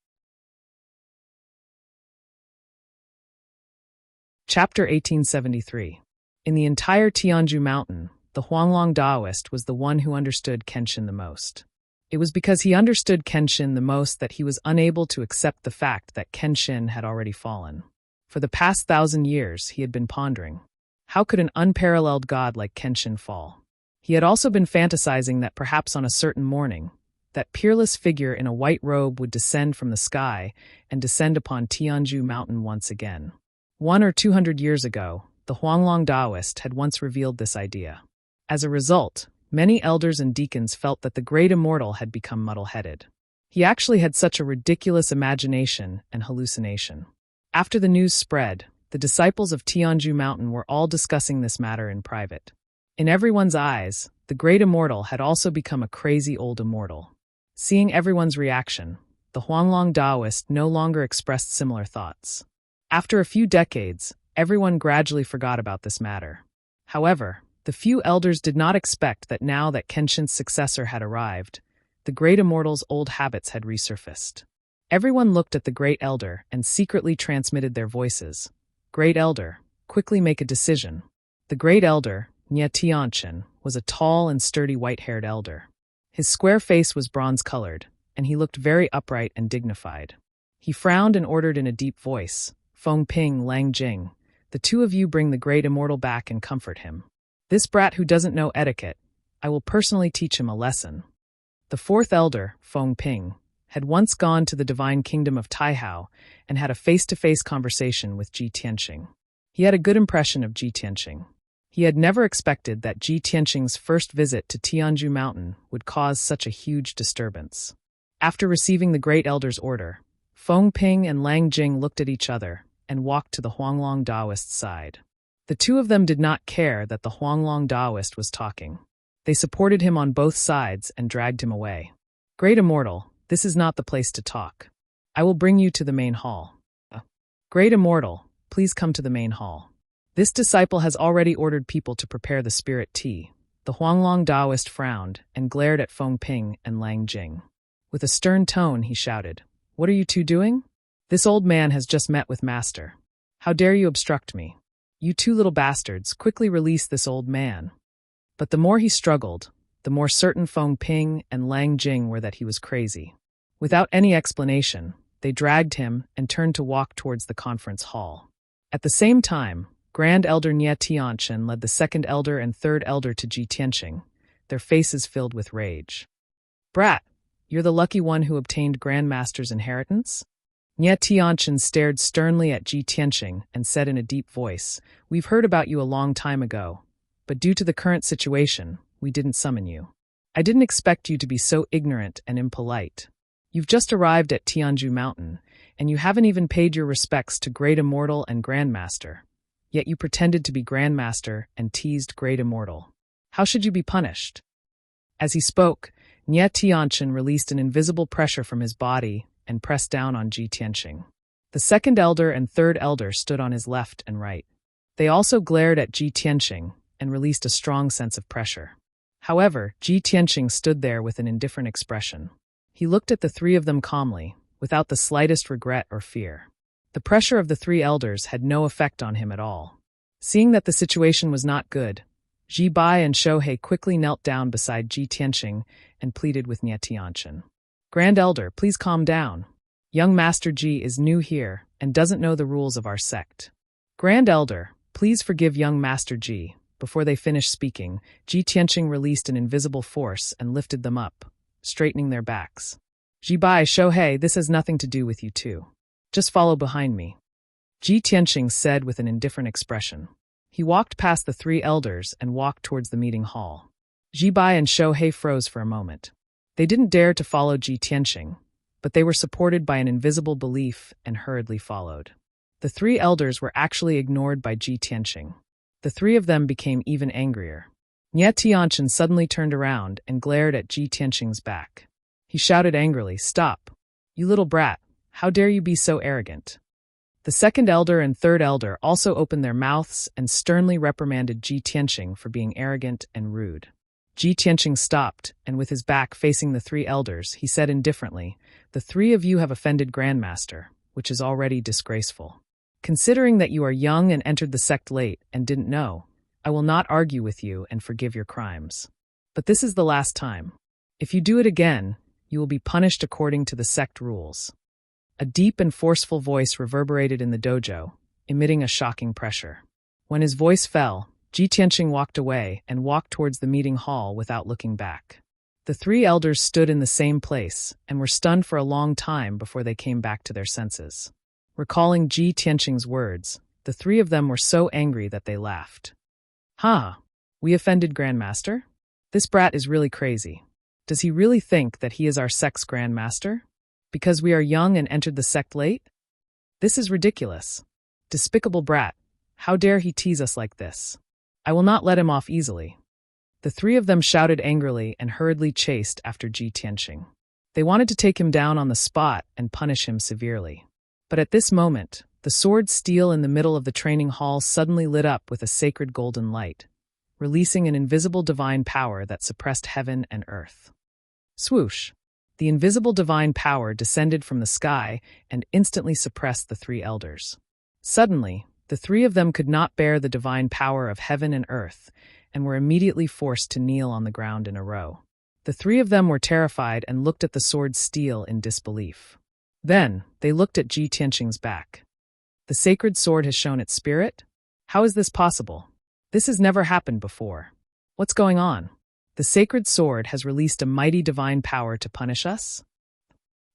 Chapter 1873. In the entire Tianju Mountain, the Huanglong Daoist was the one who understood Kenshin the most. It was because he understood Kenshin the most that he was unable to accept the fact that Kenshin had already fallen. For the past 1,000 years, he had been pondering, how could an unparalleled god like Kenshin fall? He had also been fantasizing that perhaps on a certain morning, that peerless figure in a white robe would descend from the sky and descend upon Tianju Mountain once again. 100 or 200 years ago, the Huanglong Daoist had once revealed this idea. As a result, many elders and deacons felt that the great immortal had become muddle-headed. He actually had such a ridiculous imagination and hallucination. After the news spread, the disciples of Tianju Mountain were all discussing this matter in private. In everyone's eyes, the great immortal had also become a crazy old immortal. Seeing everyone's reaction, the Huanglong Daoist no longer expressed similar thoughts. After a few decades, everyone gradually forgot about this matter. However, the few elders did not expect that now that Kenshin's successor had arrived, the great immortal's old habits had resurfaced. Everyone looked at the great elder and secretly transmitted their voices. "Great elder, quickly make a decision." The great elder, Nye Tianchen, was a tall and sturdy white-haired elder. His square face was bronze-colored, and he looked very upright and dignified. He frowned and ordered in a deep voice, "Feng Ping, Lang Jing, the two of you bring the great immortal back and comfort him. This brat who doesn't know etiquette, I will personally teach him a lesson." The 4th elder, Feng Ping, had once gone to the divine kingdom of Taihao and had a face-to-face conversation with Ji Tianqing. He had a good impression of Ji Tianqing. He had never expected that Ji Tianqing's first visit to Tianju Mountain would cause such a huge disturbance. After receiving the great elder's order, Feng Ping and Lang Jing looked at each other and walked to the Huanglong Daoist's side. The two of them did not care that the Huanglong Daoist was talking. They supported him on both sides and dragged him away. "Great immortal, this is not the place to talk. I will bring you to the main hall." "Great immortal, please come to the main hall." This disciple has already ordered people to prepare the spirit tea. The Huanglong Taoist frowned and glared at Feng Ping and Lang Jing. With a stern tone, he shouted, "What are you two doing? This old man has just met with Master. How dare you obstruct me? You two little bastards, quickly release this old man." But the more he struggled, the more certain Feng Ping and Lang Jing were that he was crazy. Without any explanation, they dragged him and turned to walk towards the conference hall. At the same time, Grand Elder Nie Tianchen led the second elder and third elder to Ji Tianqing, their faces filled with rage. "Brat, you're the lucky one who obtained Grand Master's inheritance?" Nie Tianchen stared sternly at Ji Tianqing and said in a deep voice, "We've heard about you a long time ago, but due to the current situation, we didn't summon you. I didn't expect you to be so ignorant and impolite. You've just arrived at Tianju Mountain, and you haven't even paid your respects to Great Immortal and Grandmaster. Yet you pretended to be Grandmaster and teased Great Immortal. How should you be punished?" As he spoke, Nie Tianchen released an invisible pressure from his body and pressed down on Ji Tianqing. The second elder and third elder stood on his left and right. They also glared at Ji Tianqing and released a strong sense of pressure. However, Ji Tianqing stood there with an indifferent expression. He looked at the three of them calmly, without the slightest regret or fear. The pressure of the three elders had no effect on him at all. Seeing that the situation was not good, Ji Bai and Shohei quickly knelt down beside Ji Tianqing and pleaded with Nie Tianchen. "Grand Elder, please calm down. Young Master Ji is new here and doesn't know the rules of our sect. Grand Elder, please forgive young Master Ji." Before they finished speaking, Ji Tianqing released an invisible force and lifted them up, straightening their backs. "Ji Bai, Shohei, this has nothing to do with you two. Just follow behind me," Ji Tianqing said with an indifferent expression. He walked past the three elders and walked towards the meeting hall. Ji Bai and Shohei froze for a moment. They didn't dare to follow Ji Tianqing, but they were supported by an invisible belief and hurriedly followed. The three elders were actually ignored by Ji Tianqing. The three of them became even angrier. Nie Tianchen suddenly turned around and glared at Ji Tianqing's back. He shouted angrily, "Stop! You little brat! How dare you be so arrogant?" The second elder and third elder also opened their mouths and sternly reprimanded Ji Tianqing for being arrogant and rude. Ji Tianqing stopped, and with his back facing the three elders, he said indifferently, "The three of you have offended Grandmaster, which is already disgraceful. Considering that you are young and entered the sect late and didn't know, I will not argue with you and forgive your crimes. But this is the last time. If you do it again, you will be punished according to the sect rules." A deep and forceful voice reverberated in the dojo, emitting a shocking pressure. When his voice fell, Ji Tianqing walked away and walked towards the meeting hall without looking back. The three elders stood in the same place and were stunned for a long time before they came back to their senses. Recalling Ji Tianqing's words, the three of them were so angry that they laughed. "Ha! We offended Grandmaster? This brat is really crazy. Does he really think that he is our sect's Grandmaster? Because we are young and entered the sect late? This is ridiculous. Despicable brat, how dare he tease us like this? I will not let him off easily." The three of them shouted angrily and hurriedly chased after Ji Tianqing. They wanted to take him down on the spot and punish him severely. But at this moment, the sword steel in the middle of the training hall suddenly lit up with a sacred golden light, releasing an invisible divine power that suppressed heaven and earth. Swoosh! The invisible divine power descended from the sky and instantly suppressed the three elders. Suddenly, the three of them could not bear the divine power of heaven and earth and were immediately forced to kneel on the ground in a row. The three of them were terrified and looked at the sword's steel in disbelief. Then, they looked at Ji Tianqing's back. "The sacred sword has shown its spirit? How is this possible? This has never happened before. What's going on? The sacred sword has released a mighty divine power to punish us?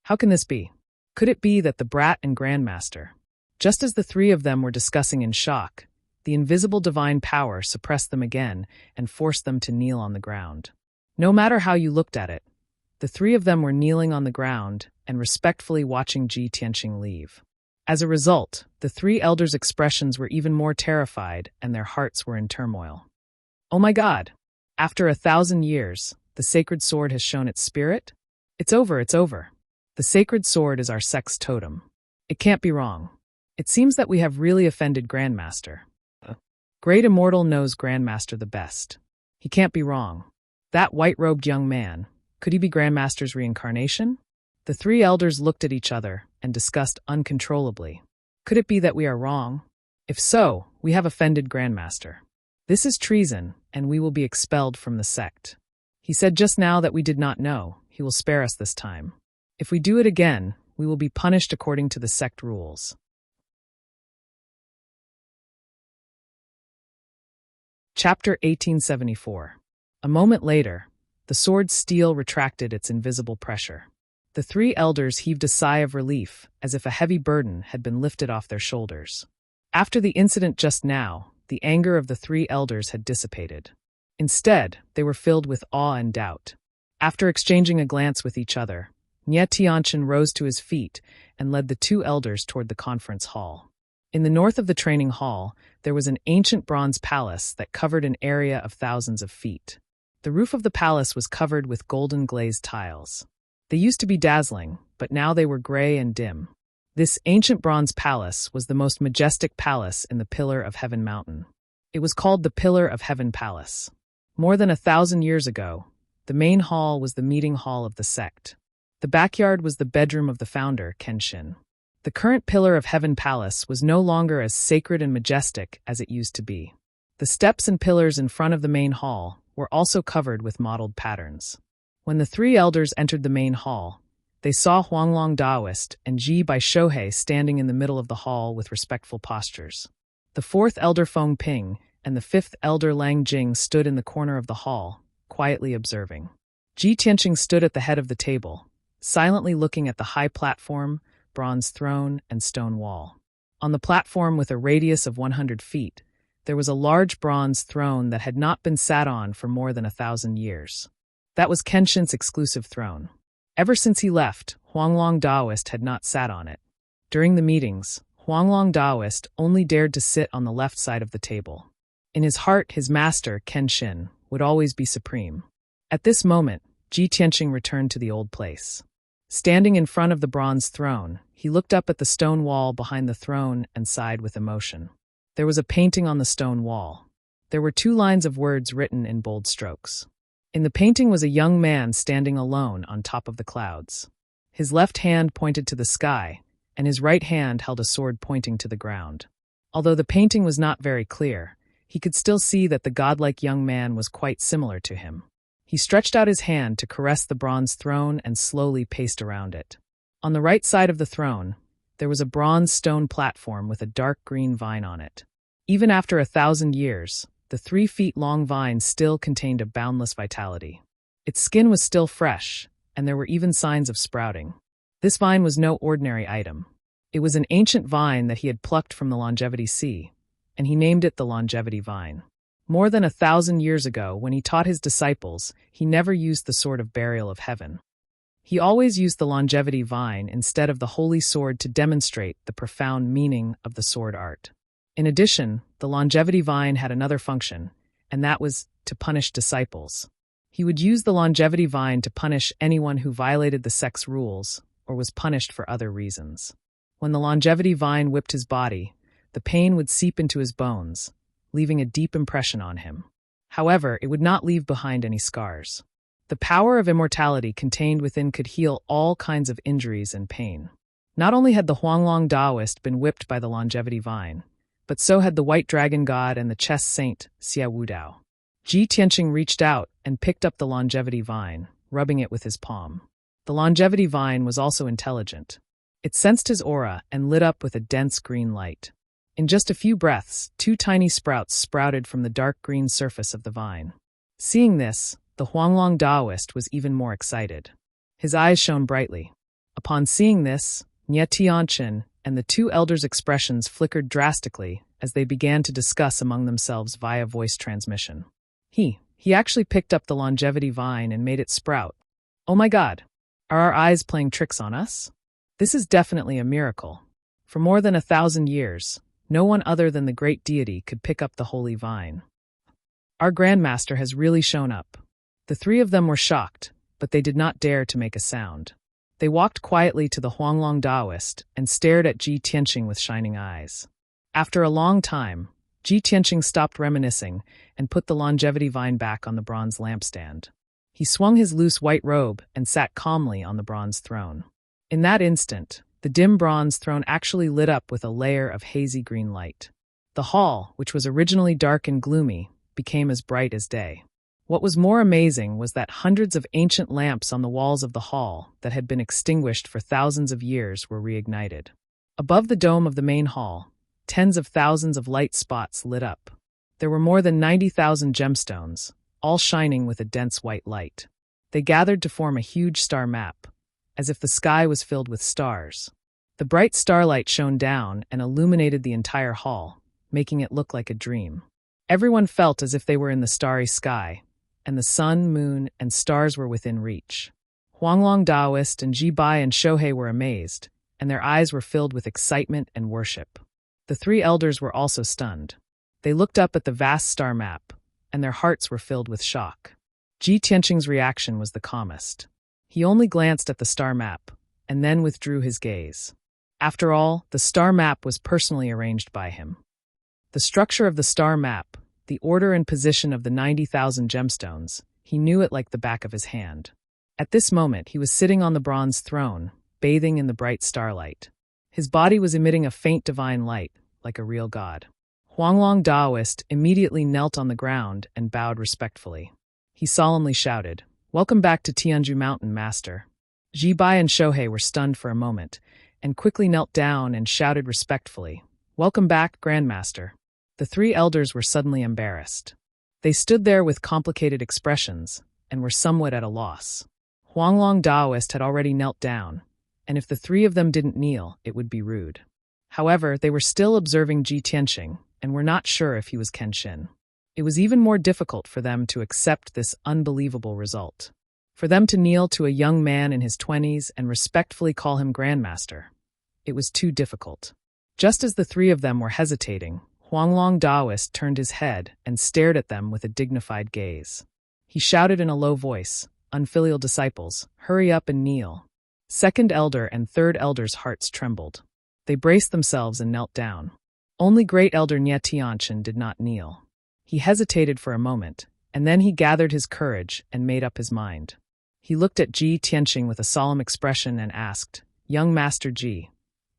How can this be? Could it be that the brat and Grandmaster?" Just as the three of them were discussing in shock, the invisible divine power suppressed them again and forced them to kneel on the ground. No matter how you looked at it, the three of them were kneeling on the ground and respectfully watching Ji Tianqing leave. As a result, the three elders' expressions were even more terrified and their hearts were in turmoil. "Oh my God! After 1,000 years, the sacred sword has shown its spirit? It's over, it's over. The sacred sword is our sect's totem. It can't be wrong. It seems that we have really offended Grandmaster." Great Immortal knows Grandmaster the best. He can't be wrong. That white-robed young man, could he be Grandmaster's reincarnation? The three elders looked at each other and discussed uncontrollably. Could it be that we are wrong? If so, we have offended Grandmaster. This is treason, and we will be expelled from the sect. He said just now that we did not know. He will spare us this time. If we do it again, we will be punished according to the sect rules. Chapter 1874. A moment later, the sword's steel retracted its invisible pressure. The three elders heaved a sigh of relief, as if a heavy burden had been lifted off their shoulders. After the incident just now, the anger of the three elders had dissipated. Instead, they were filled with awe and doubt. After exchanging a glance with each other, Nye Tianchen rose to his feet and led the two elders toward the conference hall. In the north of the training hall, there was an ancient bronze palace that covered an area of thousands of feet. The roof of the palace was covered with golden glazed tiles. They used to be dazzling, but now they were gray and dim. This ancient bronze palace was the most majestic palace in the Pillar of Heaven mountain. It was called the Pillar of Heaven Palace. More than 1,000 years ago, the main hall was the meeting hall of the sect. The backyard was the bedroom of the founder, Kenshin. The current Pillar of Heaven Palace was no longer as sacred and majestic as it used to be. The steps and pillars in front of the main hall were also covered with mottled patterns. When the three elders entered the main hall, they saw Huanglong Daoist and Ji Bai Shohei standing in the middle of the hall with respectful postures. The fourth elder Feng Ping and the fifth elder Lang Jing stood in the corner of the hall, quietly observing. Ji Tianqing stood at the head of the table, silently looking at the high platform, bronze throne, and stone wall. On the platform, with a radius of 100 feet, there was a large bronze throne that had not been sat on for more than 1,000 years. That was Kenshin's exclusive throne. Ever since he left, Huanglong Daoist had not sat on it. During the meetings, Huanglong Daoist only dared to sit on the left side of the table. In his heart, his master, Kenshin, would always be supreme. At this moment, Ji Tianqing returned to the old place. Standing in front of the bronze throne, he looked up at the stone wall behind the throne and sighed with emotion. There was a painting on the stone wall. There were 2 lines of words written in bold strokes. In the painting was a young man standing alone on top of the clouds. His left hand pointed to the sky, and his right hand held a sword pointing to the ground. Although the painting was not very clear, he could still see that the godlike young man was quite similar to him. He stretched out his hand to caress the bronze throne and slowly paced around it. On the right side of the throne, there was a bronze stone platform with a dark green vine on it. Even after 1,000 years, the 3-feet-long vine still contained a boundless vitality. Its skin was still fresh, and there were even signs of sprouting. This vine was no ordinary item. It was an ancient vine that he had plucked from the Longevity Sea, and he named it the Longevity Vine. More than 1,000 years ago, when he taught his disciples, he never used the Sword of Burial of Heaven. He always used the Longevity Vine instead of the Holy Sword to demonstrate the profound meaning of the sword art. In addition, the Longevity Vine had another function, and that was to punish disciples. He would use the Longevity Vine to punish anyone who violated the sect's rules or was punished for other reasons. When the Longevity Vine whipped his body, the pain would seep into his bones, leaving a deep impression on him. However, it would not leave behind any scars. The power of immortality contained within could heal all kinds of injuries and pain. Not only had the Huanglong Daoist been whipped by the Longevity Vine, but so had the White Dragon God and the Chess Saint, Xia Wudao. Ji Tianqing reached out and picked up the Longevity Vine, rubbing it with his palm. The Longevity Vine was also intelligent. It sensed his aura and lit up with a dense green light. In just a few breaths, 2 tiny sprouts sprouted from the dark green surface of the vine. Seeing this, the Huanglong Daoist was even more excited. His eyes shone brightly. Upon seeing this, Nye Tianchen and the 2 elders' expressions flickered drastically as they began to discuss among themselves via voice transmission. He actually picked up the Longevity Vine and made it sprout. Oh my God! Are our eyes playing tricks on us? This is definitely a miracle. For more than 1,000 years, no one other than the great deity could pick up the holy vine. Our Grandmaster has really shown up. The 3 of them were shocked, but they did not dare to make a sound. They walked quietly to the Huanglong Daoist and stared at Ji Tianqing with shining eyes. After a long time, Ji Tianqing stopped reminiscing and put the longevity vine back on the bronze lampstand. He swung his loose white robe and sat calmly on the bronze throne. In that instant, the dim bronze throne actually lit up with a layer of hazy green light. The hall, which was originally dark and gloomy, became as bright as day. What was more amazing was that hundreds of ancient lamps on the walls of the hall that had been extinguished for thousands of years were reignited. Above the dome of the main hall, tens of thousands of light spots lit up. There were more than 90,000 gemstones, all shining with a dense white light. They gathered to form a huge star map, as if the sky was filled with stars. The bright starlight shone down and illuminated the entire hall, making it look like a dream. Everyone felt as if they were in the starry sky, and the sun, moon, and stars were within reach. Huanglong Daoist and Ji Bai and Shohei were amazed, and their eyes were filled with excitement and worship. The three elders were also stunned. They looked up at the vast star map, and their hearts were filled with shock. Ji Tianqing's reaction was the calmest. He only glanced at the star map, and then withdrew his gaze. After all, the star map was personally arranged by him. The structure of the star map, the order and position of the 90,000 gemstones, he knew it like the back of his hand. At this moment, he was sitting on the bronze throne, bathing in the bright starlight. His body was emitting a faint divine light, like a real god. Huanglong Daoist immediately knelt on the ground and bowed respectfully. He solemnly shouted, "Welcome back to Tianju Mountain, Master." Ji Bai and Shohei were stunned for a moment, and quickly knelt down and shouted respectfully, "Welcome back, Grandmaster." The three elders were suddenly embarrassed. They stood there with complicated expressions, and were somewhat at a loss. Huanglong Daoist had already knelt down, and if the three of them didn't kneel, it would be rude. However, they were still observing Ji Tianqing, and were not sure if he was Kenshin. It was even more difficult for them to accept this unbelievable result. For them to kneel to a young man in his 20s and respectfully call him Grandmaster. It was too difficult. Just as the three of them were hesitating, Huanglong Daoist turned his head and stared at them with a dignified gaze. He shouted in a low voice, "Unfilial disciples, hurry up and kneel." Second elder and third elder's hearts trembled. They braced themselves and knelt down. Only great elder Nye Tianchen did not kneel. He hesitated for a moment, and then he gathered his courage and made up his mind. He looked at Ji Tianqing with a solemn expression and asked, "Young Master Ji,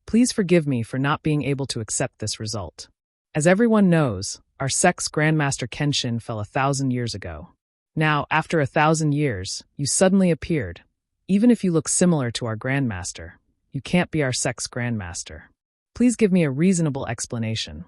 please forgive me for not being able to accept this result. As everyone knows, our sect's Grandmaster Kenshin fell 1,000 years ago. Now, after 1,000 years, you suddenly appeared. Even if you look similar to our Grandmaster, you can't be our sect's Grandmaster. Please give me a reasonable explanation."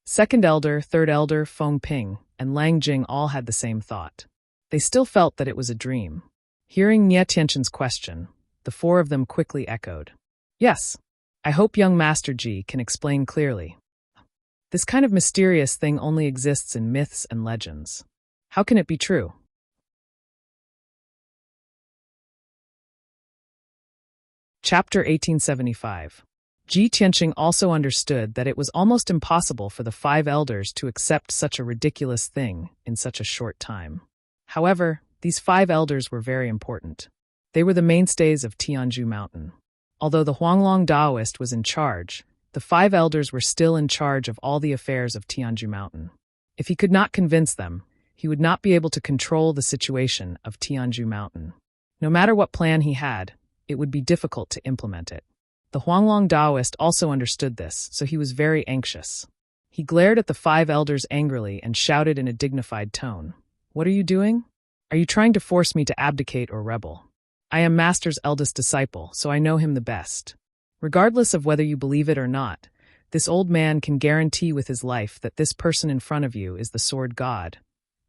Second elder, third elder, Feng Ping, and Lang Jing all had the same thought. They still felt that it was a dream. Hearing Nye Tianqing's question, the four of them quickly echoed, "Yes, I hope young Master Ji can explain clearly. This kind of mysterious thing only exists in myths and legends. How can it be true?" Chapter 1875. Ji Tianqing also understood that it was almost impossible for the five elders to accept such a ridiculous thing in such a short time. However, these five elders were very important. They were the mainstays of Tianju Mountain. Although the Huanglong Daoist was in charge, the five elders were still in charge of all the affairs of Tianju Mountain. If he could not convince them, he would not be able to control the situation of Tianju Mountain. No matter what plan he had, it would be difficult to implement it. The Huanglong Daoist also understood this, so he was very anxious. He glared at the five elders angrily and shouted in a dignified tone, "What are you doing? Are you trying to force me to abdicate or rebel? I am Master's eldest disciple, so I know him the best. Regardless of whether you believe it or not, this old man can guarantee with his life that this person in front of you is the Sword God,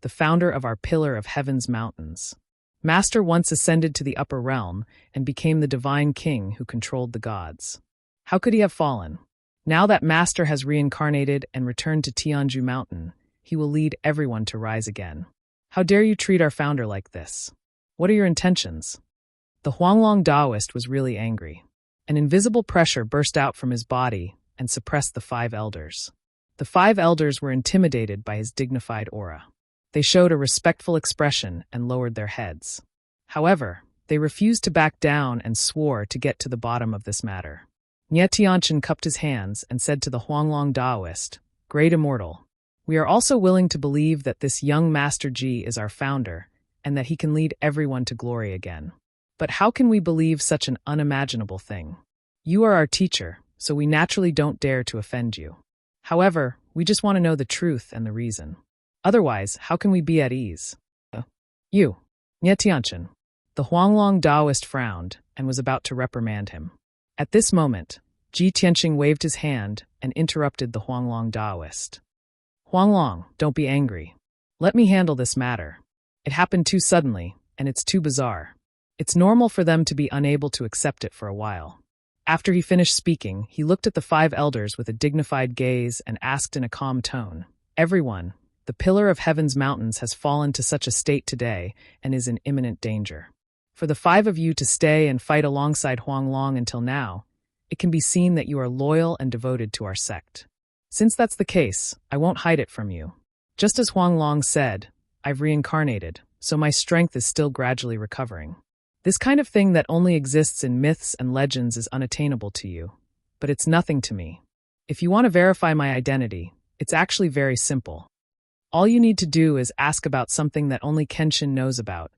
the founder of our Pillar of Heaven's mountains. Master once ascended to the upper realm and became the divine king who controlled the gods. How could he have fallen? Now that Master has reincarnated and returned to Tianju Mountain, he will lead everyone to rise again. How dare you treat our founder like this? What are your intentions?" The Huanglong Daoist was really angry. An invisible pressure burst out from his body and suppressed the five elders. The five elders were intimidated by his dignified aura. They showed a respectful expression and lowered their heads. However, they refused to back down and swore to get to the bottom of this matter. Nye Tianchen cupped his hands and said to the Huanglong Daoist, "Great Immortal, We are also willing to believe that this young Master Ji is our founder, and that he can lead everyone to glory again. But how can we believe such an unimaginable thing? You are our teacher, so we naturally don't dare to offend you. However, we just want to know the truth and the reason. Otherwise, how can we be at ease? You, Nye Tianchen. The Huanglong Taoist frowned and was about to reprimand him. At this moment, Ji Tianqing waved his hand and interrupted the Huanglong Taoist. Huanglong, don't be angry. Let me handle this matter. It happened too suddenly, and it's too bizarre. It's normal for them to be unable to accept it for a while. After he finished speaking, he looked at the 5 elders with a dignified gaze and asked in a calm tone, "Everyone, the pillar of heaven's mountains has fallen to such a state today and is in imminent danger. For the 5 of you to stay and fight alongside Huanglong until now, it can be seen that you are loyal and devoted to our sect. Since that's the case, I won't hide it from you. Just as Huanglong said, I've reincarnated, so my strength is still gradually recovering. This kind of thing that only exists in myths and legends is unattainable to you, but it's nothing to me. If you want to verify my identity, it's actually very simple. All you need to do is ask about something that only Kenshin knows about,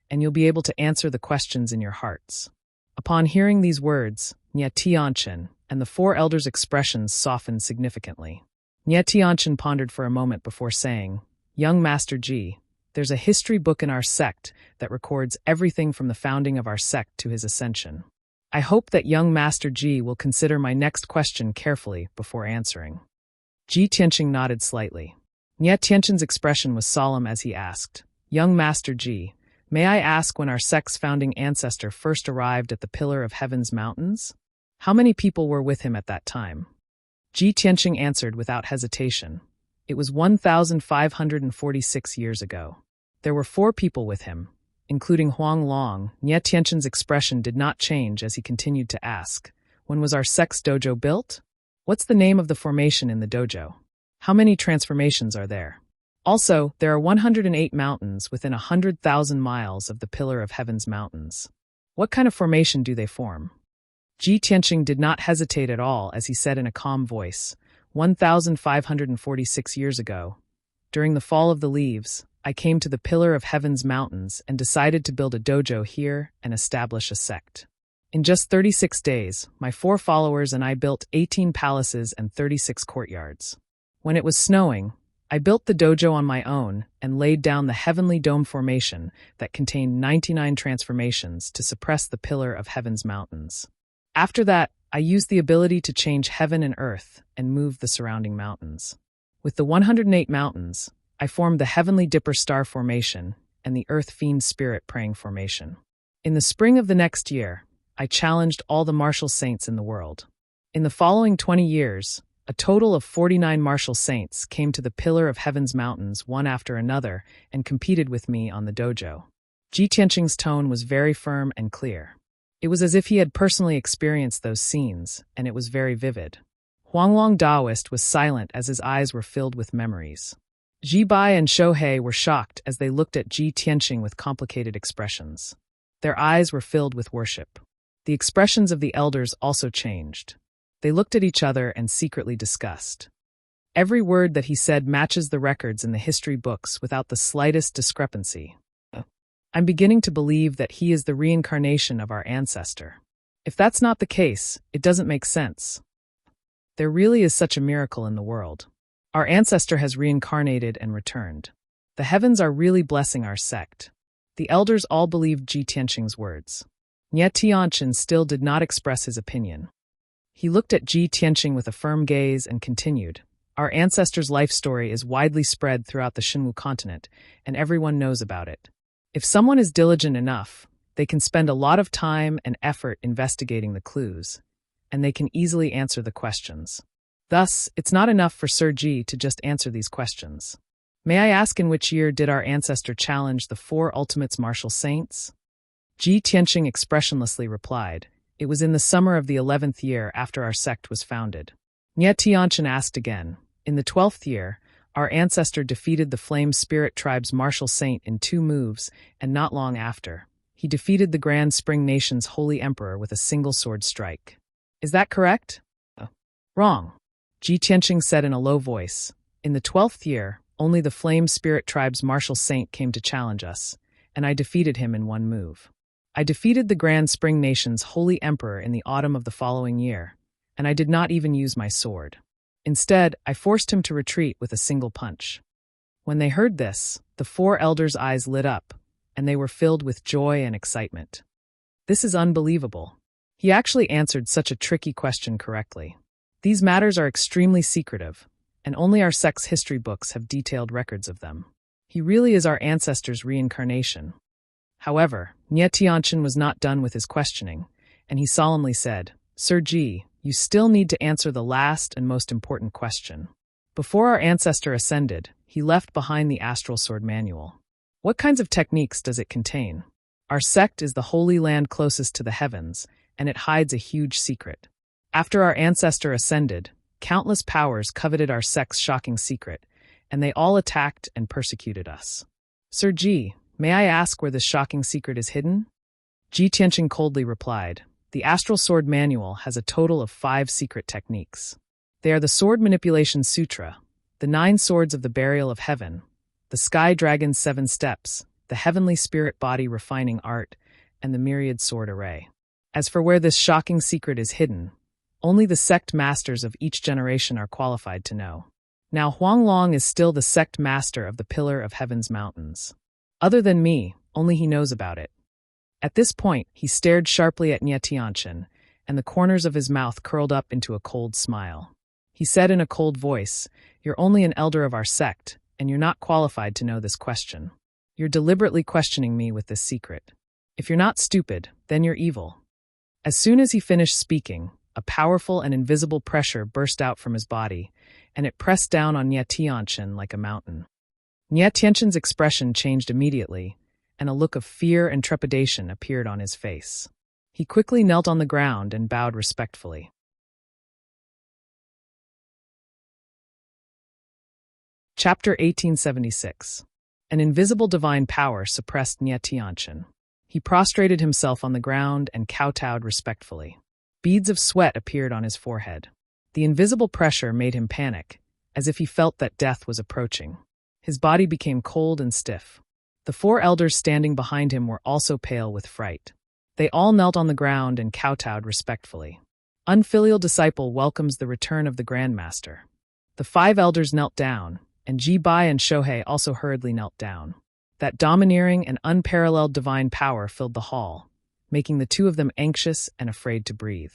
and you'll be able to answer the questions in your hearts." Upon hearing these words, Nye Tianchen and the 4 elders' expressions softened significantly. Nye Tianchen pondered for a moment before saying, "Young Master Ji, there's a history book in our sect that records everything from the founding of our sect to his ascension. I hope that young Master Ji will consider my next question carefully before answering." Ji Tianqing nodded slightly. Nye Tianchen's expression was solemn as he asked, "Young Master Ji, may I ask when our sect's founding ancestor first arrived at the Pillar of Heaven's Mountains? How many people were with him at that time?" Ji Tianqing answered without hesitation. It was 1,546 years ago. There were 4 people with him, including Huanglong. Nye Tianchen's expression did not change as he continued to ask, "When was our sect's dojo built? What's the name of the formation in the dojo? How many transformations are there? Also, there are 108 mountains within 100,000 miles of the Pillar of Heaven's Mountains. What kind of formation do they form?" Ji Tianqing did not hesitate at all as he said in a calm voice, 1,546 years ago, during the fall of the leaves, I came to the Pillar of Heaven's Mountains and decided to build a dojo here and establish a sect. In just 36 days, my 4 followers and I built 18 palaces and 36 courtyards. When it was snowing, I built the dojo on my own and laid down the heavenly dome formation that contained 99 transformations to suppress the Pillar of Heaven's Mountains. After that, I used the ability to change heaven and earth and move the surrounding mountains. With the 108 mountains, I formed the Heavenly Dipper Star Formation and the Earth Fiend Spirit Praying Formation. In the spring of the next year, I challenged all the martial saints in the world. In the following 20 years, a total of 49 martial saints came to the Pillar of Heaven's Mountains one after another and competed with me on the dojo. Ji Tianqing's tone was very firm and clear. It was as if he had personally experienced those scenes, and it was very vivid. Huanglong Taoist was silent as his eyes were filled with memories. Ji Bai and Shohei were shocked as they looked at Ji Tianqing with complicated expressions. Their eyes were filled with worship. The expressions of the elders also changed. They looked at each other and secretly discussed. Every word that he said matches the records in the history books without the slightest discrepancy. I'm beginning to believe that he is the reincarnation of our ancestor. If that's not the case, it doesn't make sense. There really is such a miracle in the world. Our ancestor has reincarnated and returned. The heavens are really blessing our sect. The elders all believed Ji Tianqing's words. Nye Tianchen still did not express his opinion. He looked at Ji Tianqing with a firm gaze and continued, "Our ancestor's life story is widely spread throughout the Xinwu continent, and everyone knows about it. If someone is diligent enough, they can spend a lot of time and effort investigating the clues, and they can easily answer the questions. Thus, it's not enough for Sir Ji to just answer these questions. May I ask in which year did our ancestor challenge the 4 Ultimates martial saints?" Ji Tianqing expressionlessly replied, "It was in the summer of the 11th year after our sect was founded." Nye Tianchen asked again, "In the 12th year, our ancestor defeated the Flame Spirit Tribe's martial saint in 2 moves, and not long after, he defeated the Grand Spring Nation's Holy Emperor with a single sword strike. Is that correct?" "Wrong," Ji Tianqing said in a low voice. In the 12th year, only the Flame Spirit Tribe's martial saint came to challenge us, and I defeated him in one move. I defeated the Grand Spring Nation's holy emperor in the autumn of the following year, and I did not even use my sword. Instead, I forced him to retreat with a single punch. When they heard this, the 4 elders' eyes lit up, and they were filled with joy and excitement. This is unbelievable. He actually answered such a tricky question correctly. These matters are extremely secretive, and only our sect's history books have detailed records of them. He really is our ancestors' reincarnation. However, Nye Tianchen was not done with his questioning, and he solemnly said, Sir Ji, you still need to answer the last and most important question. Before our ancestor ascended, he left behind the Astral Sword Manual. What kinds of techniques does it contain? Our sect is the holy land closest to the heavens, and it hides a huge secret. After our ancestor ascended, countless powers coveted our sect's shocking secret, and they all attacked and persecuted us. Sir Ji, may I ask where this shocking secret is hidden? Ji Tianqing coldly replied, The Astral Sword Manual has a total of 5 secret techniques. They are the Sword Manipulation Sutra, the 9 Swords of the Burial of Heaven, the Sky Dragon's 7 Steps, the Heavenly Spirit Body Refining Art, and the Myriad Sword Array. As for where this shocking secret is hidden, only the sect masters of each generation are qualified to know. Now Huang Long is still the sect master of the Pillar of Heaven's Mountains. Other than me, only he knows about it. At this point, he stared sharply at Nye Tianchen, and the corners of his mouth curled up into a cold smile. He said in a cold voice, You're only an elder of our sect, and you're not qualified to know this question. You're deliberately questioning me with this secret. If you're not stupid, then you're evil. As soon as he finished speaking, a powerful and invisible pressure burst out from his body, and it pressed down on Nye Tianchen like a mountain. Nye Tianchen's expression changed immediately, and a look of fear and trepidation appeared on his face. He quickly knelt on the ground and bowed respectfully. Chapter 1876. An invisible divine power suppressed Nye Tianchen. He prostrated himself on the ground and kowtowed respectfully. Beads of sweat appeared on his forehead. The invisible pressure made him panic, as if he felt that death was approaching. His body became cold and stiff. The 4 elders standing behind him were also pale with fright. They all knelt on the ground and kowtowed respectfully. Unfilial disciple welcomes the return of the Grandmaster. The 5 elders knelt down, and Ji Bai and Shohei also hurriedly knelt down. That domineering and unparalleled divine power filled the hall, making the 2 of them anxious and afraid to breathe.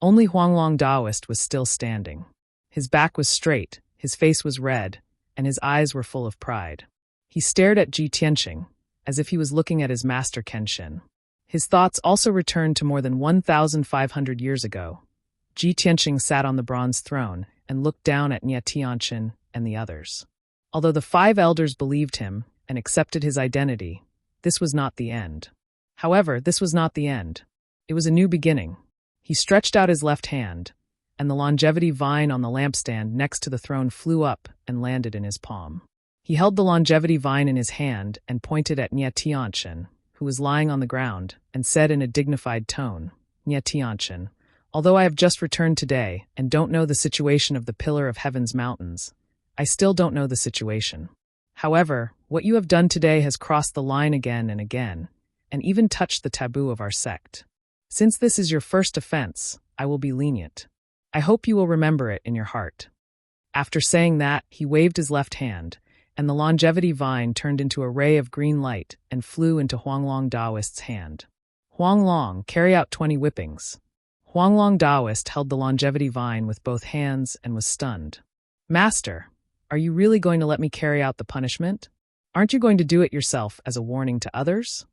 Only Huanglong Daoist was still standing. His back was straight, his face was red, and his eyes were full of pride. He stared at Ji Tianqing, as if he was looking at his master Kenshin. His thoughts also returned to more than 1,500 years ago. Ji Tianqing sat on the bronze throne and looked down at Nye Tianchen and the others. Although the 5 elders believed him and accepted his identity, this was not the end. However, this was not the end. It was a new beginning. He stretched out his left hand, and the longevity vine on the lampstand next to the throne flew up and landed in his palm. He held the longevity vine in his hand and pointed at Nye Tianchen, who was lying on the ground, and said in a dignified tone, Nye Tianchen, although I have just returned today and don't know the situation of the Pillar of Heaven's Mountains, I still don't know the situation. However, what you have done today has crossed the line again and again, and even touched the taboo of our sect. Since this is your first offense, I will be lenient. I hope you will remember it in your heart. After saying that, he waved his left hand, and the longevity vine turned into a ray of green light and flew into Huanglong Daoist's hand. Huanglong, carry out 20 whippings. Huanglong Daoist held the longevity vine with both hands and was stunned. Master, are you really going to let me carry out the punishment? Aren't you going to do it yourself as a warning to others?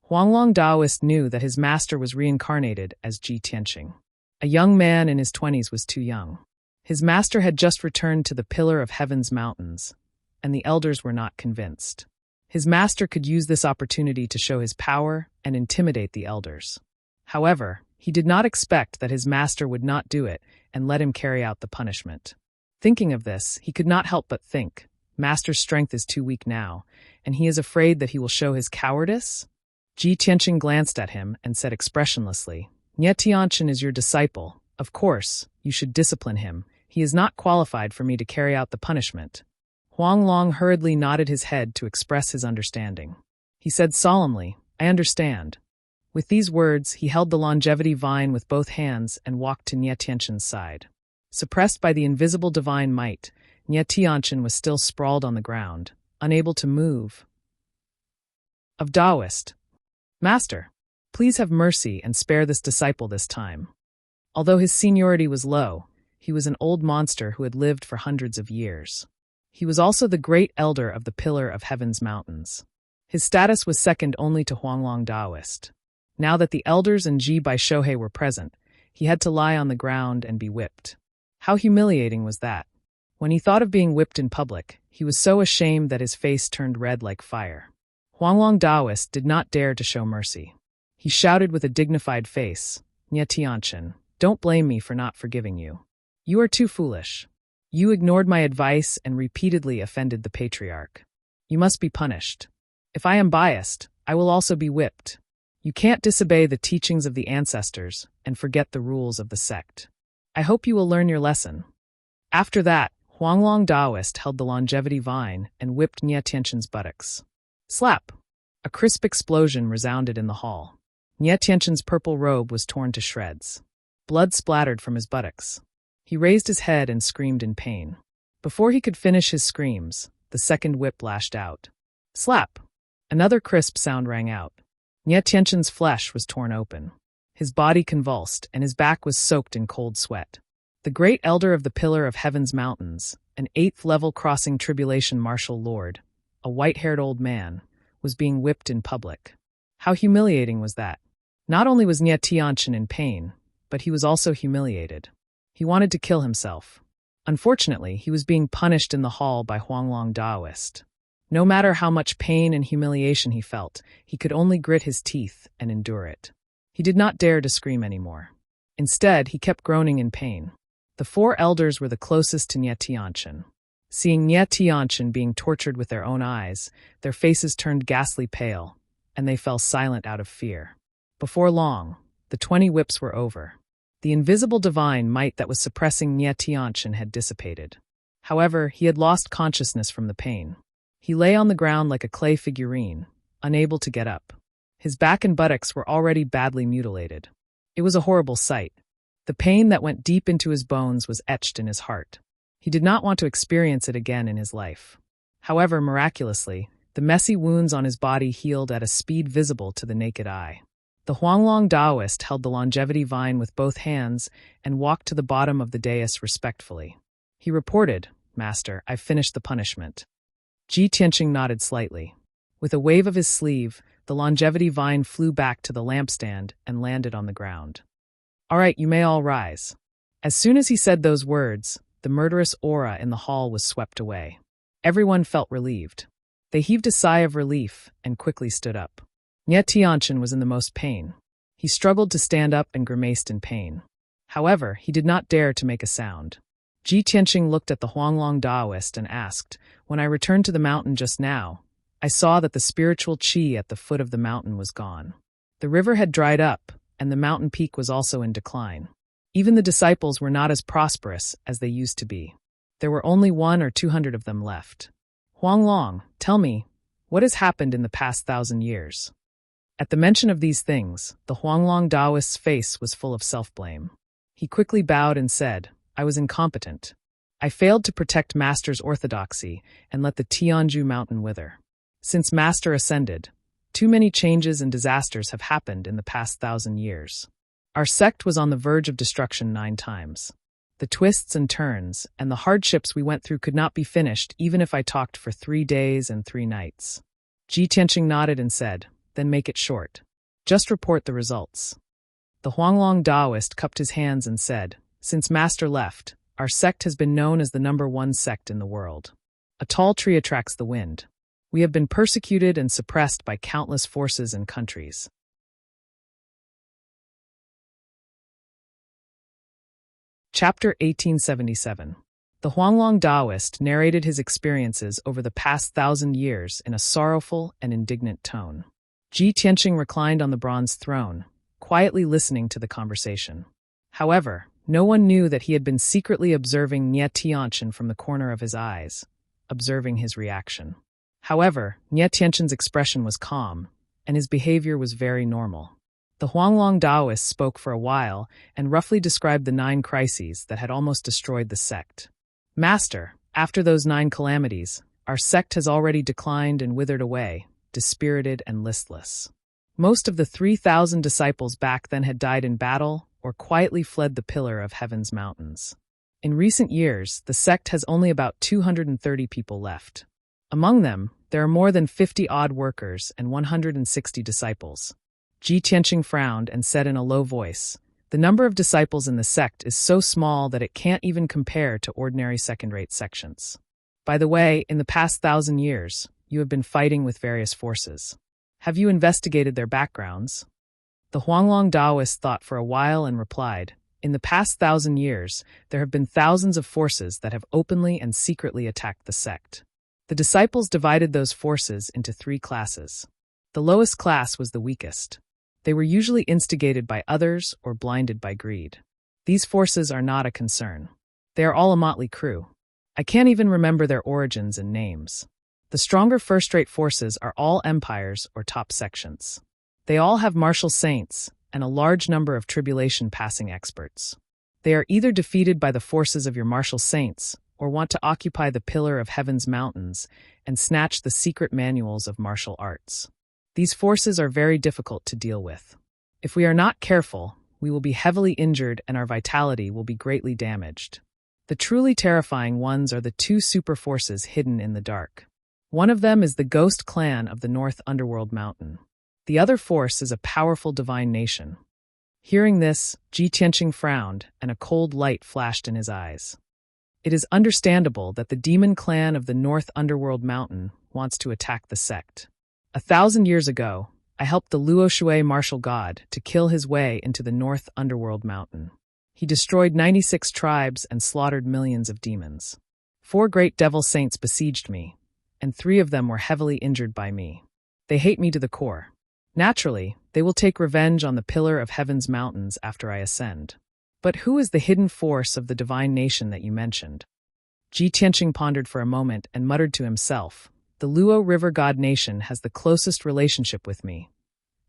Huanglong Daoist knew that his master was reincarnated as Ji Tianqing. A young man in his 20s was too young. His master had just returned to the Pillar of Heaven's Mountains, and the elders were not convinced. His master could use this opportunity to show his power and intimidate the elders. However, he did not expect that his master would not do it and let him carry out the punishment. Thinking of this, he could not help but think, Master's strength is too weak now, and he is afraid that he will show his cowardice? Ji Tianqing glanced at him and said expressionlessly, Nye Tianchen is your disciple. Of course, you should discipline him He is not qualified for me to carry out the punishment." Huang Long hurriedly nodded his head to express his understanding. He said solemnly, "I understand." With these words, he held the longevity vine with both hands and walked to Nie Tianqin's side. Suppressed by the invisible divine might, Nie Tianqin was still sprawled on the ground, unable to move. Of Taoist. "Master, please have mercy and spare this disciple this time." Although his seniority was low, he was an old monster who had lived for hundreds of years. He was also the great elder of the Pillar of Heaven's Mountains. His status was second only to Huanglong Taoist. Now that the elders and Ji Bai Shohei were present, he had to lie on the ground and be whipped. How humiliating was that? When he thought of being whipped in public, he was so ashamed that his face turned red like fire. Huanglong Taoist did not dare to show mercy. He shouted with a dignified face, "Nie Tianqin, don't blame me for not forgiving you. You are too foolish. You ignored my advice and repeatedly offended the patriarch. You must be punished. If I am biased, I will also be whipped. You can't disobey the teachings of the ancestors and forget the rules of the sect. I hope you will learn your lesson." After that, Huanglong Taoist held the longevity vine and whipped Nie Tianqin's buttocks. Slap! A crisp explosion resounded in the hall. Nie Tianqin's purple robe was torn to shreds. Blood splattered from his buttocks. He raised his head and screamed in pain. Before he could finish his screams, the second whip lashed out. Slap! Another crisp sound rang out. Nie Tianqin's flesh was torn open. His body convulsed, and his back was soaked in cold sweat. The great elder of the Pillar of Heaven's Mountains, an 8th-level crossing tribulation martial lord, a white-haired old man, was being whipped in public. How humiliating was that? Not only was Nie Tianqin in pain, but he was also humiliated. He wanted to kill himself. Unfortunately, he was being punished in the hall by Huanglong Taoist. No matter how much pain and humiliation he felt, he could only grit his teeth and endure it. He did not dare to scream anymore. Instead, he kept groaning in pain. The 4 elders were the closest to Nie Tianqin. Seeing Nie Tianqin being tortured with their own eyes, their faces turned ghastly pale, and they fell silent out of fear. Before long, the 20 whips were over. The invisible divine might that was suppressing Nie Tianqin had dissipated. However, he had lost consciousness from the pain. He lay on the ground like a clay figurine, unable to get up. His back and buttocks were already badly mutilated. It was a horrible sight. The pain that went deep into his bones was etched in his heart. He did not want to experience it again in his life. However, miraculously, the messy wounds on his body healed at a speed visible to the naked eye. The Huanglong Taoist held the longevity vine with both hands and walked to the bottom of the dais respectfully. He reported, "Master, I've finished the punishment." Ji Tianqing nodded slightly. With a wave of his sleeve, the longevity vine flew back to the lampstand and landed on the ground. "All right, you may all rise." As soon as he said those words, the murderous aura in the hall was swept away. Everyone felt relieved. They heaved a sigh of relief and quickly stood up. Nie Tianqin was in the most pain. He struggled to stand up and grimaced in pain. However, he did not dare to make a sound. Ji Tianqing looked at the Huanglong Taoist and asked, "When I returned to the mountain just now, I saw that the spiritual qi at the foot of the mountain was gone. The river had dried up, and the mountain peak was also in decline. Even the disciples were not as prosperous as they used to be. There were only 100 or 200 of them left. Huanglong, tell me, what has happened in the past 1,000 years?" At the mention of these things, the Huanglong Taoist's face was full of self-blame. He quickly bowed and said, "I was incompetent. I failed to protect Master's orthodoxy and let the Tianju mountain wither. Since Master ascended, too many changes and disasters have happened in the past 1,000 years. Our sect was on the verge of destruction 9 times. The twists and turns and the hardships we went through could not be finished even if I talked for 3 days and 3 nights." Ji Tianqing nodded and said, "Then make it short. Just report the results." The Huanglong Taoist cupped his hands and said, "Since Master left, our sect has been known as the #1 sect in the world. A tall tree attracts the wind. We have been persecuted and suppressed by countless forces and countries. Chapter 1877. The Huanglong Taoist narrated his experiences over the past 1,000 years in a sorrowful and indignant tone. Ji Tianqing reclined on the bronze throne, quietly listening to the conversation. However, No one knew that he had been secretly observing Nye Tianqian from the corner of his eyes, observing his reaction. However, Nye Tianqian's expression was calm, and his behavior was very normal. The Huanglong Taoist spoke for a while and roughly described the 9 crises that had almost destroyed the sect. Master, after those 9 calamities, our sect has already declined and withered away, dispirited and listless. Most of the 3,000 disciples back then had died in battle or quietly fled the pillar of heaven's mountains. In recent years, the sect has only about 230 people left. Among them, there are more than 50 odd workers and 160 disciples. Ji Tianqing frowned and said in a low voice, "The number of disciples in the sect is so small that it can't even compare to ordinary second-rate sections. By the way, in the past 1,000 years, you have been fighting with various forces. Have you investigated their backgrounds?" The Huanglong Taoist thought for a while and replied, "In the past 1,000 years, there have been thousands of forces that have openly and secretly attacked the sect. The disciples divided those forces into 3 classes. The lowest class was the weakest. They were usually instigated by others or blinded by greed. These forces are not a concern. They are all a motley crew. I can't even remember their origins and names. The stronger first-rate forces are all empires or top sections. They all have martial saints and a large number of tribulation-passing experts. They are either defeated by the forces of your martial saints or want to occupy the pillar of heaven's mountains and snatch the secret manuals of martial arts. These forces are very difficult to deal with. If we are not careful, we will be heavily injured and our vitality will be greatly damaged. The truly terrifying ones are the 2 super forces hidden in the dark. One of them is the ghost clan of the North Underworld Mountain. The other force is a powerful divine nation." Hearing this, Ji Tianqing frowned and a cold light flashed in his eyes. It is understandable that the demon clan of the North Underworld Mountain wants to attack the sect. 1,000 years ago, I helped the Luo Shui martial god to kill his way into the North Underworld Mountain. He destroyed 96 tribes and slaughtered millions of demons. 4 great devil saints besieged me, and 3 of them were heavily injured by me. They hate me to the core. Naturally, they will take revenge on the pillar of heaven's mountains after I ascend. But who is the hidden force of the divine nation that you mentioned?" Ji Tianqing pondered for a moment and muttered to himself, "The Luo River God Nation has the closest relationship with me,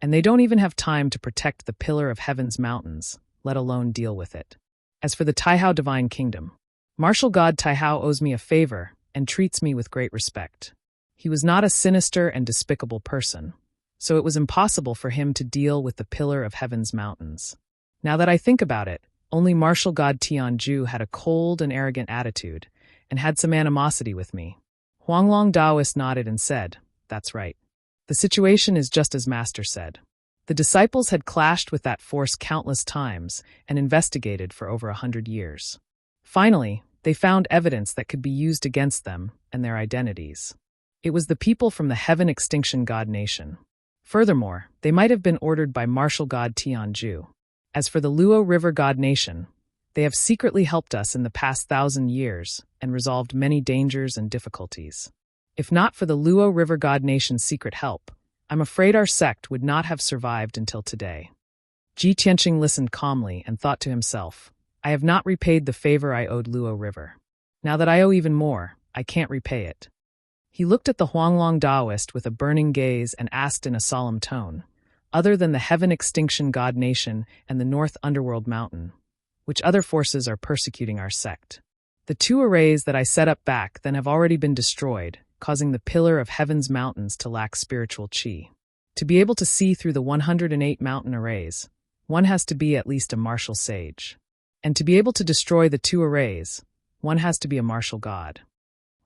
and they don't even have time to protect the pillar of heaven's mountains, let alone deal with it. As for the Taihao Divine Kingdom, martial god Taihao owes me a favor and treats me with great respect. He was not a sinister and despicable person, so it was impossible for him to deal with the pillar of heaven's mountains. Now that I think about it, only martial god Tianju had a cold and arrogant attitude and had some animosity with me." Huanglong Taoist nodded and said, "That's right. The situation is just as Master said. The disciples had clashed with that force countless times and investigated for over 100 years. Finally, they found evidence that could be used against them and their identities. It was the people from the Heaven Extinction God Nation. Furthermore, they might have been ordered by martial god Tianju. As for the Luo River God Nation, they have secretly helped us in the past 1,000 years and resolved many dangers and difficulties. If not for the Luo River God Nation's secret help, I'm afraid our sect would not have survived until today." Ji Tianqing listened calmly and thought to himself, "I have not repaid the favor I owed Luo River. Now that I owe even more, I can't repay it." He looked at the Huanglong Taoist with a burning gaze and asked in a solemn tone, "Other than the Heaven Extinction God Nation and the North Underworld Mountain, which other forces are persecuting our sect?" "The 2 arrays that I set up back then have already been destroyed, causing the pillar of heaven's mountains to lack spiritual qi. To be able to see through the 108 mountain arrays, one has to be at least a martial sage. And to be able to destroy the 2 arrays, one has to be a martial god."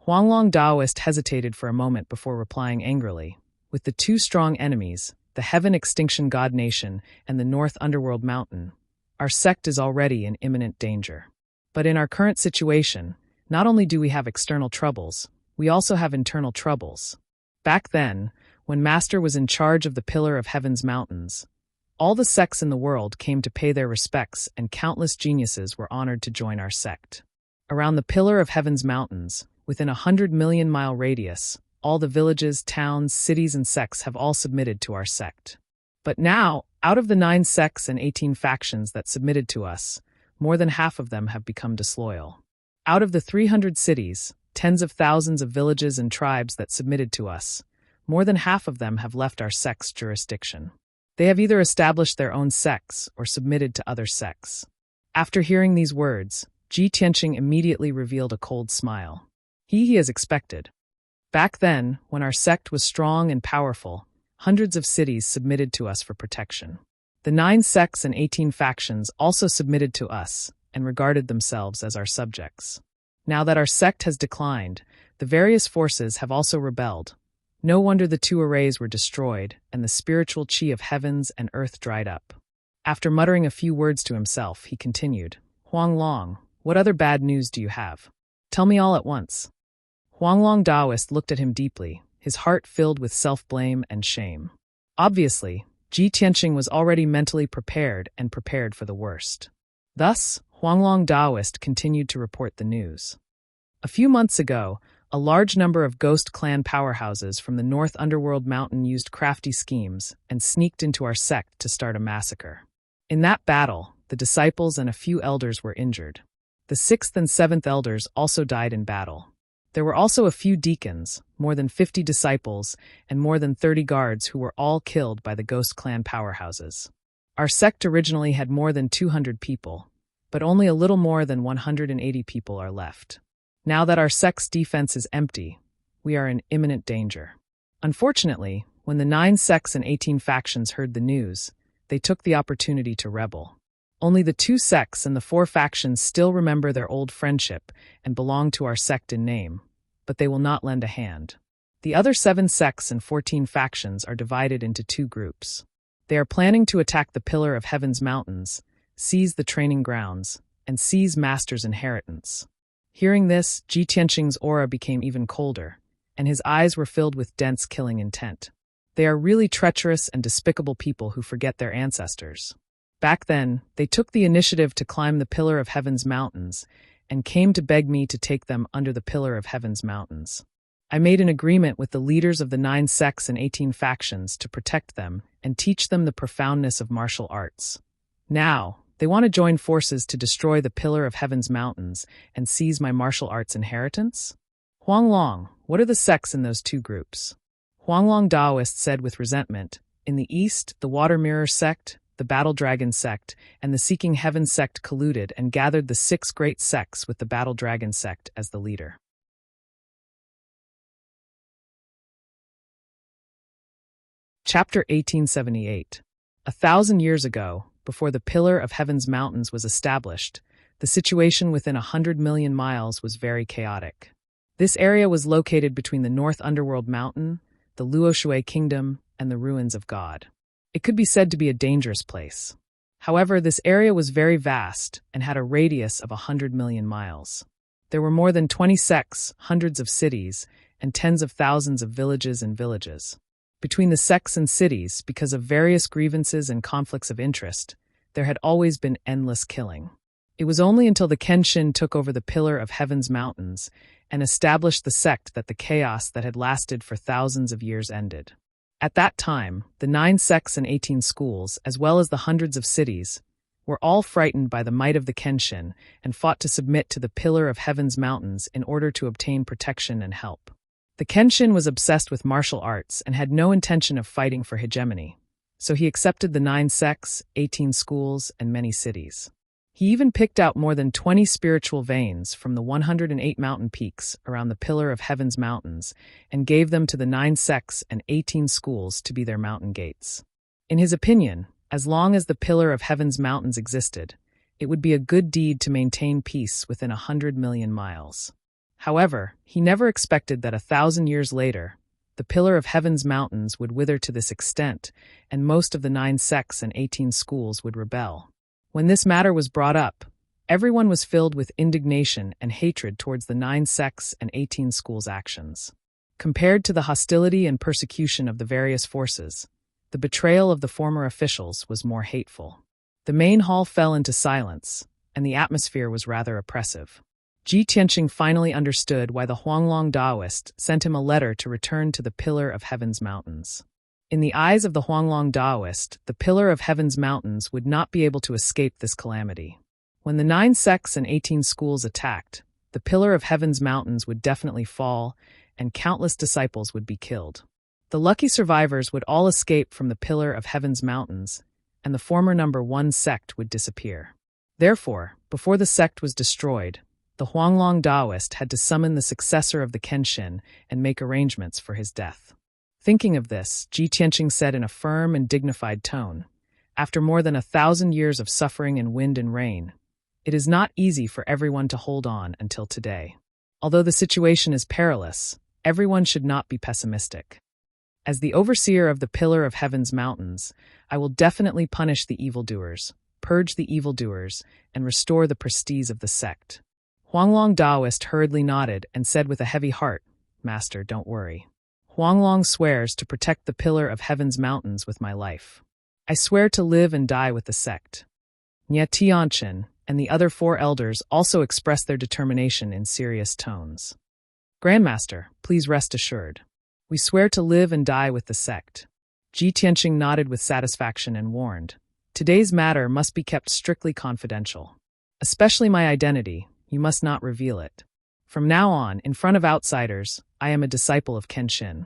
Huanglong Taoist hesitated for a moment before replying angrily, "With the 2 strong enemies, the Heaven Extinction God Nation and the North Underworld Mountain, our sect is already in imminent danger. But in our current situation, not only do we have external troubles, we also have internal troubles. Back then, when Master was in charge of the Pillar of Heaven's Mountains, all the sects in the world came to pay their respects and countless geniuses were honored to join our sect. Around the Pillar of Heaven's Mountains, within a 100-million-mile radius, all the villages, towns, cities, and sects have all submitted to our sect. But now, out of the 9 sects and 18 factions that submitted to us, more than half of them have become disloyal. Out of the 300 cities, tens of thousands of villages and tribes that submitted to us, more than half of them have left our sect's jurisdiction. They have either established their own sects or submitted to other sects. After hearing these words, Ji Tianqing immediately revealed a cold smile. He as expected. Back then, when our sect was strong and powerful, hundreds of cities submitted to us for protection. The 9 sects and 18 factions also submitted to us and regarded themselves as our subjects. Now that our sect has declined, the various forces have also rebelled. No wonder the 2 arrays were destroyed and the spiritual qi of heavens and earth dried up. After muttering a few words to himself, he continued, Huanglong, what other bad news do you have? Tell me all at once. Huanglong Taoist looked at him deeply, his heart filled with self-blame and shame. Obviously, Ji Tianqing was already mentally prepared and prepared for the worst. Thus, Huanglong Taoist continued to report the news. A few months ago, a large number of ghost clan powerhouses from the North Underworld Mountain used crafty schemes and sneaked into our sect to start a massacre. In that battle, the disciples and a few elders were injured. The 6th and 7th elders also died in battle. There were also a few deacons, more than 50 disciples, and more than 30 guards who were all killed by the ghost clan powerhouses. Our sect originally had more than 200 people, but only a little more than 180 people are left. Now that our sect's defense is empty, we are in imminent danger. Unfortunately, when the 9 sects and 18 factions heard the news, they took the opportunity to rebel. Only the 2 sects and the 4 factions still remember their old friendship and belong to our sect in name, but they will not lend a hand. The other 7 sects and 14 factions are divided into 2 groups. They are planning to attack the Pillar of Heaven's mountains, seize the training grounds, and seize Master's inheritance. Hearing this, Ji Tianqing's aura became even colder, and his eyes were filled with dense killing intent. They are really treacherous and despicable people who forget their ancestors. Back then, they took the initiative to climb the Pillar of Heaven's mountains and came to beg me to take them under the Pillar of Heaven's mountains. I made an agreement with the leaders of the 9 sects and 18 factions to protect them and teach them the profoundness of martial arts. Now, they want to join forces to destroy the Pillar of Heaven's mountains and seize my martial arts inheritance? Huanglong, what are the sects in those 2 groups? Huanglong Taoist said with resentment, in the east, the Water Mirror sect, the Battle Dragon sect, and the Seeking Heaven sect colluded and gathered the 6 great sects with the Battle Dragon sect as the leader. Chapter 1878. 1,000 years ago, before the Pillar of Heaven's mountains was established, the situation within 100 million miles was very chaotic. This area was located between the North Underworld Mountain, the Luoshui Kingdom, and the ruins of God. It could be said to be a dangerous place. However, this area was very vast and had a radius of 100 million miles. There were more than 20 sects, hundreds of cities, and tens of thousands of villages and villages. Between the sects and cities, because of various grievances and conflicts of interest, there had always been endless killing. It was only until the Kenshin took over the Pillar of Heaven's mountains and established the sect that the chaos that had lasted for thousands of years ended. At that time, the 9 sects and 18 schools, as well as the hundreds of cities, were all frightened by the might of the Kenshin and fought to submit to the Pillar of Heaven's mountains in order to obtain protection and help. The Kenshin was obsessed with martial arts and had no intention of fighting for hegemony, so he accepted the 9 sects, 18 schools, and many cities. He even picked out more than 20 spiritual veins from the 108 mountain peaks around the Pillar of Heaven's mountains and gave them to the 9 sects and 18 schools to be their mountain gates. In his opinion, as long as the Pillar of Heaven's mountains existed, it would be a good deed to maintain peace within 100 million miles. However, he never expected that 1,000 years later, the Pillar of Heaven's mountains would wither to this extent, and most of the 9 sects and 18 schools would rebel. When this matter was brought up, everyone was filled with indignation and hatred towards the 9 sects and 18 schools' actions. Compared to the hostility and persecution of the various forces, the betrayal of the former officials was more hateful. The main hall fell into silence, and the atmosphere was rather oppressive. Ji Tianqing finally understood why the Huanglong Taoist sent him a letter to return to the Pillar of Heaven's mountains. In the eyes of the Huanglong Taoist, the Pillar of Heaven's mountains would not be able to escape this calamity. When the 9 sects and 18 schools attacked, the pillar of heaven's mountains would definitely fall, and countless disciples would be killed. The lucky survivors would all escape from the pillar of heaven's mountains, and the former number 1 sect would disappear. Therefore, before the sect was destroyed, the Huanglong Taoist had to summon the successor of the Kenshin and make arrangements for his death. Thinking of this, Ji Tianqing said in a firm and dignified tone, "After more than 1,000 years of suffering in wind and rain, it is not easy for everyone to hold on until today. Although the situation is perilous, everyone should not be pessimistic. As the overseer of the Pillar of Heaven's mountains, I will definitely punish the evildoers, purge the evildoers, and restore the prestige of the sect." Huanglong Taoist hurriedly nodded and said with a heavy heart, "Master, don't worry. Huanglong swears to protect the Pillar of Heaven's mountains with my life. I swear to live and die with the sect." Nye Tianqin and the other 4 elders also expressed their determination in serious tones. "Grandmaster, please rest assured. We swear to live and die with the sect." Ji Tianqing nodded with satisfaction and warned, "Today's matter must be kept strictly confidential. Especially my identity, you must not reveal it. From now on, in front of outsiders, I am a disciple of Kenshin."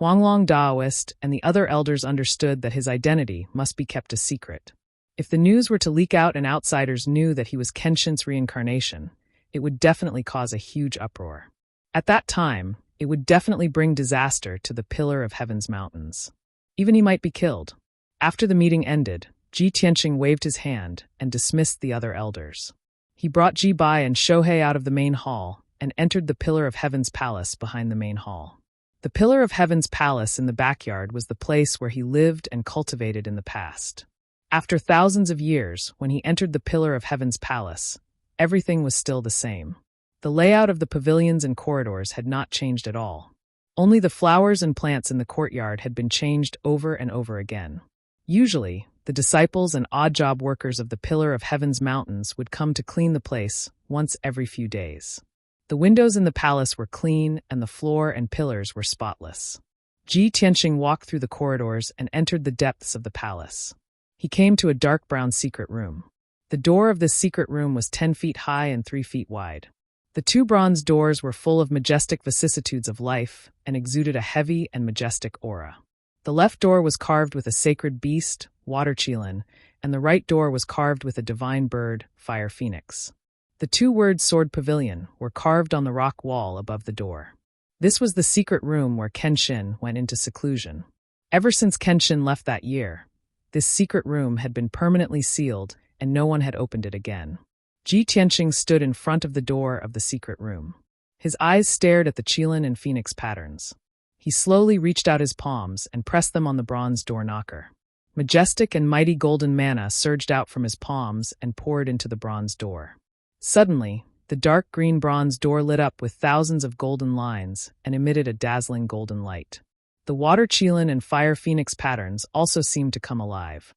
Huanglong Taoist and the other elders understood that his identity must be kept a secret. If the news were to leak out and outsiders knew that he was Kenshin's reincarnation, it would definitely cause a huge uproar. At that time, it would definitely bring disaster to the Pillar of Heaven's mountains. Even he might be killed. After the meeting ended, Ji Tianqing waved his hand and dismissed the other elders. He brought Ji Bai and Shohei out of the main hall and entered the Pillar of Heaven's palace behind the main hall. The Pillar of Heaven's palace in the backyard was the place where he lived and cultivated in the past. After thousands of years, when he entered the Pillar of Heaven's palace, everything was still the same. The layout of the pavilions and corridors had not changed at all. Only the flowers and plants in the courtyard had been changed over and over again. Usually, the disciples and odd-job workers of the Pillar of Heaven's mountains would come to clean the place once every few days. The windows in the palace were clean and the floor and pillars were spotless. Ji Tianqing walked through the corridors and entered the depths of the palace. He came to a dark brown secret room. The door of this secret room was 10 feet high and 3 feet wide. The 2 bronze doors were full of majestic vicissitudes of life and exuded a heavy and majestic aura. The left door was carved with a sacred beast, water qilin, and the right door was carved with a divine bird, fire phoenix. The 2-word sword pavilion were carved on the rock wall above the door. This was the secret room where Kenshin went into seclusion. Ever since Kenshin left that year, this secret room had been permanently sealed and no one had opened it again. Ji Tianqing stood in front of the door of the secret room. His eyes stared at the qilin and phoenix patterns. He slowly reached out his palms and pressed them on the bronze door knocker. Majestic and mighty golden manna surged out from his palms and poured into the bronze door. Suddenly, the dark green bronze door lit up with thousands of golden lines and emitted a dazzling golden light. The water qilin and fire phoenix patterns also seemed to come alive.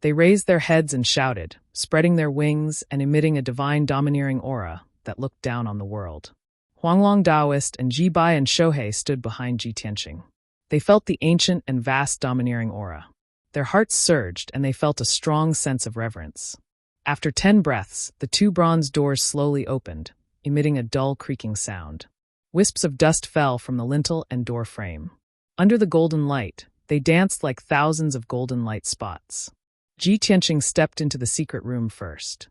They raised their heads and shouted, spreading their wings and emitting a divine domineering aura that looked down on the world. Huanglong Taoist and Ji Bai and Shohei stood behind Ji Tianqing. They felt the ancient and vast domineering aura. Their hearts surged and they felt a strong sense of reverence. After 10 breaths, the 2 bronze doors slowly opened, emitting a dull creaking sound. Wisps of dust fell from the lintel and door frame. Under the golden light, they danced like thousands of golden light spots. Ji Tianqing stepped into the secret room first.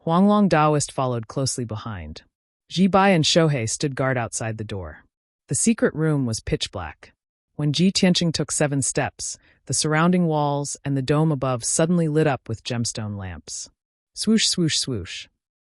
Huanglong Taoist followed closely behind. Ji Bai and Shohei stood guard outside the door. The secret room was pitch black. When Ji Tianqing took 7 steps, the surrounding walls and the dome above suddenly lit up with gemstone lamps. Swoosh, swoosh, swoosh.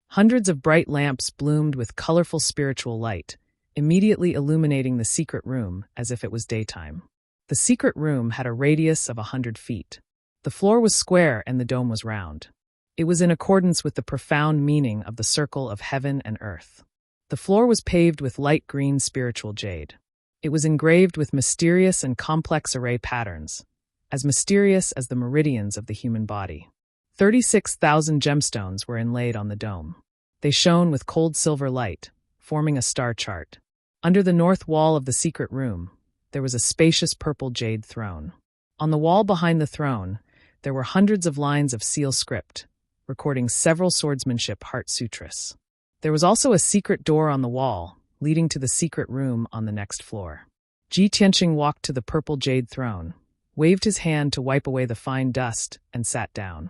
Hundreds of bright lamps bloomed with colorful spiritual light, immediately illuminating the secret room as if it was daytime. The secret room had a radius of 100 feet. The floor was square and the dome was round. It was in accordance with the profound meaning of the circle of heaven and earth. The floor was paved with light green spiritual jade. It was engraved with mysterious and complex array patterns, as mysterious as the meridians of the human body. 36,000 gemstones were inlaid on the dome. They shone with cold silver light, forming a star chart. Under the north wall of the secret room, there was a spacious purple jade throne. On the wall behind the throne, there were hundreds of lines of seal script, recording several swordsmanship heart sutras. There was also a secret door on the wall, leading to the secret room on the next floor. Ji Tianqing walked to the purple jade throne, waved his hand to wipe away the fine dust, and sat down.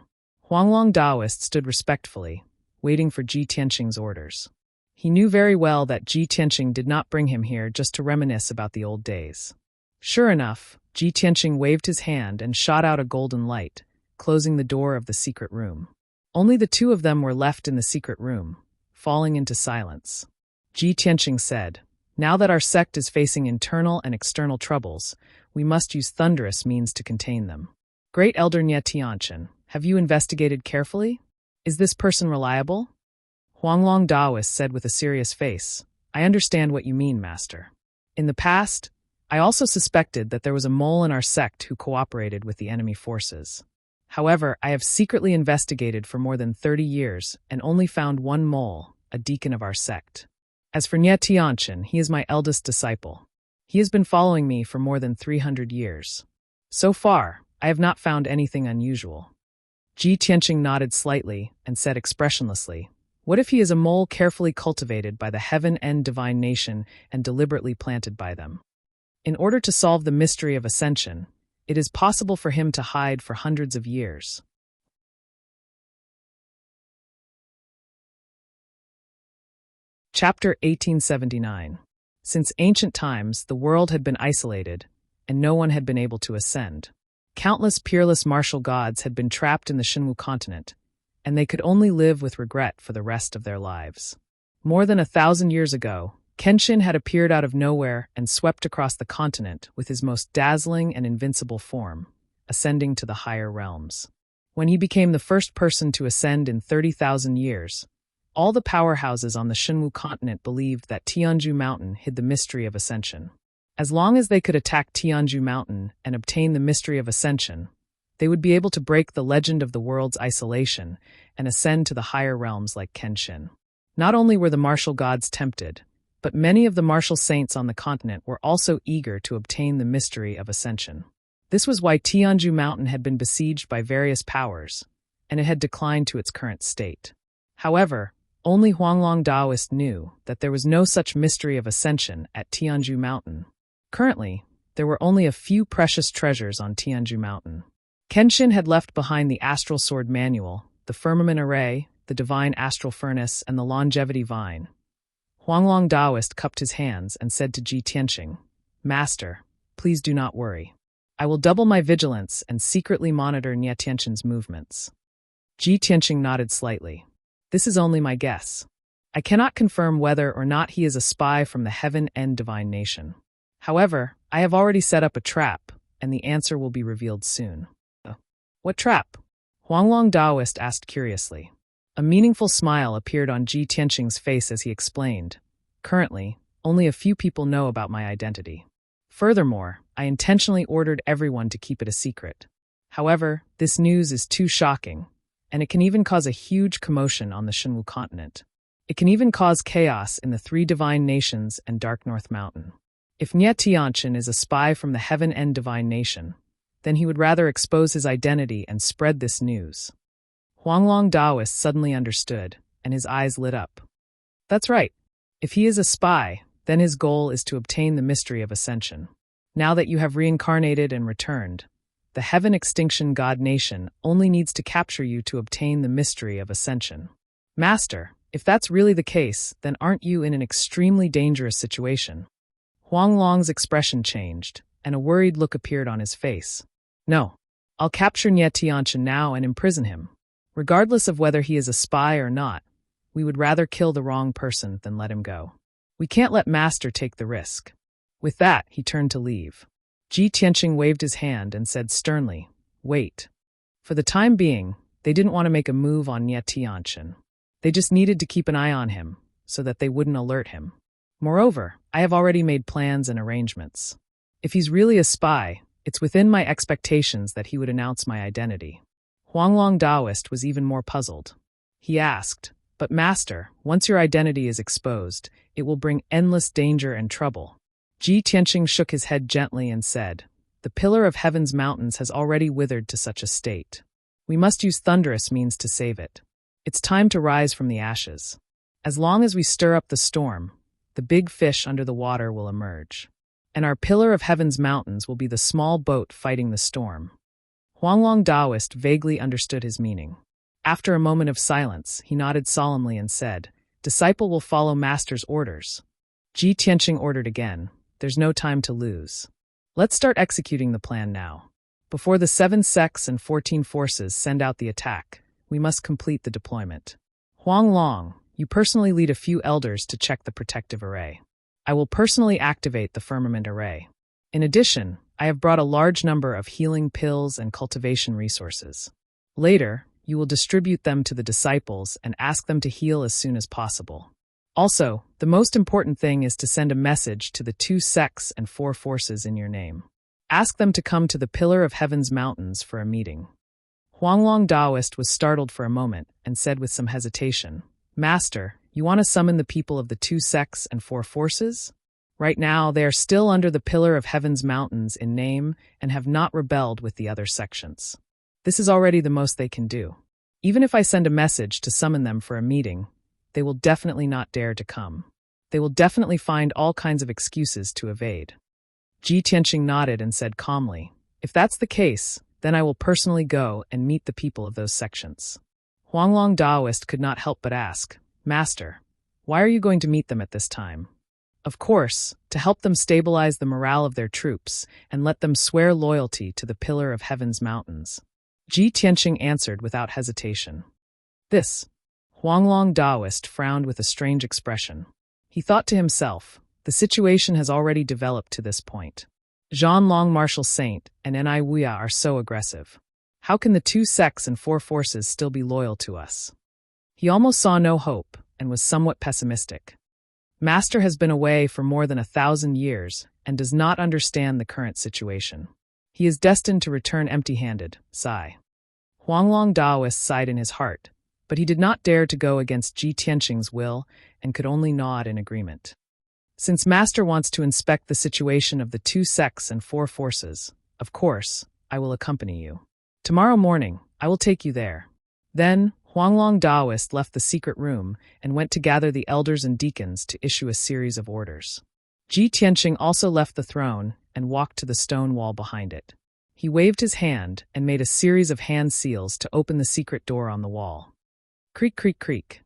Huanglong Daoist stood respectfully, waiting for Ji Tianqing's orders. He knew very well that Ji Tianqing did not bring him here just to reminisce about the old days. Sure enough, Ji Tianqing waved his hand and shot out a golden light, closing the door of the secret room. Only the two of them were left in the secret room, falling into silence. Ji Tianqing said, "Now that our sect is facing internal and external troubles, we must use thunderous means to contain them. Great Elder Nye Tianchen, have you investigated carefully? Is this person reliable?" Huanglong Daoist said with a serious face, "I understand what you mean, Master. In the past, I also suspected that there was a mole in our sect who cooperated with the enemy forces. However, I have secretly investigated for more than 30 years and only found one mole, a deacon of our sect. As for Nye Tianchen, he is my eldest disciple. He has been following me for more than 300 years. So far, I have not found anything unusual." Ji Tianqing nodded slightly and said expressionlessly, "What if he is a mole carefully cultivated by the heaven and divine nation and deliberately planted by them? In order to solve the mystery of ascension, it is possible for him to hide for hundreds of years." Chapter 1879. Since ancient times, the world had been isolated, and no one had been able to ascend. Countless peerless martial gods had been trapped in the Shinwu continent, and they could only live with regret for the rest of their lives. More than 1,000 years ago, Kenshin had appeared out of nowhere and swept across the continent with his most dazzling and invincible form, ascending to the higher realms. When he became the first person to ascend in 30,000 years, all the powerhouses on the Shinwu continent believed that Tianju Mountain hid the mystery of ascension. As long as they could attack Tianju Mountain and obtain the mystery of ascension, they would be able to break the legend of the world's isolation and ascend to the higher realms like Kenshin. Not only were the martial gods tempted, but many of the martial saints on the continent were also eager to obtain the mystery of ascension. This was why Tianju Mountain had been besieged by various powers, and it had declined to its current state. However, only Huanglong Daoist knew that there was no such mystery of ascension at Tianju Mountain. Currently, there were only a few precious treasures on Tianju Mountain. Kenshin had left behind the Astral Sword Manual, the Firmament Array, the Divine Astral Furnace, and the Longevity Vine. Huanglong Daoist cupped his hands and said to Ji Tianqing, "Master, please do not worry. I will double my vigilance and secretly monitor Nye Tianqing's movements." Ji Tianqing nodded slightly. "This is only my guess. I cannot confirm whether or not he is a spy from the heaven and divine nation. However, I have already set up a trap, and the answer will be revealed soon." "What trap?" Huanglong Daoist asked curiously. A meaningful smile appeared on Ji Tianqing's face as he explained, "Currently, only a few people know about my identity. Furthermore, I intentionally ordered everyone to keep it a secret. However, this news is too shocking, and it can even cause a huge commotion on the Shinwu continent. It can even cause chaos in the three divine nations and Dark North Mountain. If Nye Tianchen is a spy from the heaven and divine nation, then he would rather expose his identity and spread this news." Huanglong Daoist suddenly understood, and his eyes lit up. "That's right. If he is a spy, then his goal is to obtain the mystery of ascension. Now that you have reincarnated and returned, the Heaven Extinction God Nation only needs to capture you to obtain the mystery of ascension. Master, if that's really the case, then aren't you in an extremely dangerous situation?" Huanglong's expression changed, and a worried look appeared on his face. "No. I'll capture Nye Tianchen now and imprison him. Regardless of whether he is a spy or not, we would rather kill the wrong person than let him go. We can't let Master take the risk." With that, he turned to leave. Ji Tianqing waved his hand and said sternly, "Wait." For the time being, they didn't want to make a move on Nye Tianchen. They just needed to keep an eye on him, so that they wouldn't alert him. Moreover, I have already made plans and arrangements. If he's really a spy, it's within my expectations that he would announce my identity." Huanglong Daoist was even more puzzled. He asked, "But Master, once your identity is exposed, it will bring endless danger and trouble." Ji Tianqing shook his head gently and said, "The pillar of heaven's mountains has already withered to such a state. We must use thunderous means to save it. It's time to rise from the ashes. As long as we stir up the storm, the big fish under the water will emerge. And our pillar of heaven's mountains will be the small boat fighting the storm. Huanglong Taoist vaguely understood his meaning. After a moment of silence, he nodded solemnly and said, "Disciple will follow master's orders." Ji Tianqing ordered again, "There's no time to lose. Let's start executing the plan now. Before the 7 sects and 14 forces send out the attack, we must complete the deployment. Huanglong, you personally lead a few elders to check the protective array. I will personally activate the firmament array. In addition, I have brought a large number of healing pills and cultivation resources. Later, you will distribute them to the disciples and ask them to heal as soon as possible. Also, the most important thing is to send a message to the 2 sects and 4 forces in your name. Ask them to come to the Pillar of Heaven's mountains for a meeting." Huanglong Taoist was startled for a moment and said with some hesitation, "Master, you want to summon the people of the 2 sects and 4 forces? Right now, they are still under the Pillar of Heaven's mountains in name and have not rebelled with the other sections. This is already the most they can do. Even if I send a message to summon them for a meeting, they will definitely not dare to come. They will definitely find all kinds of excuses to evade." Ji Tianqing nodded and said calmly, "If that's the case, then I will personally go and meet the people of those sections." Huanglong Taoist could not help but ask, "Master, why are you going to meet them at this time?" "Of course, to help them stabilize the morale of their troops and let them swear loyalty to the Pillar of Heaven's mountains." Ji Tianqing answered without hesitation. "This." Huanglong Taoist frowned with a strange expression. He thought to himself, the situation has already developed to this point. Zhan Long Martial Saint and Ni Wuya are so aggressive. How can the 2 sects and 4 forces still be loyal to us? He almost saw no hope and was somewhat pessimistic. Master has been away for more than 1,000 years and does not understand the current situation. He is destined to return empty-handed, sigh. Huanglong Taoist sighed in his heart, but he did not dare to go against Ji Tianqing's will and could only nod in agreement. Since Master wants to inspect the situation of the 2 sects and 4 forces, of course, I will accompany you. Tomorrow morning, I will take you there." Then, Huanglong Taoist left the secret room and went to gather the elders and deacons to issue a series of orders. Ji Tianqing also left the throne and walked to the stone wall behind it. He waved his hand and made a series of hand seals to open the secret door on the wall. Creak, creak, creak.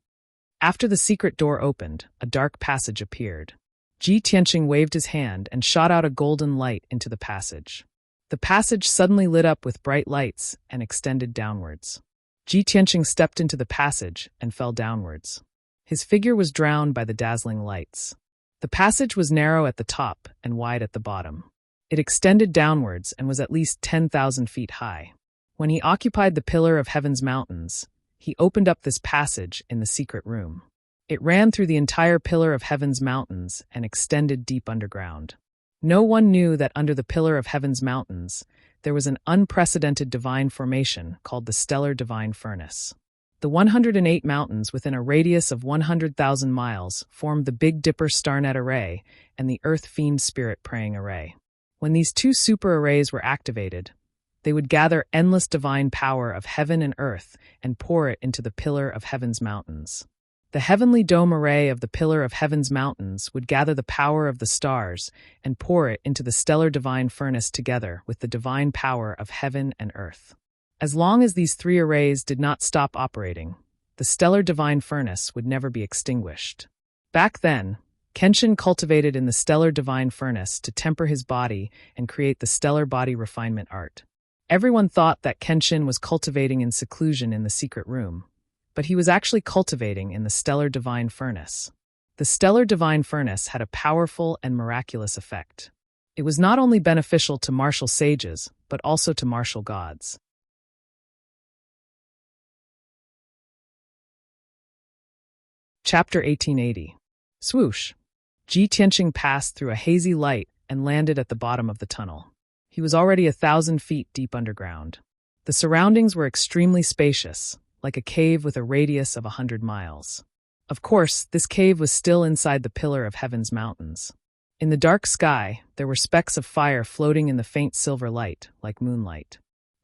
After the secret door opened, a dark passage appeared. Ji Tianqing waved his hand and shot out a golden light into the passage. The passage suddenly lit up with bright lights and extended downwards. Ji Tianqing stepped into the passage and fell downwards. His figure was drowned by the dazzling lights. The passage was narrow at the top and wide at the bottom. It extended downwards and was at least 10,000 feet high. When he occupied the Pillar of Heaven's mountains, he opened up this passage in the secret room. It ran through the entire Pillar of Heaven's mountains and extended deep underground. No one knew that under the Pillar of Heaven's mountains, there was an unprecedented divine formation called the Stellar Divine Furnace. The 108 mountains within a radius of 100,000 miles formed the Big Dipper Starnet Array and the Earth Fiend Spirit Praying Array. When these 2 super arrays were activated, they would gather endless divine power of heaven and earth and pour it into the Pillar of Heaven's mountains. The heavenly dome array of the Pillar of Heaven's mountains would gather the power of the stars and pour it into the stellar divine furnace together with the divine power of heaven and earth. As long as these 3 arrays did not stop operating, the stellar divine furnace would never be extinguished. Back then, Kenshin cultivated in the stellar divine furnace to temper his body and create the stellar body refinement art. Everyone thought that Kenshin was cultivating in seclusion in the secret room, but he was actually cultivating in the stellar divine furnace. The stellar divine furnace had a powerful and miraculous effect. It was not only beneficial to martial sages, but also to martial gods. Chapter 1880. Swoosh. Ji Tianqing passed through a hazy light and landed at the bottom of the tunnel. He was already 1,000 feet deep underground. The surroundings were extremely spacious, like a cave with a radius of 100 miles. Of course, this cave was still inside the Pillar of Heaven's mountains. In the dark sky, there were specks of fire floating in the faint silver light, like moonlight.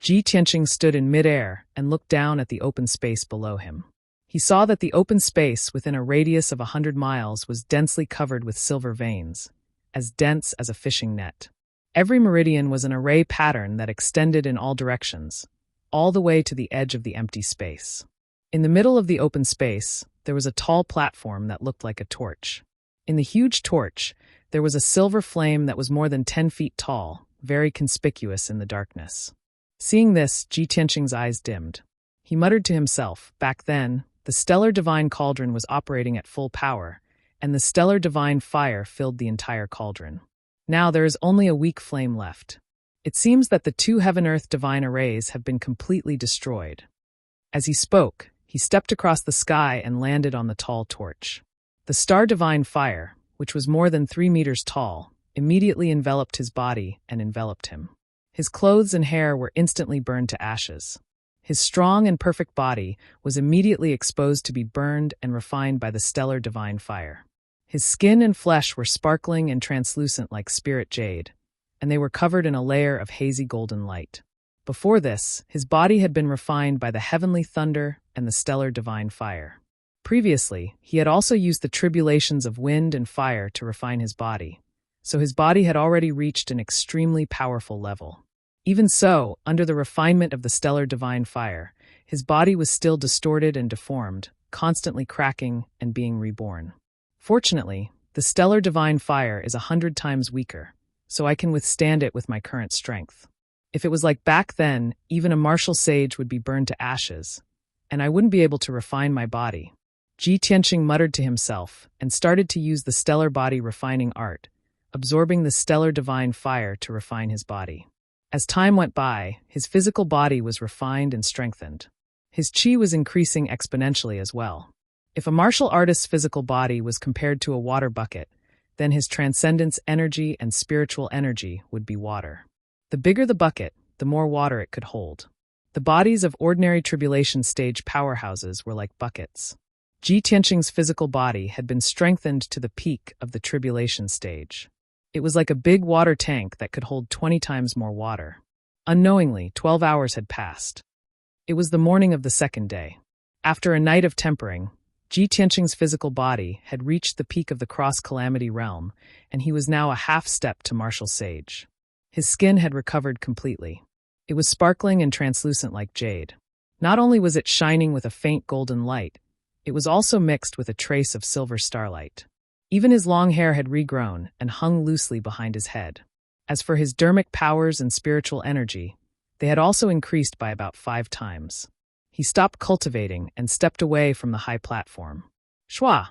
Ji Tianqing stood in midair and looked down at the open space below him. He saw that the open space within a radius of 100 miles was densely covered with silver veins, as dense as a fishing net. Every meridian was an array pattern that extended in all directions, all the way to the edge of the empty space. In the middle of the open space, there was a tall platform that looked like a torch. In the huge torch, there was a silver flame that was more than 10 feet tall, very conspicuous in the darkness. Seeing this, Ji Tianqing's eyes dimmed. He muttered to himself, back then, the stellar divine cauldron was operating at full power, and the stellar divine fire filled the entire cauldron. Now there is only a weak flame left. It seems that the two heaven-earth divine arrays have been completely destroyed. As he spoke, he stepped across the sky and landed on the tall torch. The star divine fire, which was more than 3 meters tall, immediately enveloped his body and enveloped him. His clothes and hair were instantly burned to ashes. His strong and perfect body was immediately exposed to be burned and refined by the stellar divine fire. His skin and flesh were sparkling and translucent like spirit jade, and they were covered in a layer of hazy golden light. Before this, his body had been refined by the heavenly thunder and the stellar divine fire. Previously, he had also used the tribulations of wind and fire to refine his body, so his body had already reached an extremely powerful level. Even so, under the refinement of the stellar divine fire, his body was still distorted and deformed, constantly cracking and being reborn. Fortunately, the stellar divine fire is 100 times weaker, so I can withstand it with my current strength. If it was like back then, even a martial sage would be burned to ashes, and I wouldn't be able to refine my body. Ji Tianqing muttered to himself and started to use the stellar body refining art, absorbing the stellar divine fire to refine his body. As time went by, his physical body was refined and strengthened. His qi was increasing exponentially as well. If a martial artist's physical body was compared to a water bucket, then his transcendence energy and spiritual energy would be water. The bigger the bucket, the more water it could hold. The bodies of ordinary tribulation stage powerhouses were like buckets. Ji Tianqing's physical body had been strengthened to the peak of the tribulation stage. It was like a big water tank that could hold 20 times more water. Unknowingly, 12 hours had passed. It was the morning of the second day. After a night of tempering, Ji Tianqing's physical body had reached the peak of the cross-calamity realm, and he was now a half-step to martial sage. His skin had recovered completely. It was sparkling and translucent like jade. Not only was it shining with a faint golden light, it was also mixed with a trace of silver starlight. Even his long hair had regrown and hung loosely behind his head. As for his dermic powers and spiritual energy, they had also increased by about 5 times. He stopped cultivating and stepped away from the high platform. Shwa!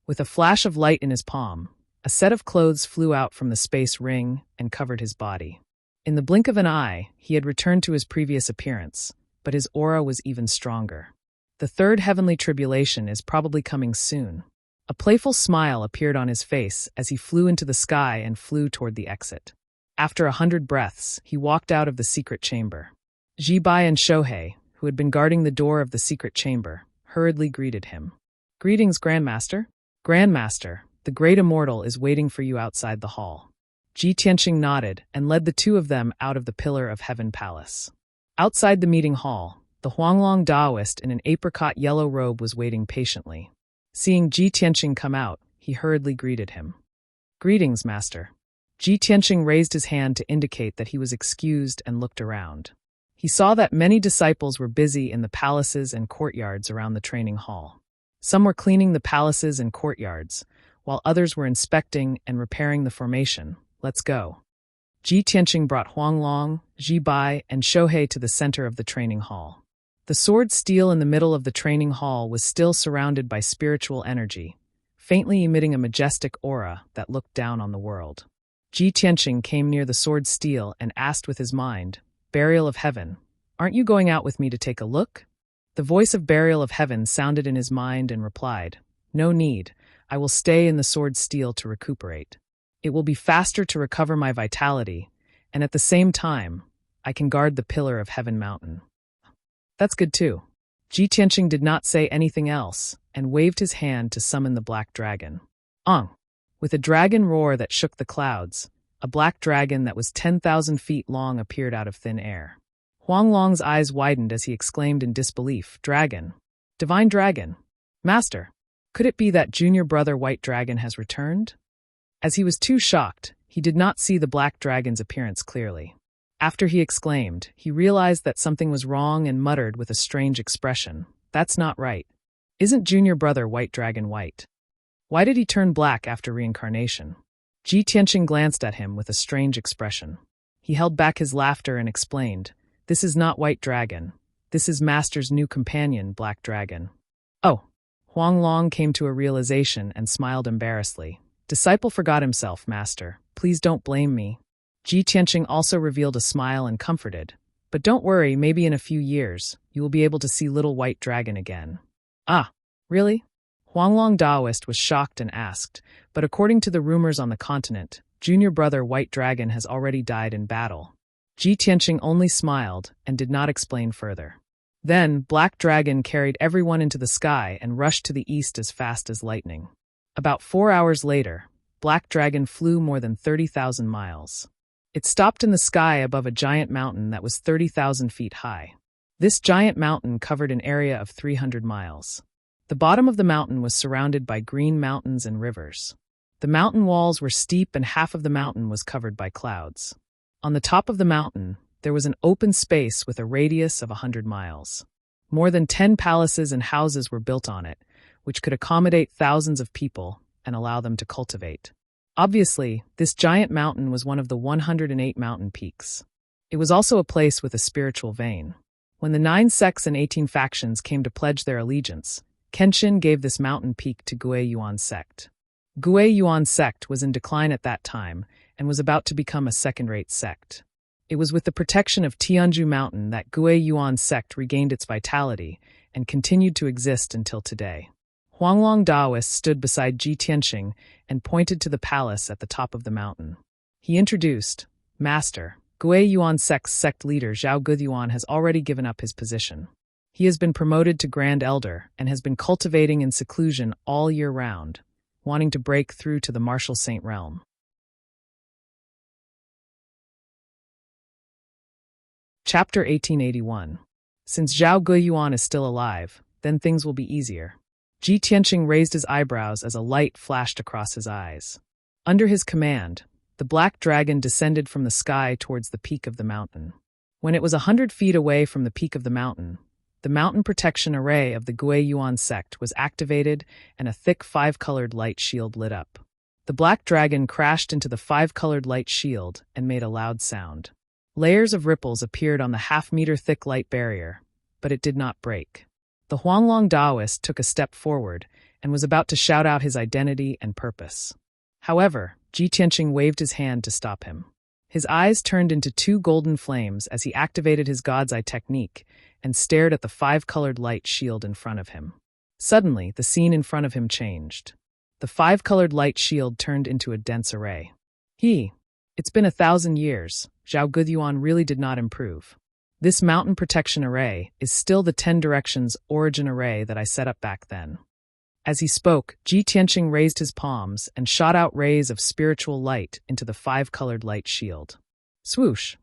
With a flash of light in his palm, a set of clothes flew out from the space ring and covered his body. In the blink of an eye, he had returned to his previous appearance, but his aura was even stronger. The third heavenly tribulation is probably coming soon. A playful smile appeared on his face as he flew into the sky and flew toward the exit. After 100 breaths, he walked out of the secret chamber. Jibai and Shohei, who had been guarding the door of the secret chamber, hurriedly greeted him. "Greetings, Grandmaster." "Grandmaster, the great immortal is waiting for you outside the hall." Ji Tianqing nodded and led the two of them out of the Pillar of Heaven Palace. Outside the meeting hall, the Huanglong Taoist in an apricot yellow robe was waiting patiently. Seeing Ji Tianqing come out, he hurriedly greeted him. "Greetings, Master." Ji Tianqing raised his hand to indicate that he was excused and looked around. He saw that many disciples were busy in the palaces and courtyards around the training hall. Some were cleaning the palaces and courtyards, while others were inspecting and repairing the formation. "Let's go." Ji Tianqing brought Huanglong, Jibai, and Shohei to the center of the training hall. The sword steel in the middle of the training hall was still surrounded by spiritual energy, faintly emitting a majestic aura that looked down on the world. Ji Tianqing came near the sword steel and asked with his mind, "Burial of Heaven, aren't you going out with me to take a look?" The voice of Burial of Heaven sounded in his mind and replied, "No need, I will stay in the sword steel to recuperate. It will be faster to recover my vitality, and at the same time, I can guard the Pillar of Heaven mountain." "That's good too." Ji Tianqing did not say anything else and waved his hand to summon the black dragon. With a dragon roar that shook the clouds, a black dragon that was 10,000 feet long appeared out of thin air. Huanglong's eyes widened as he exclaimed in disbelief, "Dragon! Divine dragon! Master! Could it be that junior brother White Dragon has returned?" As he was too shocked, he did not see the black dragon's appearance clearly. After he exclaimed, he realized that something was wrong and muttered with a strange expression, "That's not right. Isn't junior brother White Dragon white? Why did he turn black after reincarnation?" Ji Tianqing glanced at him with a strange expression. He held back his laughter and explained, "This is not White Dragon. This is Master's new companion, Black Dragon." "Oh." Huanglong came to a realization and smiled embarrassedly. "Disciple forgot himself, Master. Please don't blame me." Ji Tianqing also revealed a smile and comforted, "But don't worry, maybe in a few years, you will be able to see little White Dragon again." "Ah, really?" Huanglong Daoist was shocked and asked, "But according to the rumors on the continent, junior brother White Dragon has already died in battle." Ji Tianqing only smiled and did not explain further. Then, Black Dragon carried everyone into the sky and rushed to the east as fast as lightning. About 4 hours later, Black Dragon flew more than 30,000 miles. It stopped in the sky above a giant mountain that was 30,000 feet high. This giant mountain covered an area of 300 miles. The bottom of the mountain was surrounded by green mountains and rivers. The mountain walls were steep and half of the mountain was covered by clouds. On the top of the mountain, there was an open space with a radius of 100 miles. More than 10 palaces and houses were built on it, which could accommodate thousands of people and allow them to cultivate. Obviously, this giant mountain was one of the 108 mountain peaks. It was also a place with a spiritual vein. When the 9 sects and 18 factions came to pledge their allegiance, Kenshin gave this mountain peak to Gui Yuan sect. Gui Yuan sect was in decline at that time and was about to become a second-rate sect. It was with the protection of Tianju Mountain that Gui Yuan sect regained its vitality and continued to exist until today. Huanglong Daoist stood beside Ji Tianqing and pointed to the palace at the top of the mountain. He introduced, "Master, Gui Yuan sect's sect leader Zhao Guyuan has already given up his position. He has been promoted to Grand Elder and has been cultivating in seclusion all year round, wanting to break through to the martial saint realm." Chapter 1881. Since Zhao Guyuan is still alive, then things will be easier. Ji Tianqing raised his eyebrows as a light flashed across his eyes. Under his command, the black dragon descended from the sky towards the peak of the mountain. When it was 100 feet away from the peak of the mountain protection array of the Gui Yuan sect was activated and a thick 5-colored light shield lit up. The black dragon crashed into the 5-colored light shield and made a loud sound. Layers of ripples appeared on the half-meter thick light barrier, but it did not break. The Huanglong Daoist took a step forward and was about to shout out his identity and purpose. However, Ji Tianqing waved his hand to stop him. His eyes turned into 2 golden flames as he activated his God's Eye technique and stared at the 5-colored light shield in front of him. Suddenly, the scene in front of him changed. The 5-colored light shield turned into a dense array. It's been 1,000 years. Zhao Guyuan really did not improve. This mountain protection array is still the 10 directions origin array that I set up back then. As he spoke, Ji Tianqing raised his palms and shot out rays of spiritual light into the 5-colored light shield. Swoosh!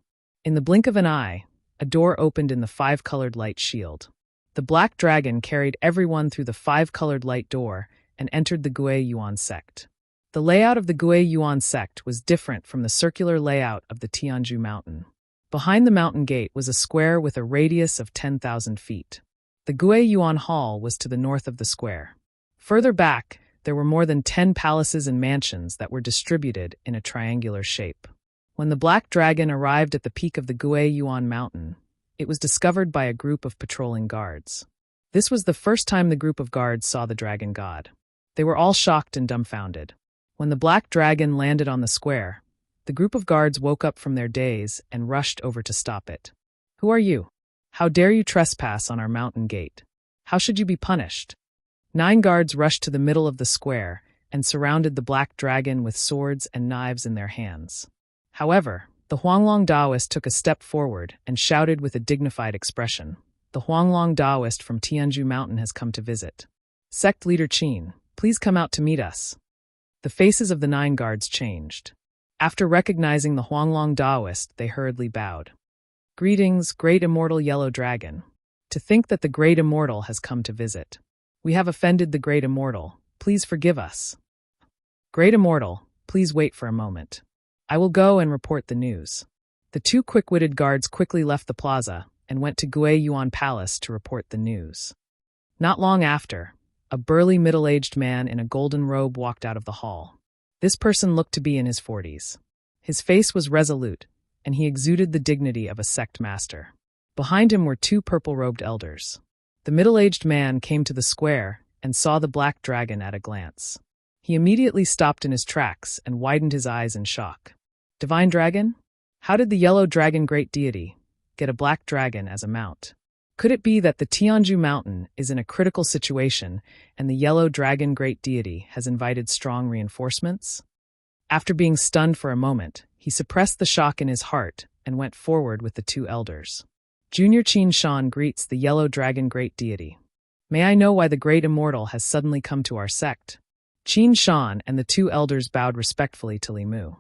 In the blink of an eye, a door opened in the 5-colored light shield. The black dragon carried everyone through the 5-colored light door and entered the Gui Yuan sect. The layout of the Gui Yuan sect was different from the circular layout of the Tianju Mountain. Behind the mountain gate was a square with a radius of 10,000 feet. The Gui Yuan Hall was to the north of the square. Further back, there were more than 10 palaces and mansions that were distributed in a triangular shape. When the black dragon arrived at the peak of the Gui Yuan Mountain, it was discovered by a group of patrolling guards. This was the first time the group of guards saw the dragon god. They were all shocked and dumbfounded. When the black dragon landed on the square, the group of guards woke up from their daze and rushed over to stop it. "Who are you? How dare you trespass on our mountain gate? How should you be punished?" 9 guards rushed to the middle of the square and surrounded the black dragon with swords and knives in their hands. However, the Huanglong Daoist took a step forward and shouted with a dignified expression, "The Huanglong Daoist from Tianju Mountain has come to visit. Sect leader Qin, please come out to meet us." The faces of the 9 guards changed. After recognizing the Huanglong Daoist, they hurriedly bowed. Greetings, great immortal yellow dragon. To think that the great immortal has come to visit. We have offended the great immortal. Please forgive us. Great immortal, please wait for a moment. I will go and report the news. The two quick-witted guards quickly left the plaza and went to Gui Yuan Palace to report the news. Not long after, a burly middle-aged man in a golden robe walked out of the hall. This person looked to be in his 40s. His face was resolute, and he exuded the dignity of a sect master. Behind him were two purple-robed elders. The middle-aged man came to the square and saw the black dragon at a glance. He immediately stopped in his tracks and widened his eyes in shock. Divine dragon? How did the yellow dragon great deity get a black dragon as a mount? Could it be that the Tianju mountain is in a critical situation and the yellow dragon great deity has invited strong reinforcements? After being stunned for a moment, he suppressed the shock in his heart and went forward with the two elders. Junior Qin Shan greets the yellow dragon great deity. May I know why the great immortal has suddenly come to our sect? Qin Shan and the two elders bowed respectfully to Li Mu.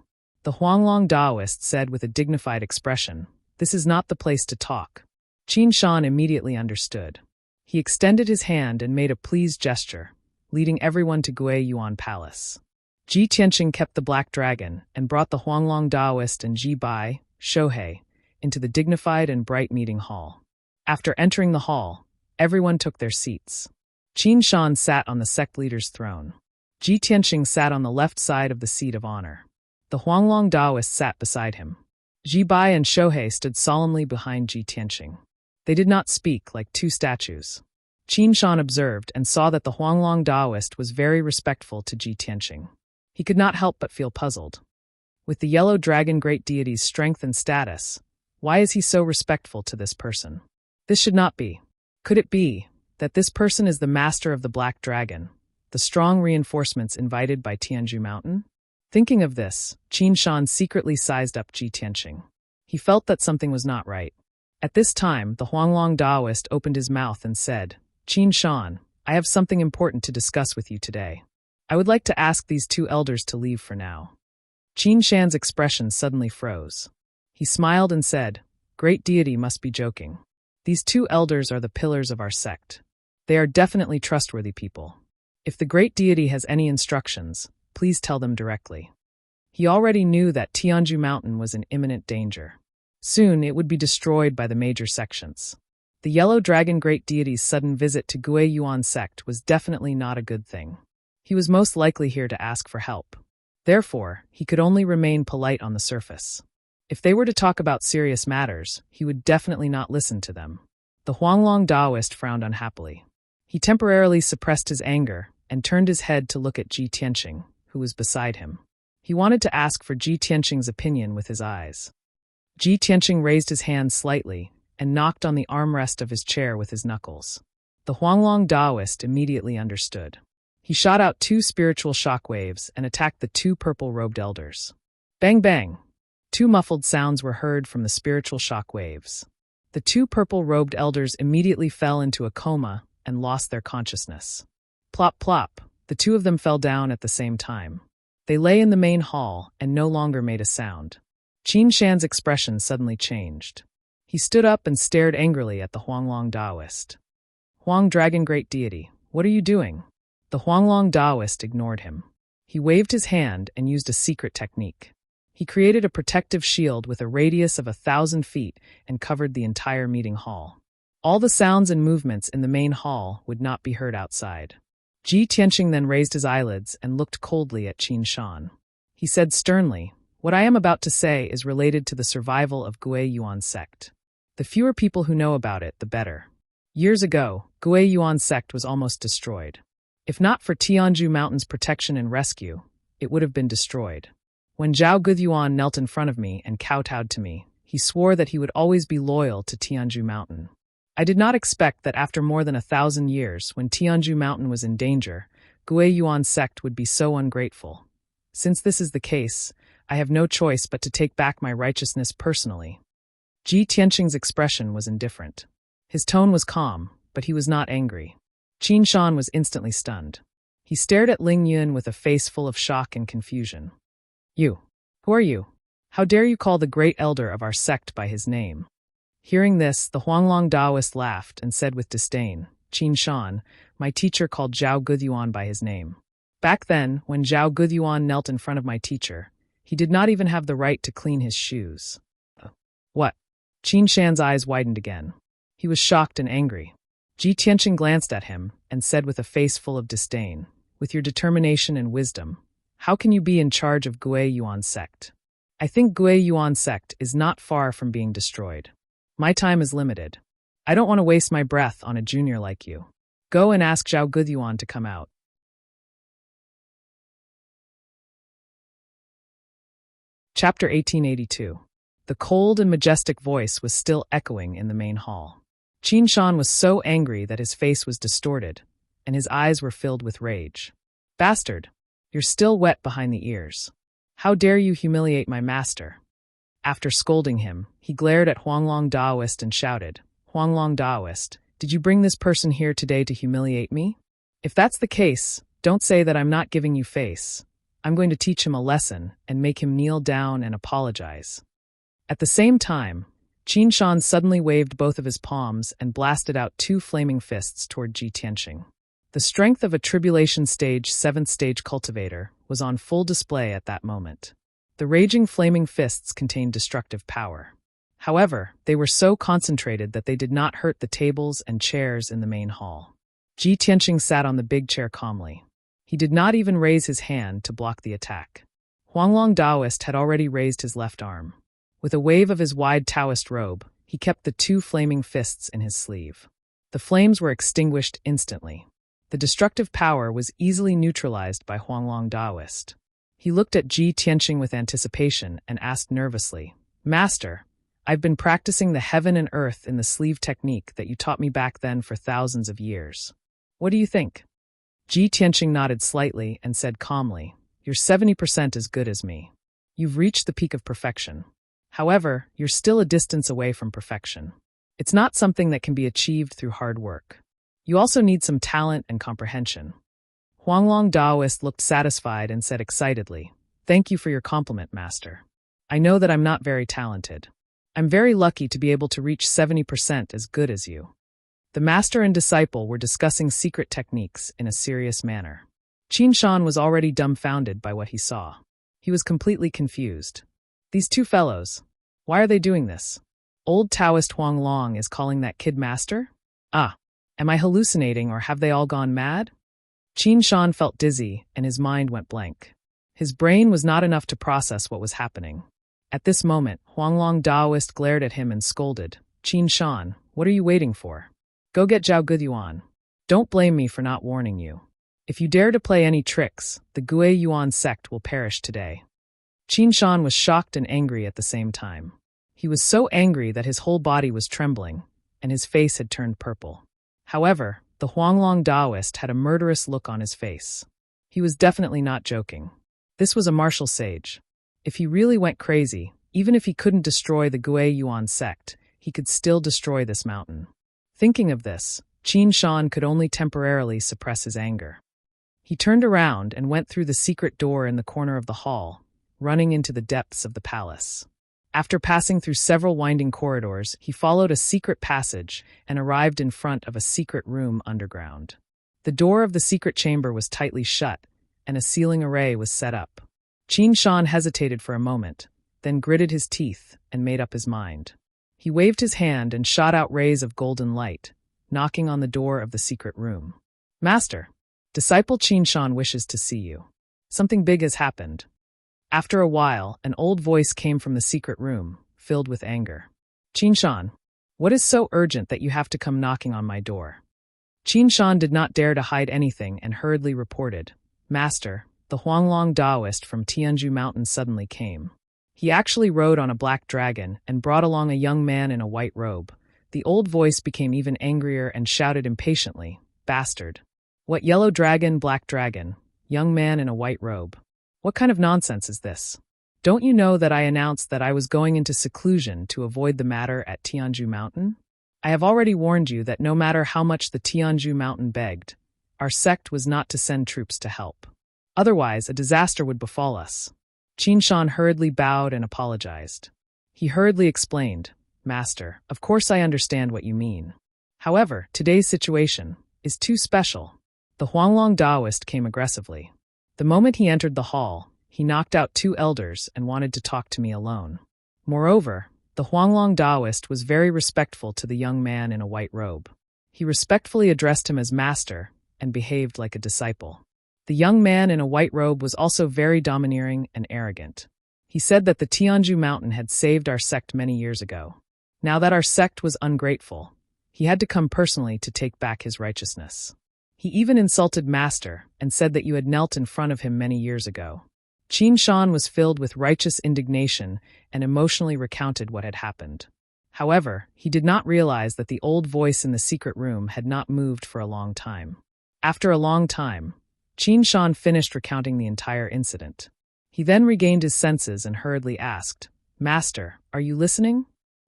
The Huanglong Taoist said with a dignified expression, "This is not the place to talk." Qin Shan immediately understood. He extended his hand and made a pleased gesture, leading everyone to Gui Yuan Palace. Ji Tianqing kept the black dragon and brought the Huanglong Taoist and Ji Bai, Shohei, into the dignified and bright meeting hall. After entering the hall, everyone took their seats. Qin Shan sat on the sect leader's throne. Ji Tianqing sat on the left side of the seat of honor. The Huanglong Taoist sat beside him. Ji Bai and Shohei stood solemnly behind Ji Tianqing. They did not speak like two statues. Qin Shan observed and saw that the Huanglong Taoist was very respectful to Ji Tianqing. He could not help but feel puzzled. With the yellow dragon great deity's strength and status, why is he so respectful to this person? This should not be. Could it be that this person is the master of the black dragon, the strong reinforcements invited by Tianju Mountain? Thinking of this, Qin Shan secretly sized up Ji Tianqing. He felt that something was not right. At this time, the Huanglong Taoist opened his mouth and said, "Qin Shan, I have something important to discuss with you today. I would like to ask these two elders to leave for now." Qin Shan's expression suddenly froze. He smiled and said, "Great deity must be joking. These two elders are the pillars of our sect. They are definitely trustworthy people. If the great deity has any instructions, please tell them directly." He already knew that Tianju Mountain was in imminent danger. Soon it would be destroyed by the major sections. The yellow dragon great deity's sudden visit to Gui Yuan sect was definitely not a good thing. He was most likely here to ask for help. Therefore, he could only remain polite on the surface. If they were to talk about serious matters, he would definitely not listen to them. The Huanglong Taoist frowned unhappily. He temporarily suppressed his anger and turned his head to look at Ji Tianqing, who was beside him. He wanted to ask for Ji Tianqing's opinion with his eyes. Ji Tianqing raised his hand slightly and knocked on the armrest of his chair with his knuckles. The Huanglong Taoist immediately understood. He shot out two spiritual shockwaves and attacked the two purple-robed elders. Bang bang! Two muffled sounds were heard from the spiritual shockwaves. The two purple-robed elders immediately fell into a coma and lost their consciousness. Plop plop, the two of them fell down at the same time. They lay in the main hall and no longer made a sound. Qin Shan's expression suddenly changed. He stood up and stared angrily at the Huanglong Taoist. "Huang Dragon Great Deity, what are you doing?" The Huanglong Taoist ignored him. He waved his hand and used a secret technique. He created a protective shield with a radius of 1,000 feet and covered the entire meeting hall. All the sounds and movements in the main hall would not be heard outside. Ji Tianqing then raised his eyelids and looked coldly at Qin Shan. He said sternly, "What I am about to say is related to the survival of Gui Yuan sect. The fewer people who know about it, the better. Years ago, Gui Yuan sect was almost destroyed. If not for Tianju Mountain's protection and rescue, it would have been destroyed. When Zhao Guyuan knelt in front of me and kowtowed to me, he swore that he would always be loyal to Tianju Mountain. I did not expect that after more than 1,000 years, when Tianju Mountain was in danger, Gui Yuan sect would be so ungrateful. Since this is the case, I have no choice but to take back my righteousness personally." Ji Tianqing's expression was indifferent. His tone was calm, but he was not angry. Qin Shan was instantly stunned. He stared at Ling Yun with a face full of shock and confusion. "You. Who are you? How dare you call the great elder of our sect by his name?" Hearing this, the Huanglong Taoist laughed and said with disdain, "Qin Shan, my teacher called Zhao Guyuan by his name. Back then, when Zhao Guyuan knelt in front of my teacher, he did not even have the right to clean his shoes." What? Qin Shan's eyes widened again. He was shocked and angry. Ji Tianqing glanced at him and said with a face full of disdain, "With your determination and wisdom, how can you be in charge of Gui Yuan sect? I think Gui Yuan sect is not far from being destroyed. My time is limited. I don't want to waste my breath on a junior like you. Go and ask Zhao Guyuan to come out." Chapter 1882. The cold and majestic voice was still echoing in the main hall. Qin Shan was so angry that his face was distorted, and his eyes were filled with rage. "Bastard! You're still wet behind the ears. How dare you humiliate my master?" After scolding him, he glared at Huanglong Taoist and shouted, "Huanglong Taoist, did you bring this person here today to humiliate me? If that's the case, don't say that I'm not giving you face. I'm going to teach him a lesson and make him kneel down and apologize." At the same time, Qin Shan suddenly waved both of his palms and blasted out 2 flaming fists toward Ji Tianqing. The strength of a Tribulation Stage 7th stage cultivator was on full display at that moment. The raging flaming fists contained destructive power. However, they were so concentrated that they did not hurt the tables and chairs in the main hall. Ji Tianqing sat on the big chair calmly. He did not even raise his hand to block the attack. Huanglong Taoist had already raised his left arm. With a wave of his wide Taoist robe, he kept the 2 flaming fists in his sleeve. The flames were extinguished instantly. The destructive power was easily neutralized by Huanglong Taoist. He looked at Ji Tianqing with anticipation and asked nervously, "Master, I've been practicing the heaven and earth in the sleeve technique that you taught me back then for thousands of years. What do you think?" Ji Tianqing nodded slightly and said calmly, "You're 70% as good as me. You've reached the peak of perfection. However, you're still a distance away from perfection. It's not something that can be achieved through hard work. You also need some talent and comprehension." Huanglong Taoist looked satisfied and said excitedly, "Thank you for your compliment, Master. I know that I'm not very talented. I'm very lucky to be able to reach 70% as good as you." The master and disciple were discussing secret techniques in a serious manner. Qin Shan was already dumbfounded by what he saw. He was completely confused. These 2 fellows, why are they doing this? Old Taoist Huanglong is calling that kid master? Am I hallucinating or have they all gone mad? Qin Shan felt dizzy and his mind went blank. His brain was not enough to process what was happening. At this moment, Huanglong Taoist glared at him and scolded, "Qin Shan, what are you waiting for? Go get Zhao Guyuan. Don't blame me for not warning you. If you dare to play any tricks, the Gui Yuan sect will perish today." Qin Shan was shocked and angry at the same time. He was so angry that his whole body was trembling, and his face had turned purple. However, the Huanglong Taoist had a murderous look on his face. He was definitely not joking. This was a martial sage. If he really went crazy, even if he couldn't destroy the Gui Yuan sect, he could still destroy this mountain. Thinking of this, Qin Shan could only temporarily suppress his anger. He turned around and went through the secret door in the corner of the hall, running into the depths of the palace. After passing through several winding corridors, he followed a secret passage and arrived in front of a secret room underground. The door of the secret chamber was tightly shut, and a ceiling array was set up. Qin Shan hesitated for a moment, then gritted his teeth and made up his mind. He waved his hand and shot out rays of golden light, knocking on the door of the secret room. "Master, disciple Qin Shan wishes to see you. Something big has happened." After a while, an old voice came from the secret room, filled with anger. "Qin Shan, what is so urgent that you have to come knocking on my door?" Qin Shan did not dare to hide anything and hurriedly reported, "Master, the Huanglong Taoist from Tianju Mountain suddenly came. He actually rode on a black dragon and brought along a young man in a white robe." The old voice became even angrier and shouted impatiently, "Bastard! What yellow dragon, black dragon, young man in a white robe? What kind of nonsense is this? Don't you know that I announced that I was going into seclusion to avoid the matter at Tianju Mountain? I have already warned you that no matter how much the Tianju Mountain begged, our sect was not to send troops to help. Otherwise, a disaster would befall us." Qin Shan hurriedly bowed and apologized. He hurriedly explained, Master, of course I understand what you mean. However, today's situation is too special. The Huanglong Taoist came aggressively. The moment he entered the hall, he knocked out 2 elders and wanted to talk to me alone. Moreover, the Huanglong Taoist was very respectful to the young man in a white robe. He respectfully addressed him as master and behaved like a disciple. The young man in a white robe was also very domineering and arrogant. He said that the Tianju mountain had saved our sect many years ago. Now that our sect was ungrateful, he had to come personally to take back his righteousness. He even insulted Master and said that you had knelt in front of him many years ago. Qin Shan was filled with righteous indignation and emotionally recounted what had happened. However, he did not realize that the old voice in the secret room had not moved for a long time. After a long time, Qin Shan finished recounting the entire incident. He then regained his senses and hurriedly asked, "Master, are you listening?"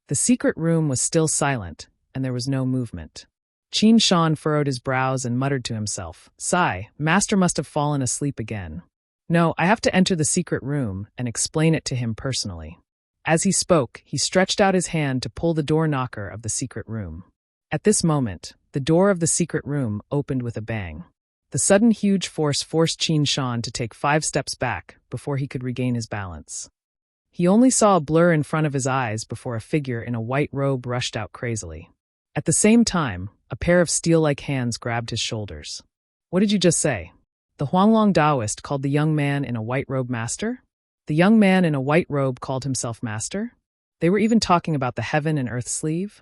The secret room was still silent, and there was no movement. Qin Shan furrowed his brows and muttered to himself, "Sigh, Master must have fallen asleep again. No, I have to enter the secret room and explain it to him personally." As he spoke, he stretched out his hand to pull the door knocker of the secret room. At this moment, the door of the secret room opened with a bang. The sudden huge force forced Qin Shan to take 5 steps back before he could regain his balance. He only saw a blur in front of his eyes before a figure in a white robe rushed out crazily. At the same time, a pair of steel-like hands grabbed his shoulders. "What did you just say?" The Huanglong Taoist called the young man in a white robe master? The young man in a white robe called himself master? They were even talking about the heaven and earth sleeve?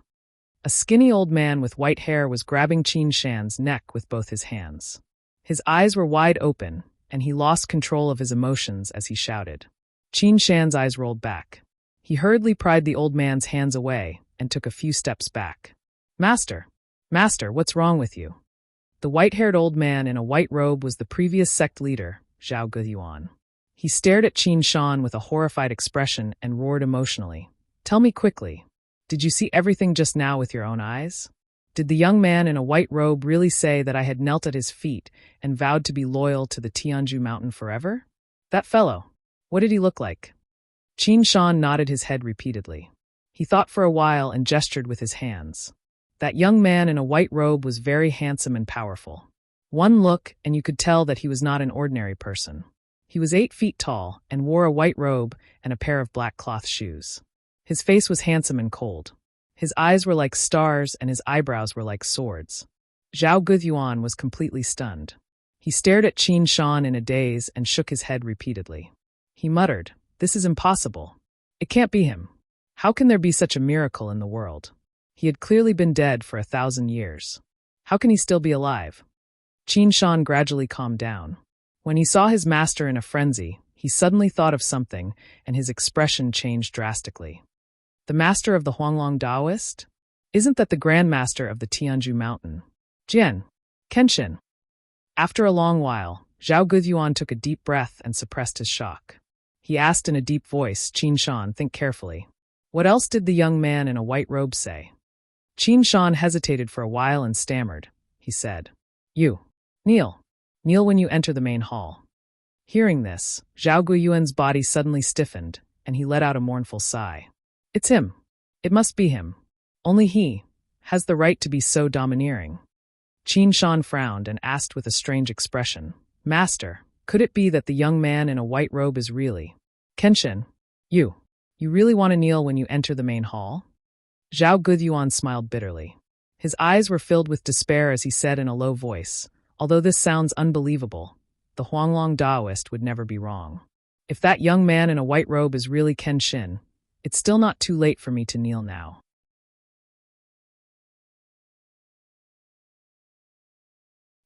A skinny old man with white hair was grabbing Qin Shan's neck with both his hands. His eyes were wide open, and he lost control of his emotions as he shouted. Qin Shan's eyes rolled back. He hurriedly pried the old man's hands away and took a few steps back. "Master! Master, what's wrong with you?" The white-haired old man in a white robe was the previous sect leader, Zhao Guyuan. He stared at Qin Shan with a horrified expression and roared emotionally, "Tell me quickly, did you see everything just now with your own eyes? Did the young man in a white robe really say that I had knelt at his feet and vowed to be loyal to the Tianju mountain forever? That fellow, what did he look like?" Qin Shan nodded his head repeatedly. He thought for a while and gestured with his hands. That young man in a white robe was very handsome and powerful. One look, and you could tell that he was not an ordinary person. He was 8 feet tall and wore a white robe and a pair of black cloth shoes. His face was handsome and cold. His eyes were like stars and his eyebrows were like swords. Zhao Guyuan was completely stunned. He stared at Qin Shan in a daze and shook his head repeatedly. He muttered, "This is impossible. It can't be him. How can there be such a miracle in the world? He had clearly been dead for 1,000 years. How can he still be alive?" Qin Shan gradually calmed down. When he saw his master in a frenzy, he suddenly thought of something, and his expression changed drastically. "The master of the Huanglong Taoist? Isn't that the Grand Master of the Tianju mountain? Jian, Kenshin." After a long while, Zhao Guyuan took a deep breath and suppressed his shock. He asked in a deep voice, "Qin Shan, think carefully. What else did the young man in a white robe say?" Qin Shan hesitated for a while and stammered. He said, "You, kneel. Kneel when you enter the main hall." Hearing this, Zhao Guyuan's body suddenly stiffened, and he let out a mournful sigh. "It's him. It must be him. Only he has the right to be so domineering." Qin Shan frowned and asked with a strange expression, "Master, could it be that the young man in a white robe is really Kenshin? You really want to kneel when you enter the main hall?" Zhao Guyuan smiled bitterly. His eyes were filled with despair as he said in a low voice, "Although this sounds unbelievable, the Huanglong Taoist would never be wrong. If that young man in a white robe is really Kenshin, it's still not too late for me to kneel now."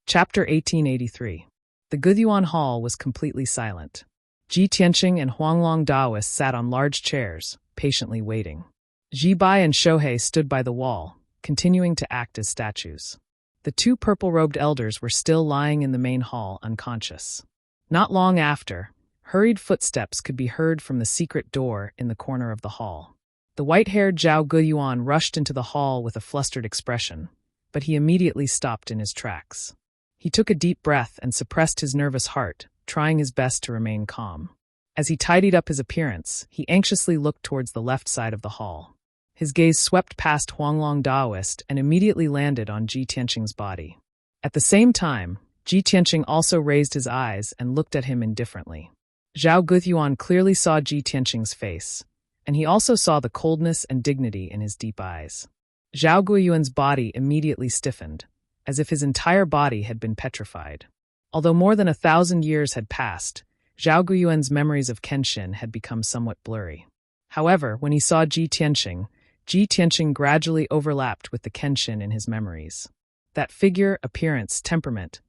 Chapter 1883. The Guyuan Hall was completely silent. Ji Tianqing and Huanglong Taoist sat on large chairs, patiently waiting. Ji Bai and Shohei stood by the wall, continuing to act as statues. The 2 purple-robed elders were still lying in the main hall, unconscious. Not long after, hurried footsteps could be heard from the secret door in the corner of the hall. The white-haired Zhao Guyuan rushed into the hall with a flustered expression, but he immediately stopped in his tracks. He took a deep breath and suppressed his nervous heart, trying his best to remain calm. As he tidied up his appearance, he anxiously looked towards the left side of the hall. His gaze swept past Huanglong Daoist and immediately landed on Ji Tianqing's body. At the same time, Ji Tianqing also raised his eyes and looked at him indifferently. Zhao Guthyuan clearly saw Ji Tianqing's face, and he also saw the coldness and dignity in his deep eyes. Zhao Guyuan's body immediately stiffened, as if his entire body had been petrified. Although more than 1,000 years had passed, Zhao Guyuan's memories of Kenshin had become somewhat blurry. However, when he saw Ji Tianqing gradually overlapped with the Kenshin in his memories. That figure, appearance, temperament,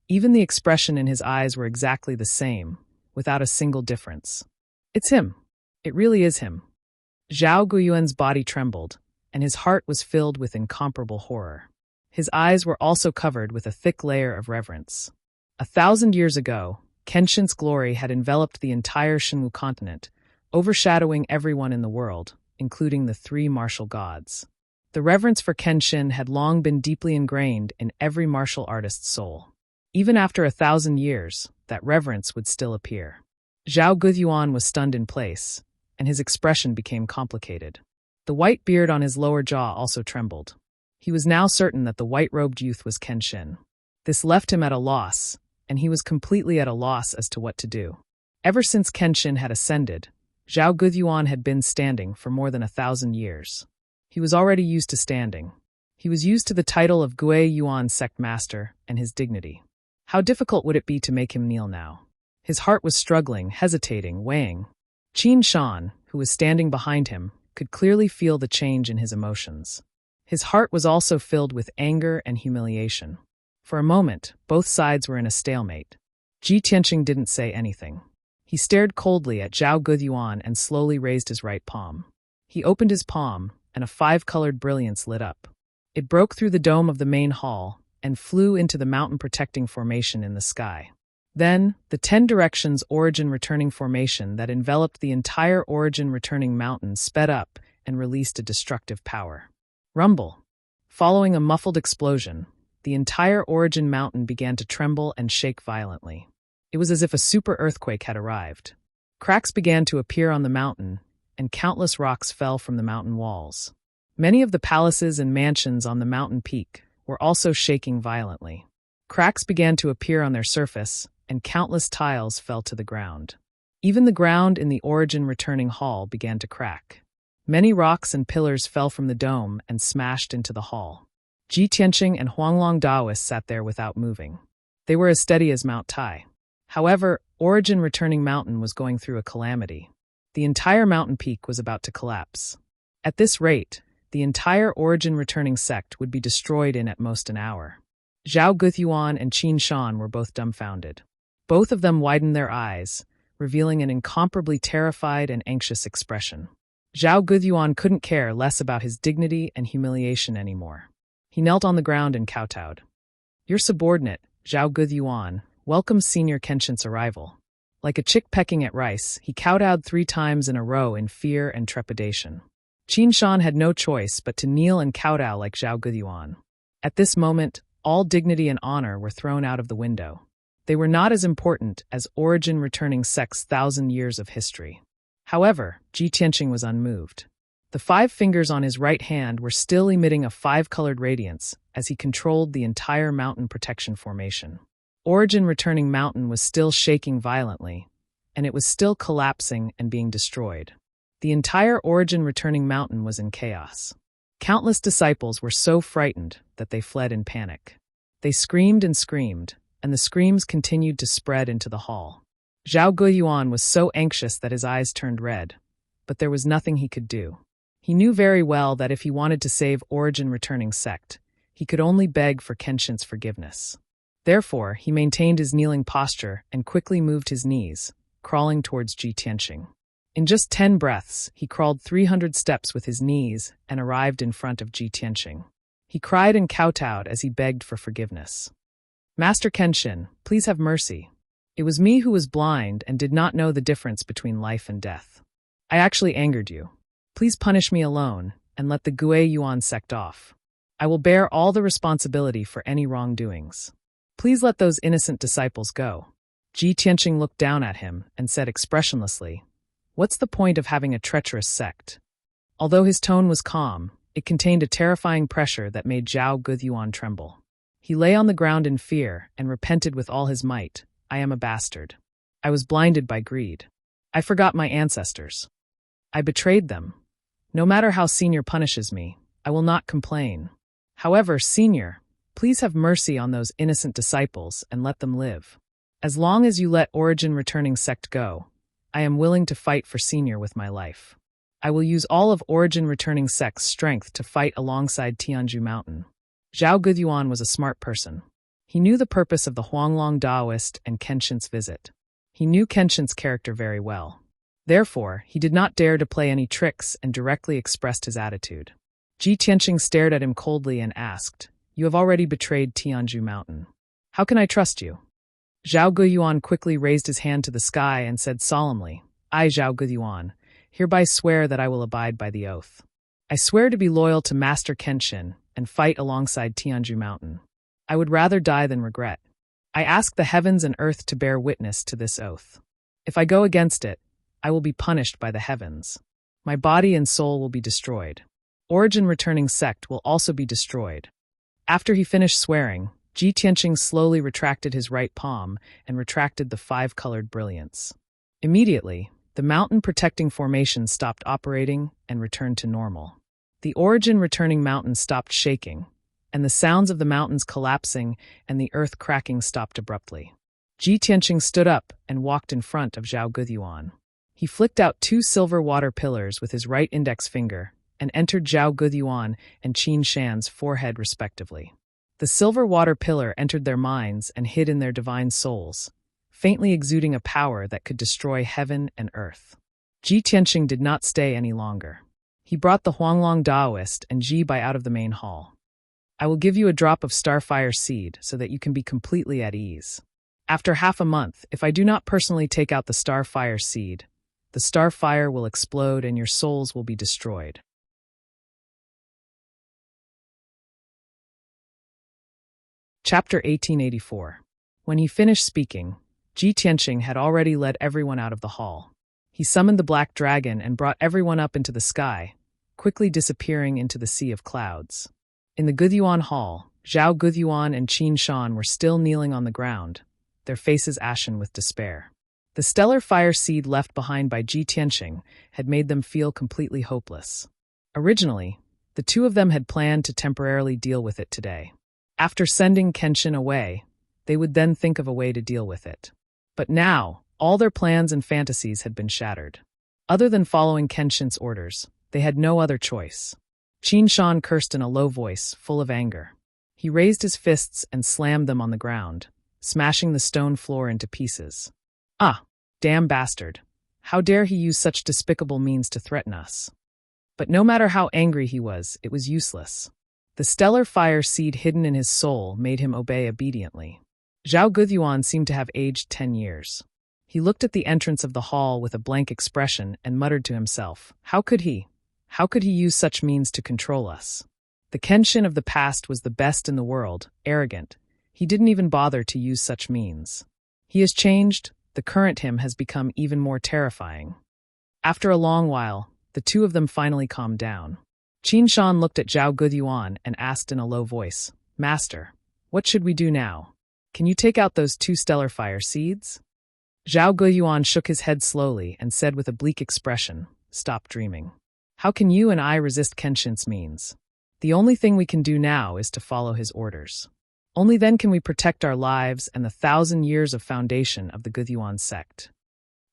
even the expression in his eyes were exactly the same, without a single difference. It's him. It really is him. Zhao Guyuan's body trembled, and his heart was filled with incomparable horror. His eyes were also covered with a thick layer of reverence. 1,000 years ago, Kenshin's glory had enveloped the entire Shenwu continent, overshadowing everyone in the world, including the three martial gods. The reverence for Kenshin had long been deeply ingrained in every martial artist's soul. Even after 1,000 years, that reverence would still appear. Zhao Guthyuan was stunned in place, and his expression became complicated. The white beard on his lower jaw also trembled. He was now certain that the white-robed youth was Kenshin. This left him at a loss, and he was completely at a loss as to what to do. Ever since Kenshin had ascended, Zhao Guthyuan had been standing for more than 1,000 years. He was already used to standing. He was used to the title of Gui Yuan Sect Master and his dignity. How difficult would it be to make him kneel now? His heart was struggling, hesitating, weighing. Qin Shan, who was standing behind him, could clearly feel the change in his emotions. His heart was also filled with anger and humiliation. For a moment, both sides were in a stalemate. Ji Tianqing didn't say anything. He stared coldly at Zhao Guthyuan and slowly raised his right palm. He opened his palm, and a 5-colored brilliance lit up. It broke through the dome of the main hall and flew into the mountain-protecting formation in the sky. Then, the 10 directions origin-returning formation that enveloped the entire origin-returning mountain sped up and released a destructive power. Rumble. Following a muffled explosion, the entire origin mountain began to tremble and shake violently. It was as if a super earthquake had arrived. Cracks began to appear on the mountain, and countless rocks fell from the mountain walls. Many of the palaces and mansions on the mountain peak were also shaking violently. Cracks began to appear on their surface, and countless tiles fell to the ground. Even the ground in the origin-returning hall began to crack. Many rocks and pillars fell from the dome and smashed into the hall. Ji Tianqing and Huanglong Daoist sat there without moving. They were as steady as Mount Tai. However, origin-returning mountain was going through a calamity. The entire mountain peak was about to collapse. At this rate, the entire origin-returning sect would be destroyed in at most an hour. Zhao Guthyuan and Qin Shan were both dumbfounded. Both of them widened their eyes, revealing an incomparably terrified and anxious expression. Zhao Guthyuan couldn't care less about his dignity and humiliation anymore. He knelt on the ground and kowtowed. "Your subordinate, Zhao Guthyuan, welcomes Senior Kenshin's arrival." Like a chick pecking at rice, he kowtowed 3 times in a row in fear and trepidation. Qin Shan had no choice but to kneel and kowtow like Zhao Guthyuan. At this moment, all dignity and honor were thrown out of the window. They were not as important as origin-returning sect's 1,000 years of history. However, Ji Tianqing was unmoved. The 5 fingers on his right hand were still emitting a 5-colored radiance as he controlled the entire mountain protection formation. Origin-returning mountain was still shaking violently, and it was still collapsing and being destroyed. The entire origin-returning mountain was in chaos. Countless disciples were so frightened that they fled in panic. They screamed, and the screams continued to spread into the hall. Zhao Guyuan was so anxious that his eyes turned red, but there was nothing he could do. He knew very well that if he wanted to save origin-returning sect, he could only beg for Kenshin's forgiveness. Therefore, he maintained his kneeling posture and quickly moved his knees, crawling towards Ji Tianqing. In just 10 breaths, he crawled 300 steps with his knees and arrived in front of Ji Tianqing. He cried and kowtowed as he begged for forgiveness. "Master Kenshin, please have mercy. It was me who was blind and did not know the difference between life and death. I actually angered you. Please punish me alone and let the Gui Yuan sect off. I will bear all the responsibility for any wrongdoings. Please let those innocent disciples go." Ji Tianqing looked down at him and said expressionlessly, "What's the point of having a treacherous sect? Although his tone was calm, it contained a terrifying pressure that made Zhao Guoyuan tremble. He lay on the ground in fear and repented with all his might. I am a bastard. I was blinded by greed. I forgot my ancestors. I betrayed them. No matter how Senior punishes me, I will not complain. However, Senior, please have mercy on those innocent disciples and let them live. As long as you let Origin Returning Sect go, I am willing to fight for Senior with my life. I will use all of Origin Returning Sect's strength to fight alongside Tianju Mountain. Zhao Guoyuan was a smart person. He knew the purpose of the Huanglong Daoist and Kenshin's visit. He knew Kenshin's character very well. Therefore, he did not dare to play any tricks and directly expressed his attitude. Ji Tianqing stared at him coldly and asked, "You have already betrayed Tianju Mountain. How can I trust you?" Zhao Guoyuan quickly raised his hand to the sky and said solemnly, "I, Zhao Guoyuan, hereby swear that I will abide by the oath. I swear to be loyal to Master Kenshin and fight alongside Tianju Mountain. I would rather die than regret. I ask the heavens and earth to bear witness to this oath. If I go against it, I will be punished by the heavens. My body and soul will be destroyed. Origin Returning Sect will also be destroyed." After he finished swearing, Ji Tianqing slowly retracted his right palm and retracted the 5-colored brilliance. Immediately, the mountain protecting formation stopped operating and returned to normal. The Origin Returning Mountain stopped shaking, and the sounds of the mountains collapsing and the earth cracking stopped abruptly. Ji Tianqing stood up and walked in front of Zhao Guoyuan. He flicked out 2 silver water pillars with his right index finger and entered Zhao Guoyuan and Qin Shan's forehead respectively. The silver water pillar entered their minds and hid in their divine souls, faintly exuding a power that could destroy heaven and earth. Ji Tianqing did not stay any longer. He brought the Huanglong Daoist and Ji Bai out of the main hall. "I will give you a drop of starfire seed so that you can be completely at ease. After half a month, if I do not personally take out the starfire seed, the starfire will explode and your souls will be destroyed." Chapter 1884. When he finished speaking, Ji Tianqing had already led everyone out of the hall. He summoned the black dragon and brought everyone up into the sky, quickly disappearing into the sea of clouds. In the Guoyuan Hall, Zhao Guoyuan and Qin Shan were still kneeling on the ground, their faces ashen with despair. The stellar fire seed left behind by Ji Tianqing had made them feel completely hopeless. Originally, the two of them had planned to temporarily deal with it today. After sending Kenshin away, they would then think of a way to deal with it. But now, all their plans and fantasies had been shattered. Other than following Kenshin's orders, they had no other choice. Qin Shan cursed in a low voice, full of anger. He raised his fists and slammed them on the ground, smashing the stone floor into pieces. "Ah, damn bastard. How dare he use such despicable means to threaten us?" But no matter how angry he was, it was useless. The stellar fire seed hidden in his soul made him obey obediently. Zhao Guoyuan seemed to have aged 10 years. He looked at the entrance of the hall with a blank expression and muttered to himself, How could he use such means to control us? The Kenshin of the past was the best in the world, arrogant. He didn't even bother to use such means. He has changed, the current him has become even more terrifying. After a long while, the two of them finally calmed down. Qin Shan looked at Zhao Guoyuan and asked in a low voice, "Master, what should we do now? Can you take out those 2 stellar fire seeds?" Zhao Guoyuan shook his head slowly and said with a bleak expression, "Stop dreaming. How can you and I resist Kenshin's means? The only thing we can do now is to follow his orders. Only then can we protect our lives and the 1,000 years of foundation of the Guoyuan sect."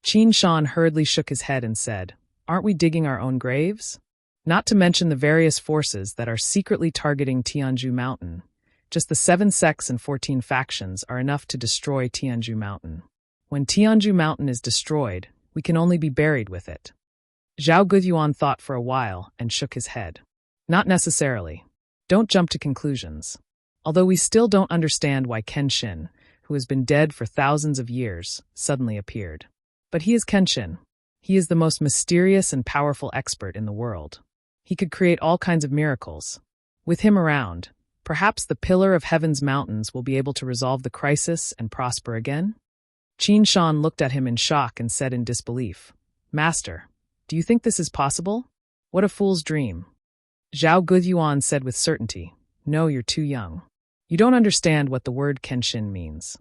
Qin Shan hurriedly shook his head and said, "Aren't we digging our own graves? Not to mention the various forces that are secretly targeting Tianju Mountain. Just the 7 sects and 14 factions are enough to destroy Tianju Mountain. When Tianju Mountain is destroyed, we can only be buried with it." Zhao Guoyuan thought for a while and shook his head. "Not necessarily. Don't jump to conclusions. Although we still don't understand why Kenshin, who has been dead for thousands of years, suddenly appeared. But he is Kenshin. He is the most mysterious and powerful expert in the world. He could create all kinds of miracles. With him around, perhaps the Pillar of Heaven's mountains will be able to resolve the crisis and prosper again?" Qin Shan looked at him in shock and said in disbelief, "Master, do you think this is possible?" What a fool's dream. Zhao Guiyuan said with certainty, "No, you're too young. You don't understand what the word Kenshin means."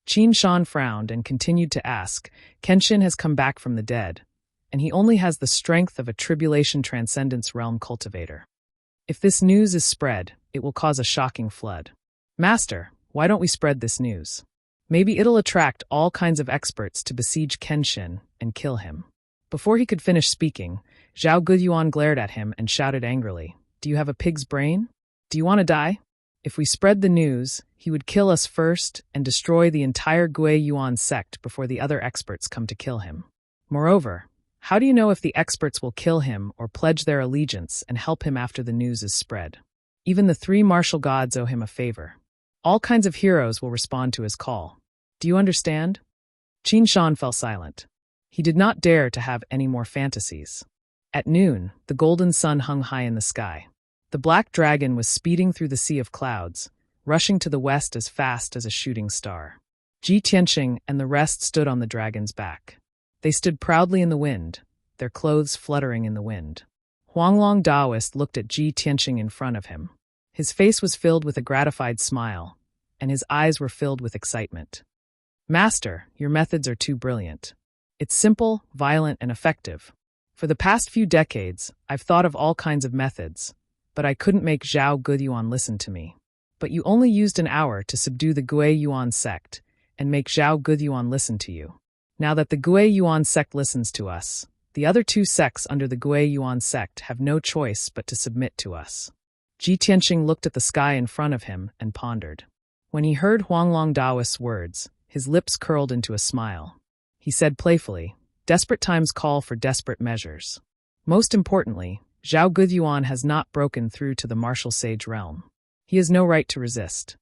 Qin Shan frowned and continued to ask, "Kenshin has come back from the dead, and he only has the strength of a tribulation transcendence realm cultivator. If this news is spread, it will cause a shocking flood. Master, why don't we spread this news? Maybe it'll attract all kinds of experts to besiege Kenshin and kill him." Before he could finish speaking, Zhao Guiyuan glared at him and shouted angrily, "Do you have a pig's brain? Do you want to die? If we spread the news, he would kill us first and destroy the entire Gui Yuan sect before the other experts come to kill him. Moreover, how do you know if the experts will kill him or pledge their allegiance and help him after the news is spread? Even the three martial gods owe him a favor. All kinds of heroes will respond to his call. Do you understand?" Qin Shan fell silent. He did not dare to have any more fantasies. At noon, the golden sun hung high in the sky. The black dragon was speeding through the sea of clouds, rushing to the west as fast as a shooting star. Ji Tianqing and the rest stood on the dragon's back. They stood proudly in the wind, their clothes fluttering in the wind. Huanglong Daoist looked at Ji Tianqing in front of him. His face was filled with a gratified smile, and his eyes were filled with excitement. "Master, your methods are too brilliant. It's simple, violent, and effective. For the past few decades, I've thought of all kinds of methods, but I couldn't make Zhao Guiyuan listen to me. But you only used an hour to subdue the Gui Yuan sect and make Zhao Guiyuan listen to you. Now that the Gui Yuan sect listens to us, the other two sects under the Gui Yuan sect have no choice but to submit to us." Ji Tianqing looked at the sky in front of him and pondered. When he heard Huanglong Daoist's words, his lips curled into a smile. He said playfully, "Desperate times call for desperate measures. Most importantly, Zhao Guiyuan has not broken through to the martial sage realm. He has no right to resist."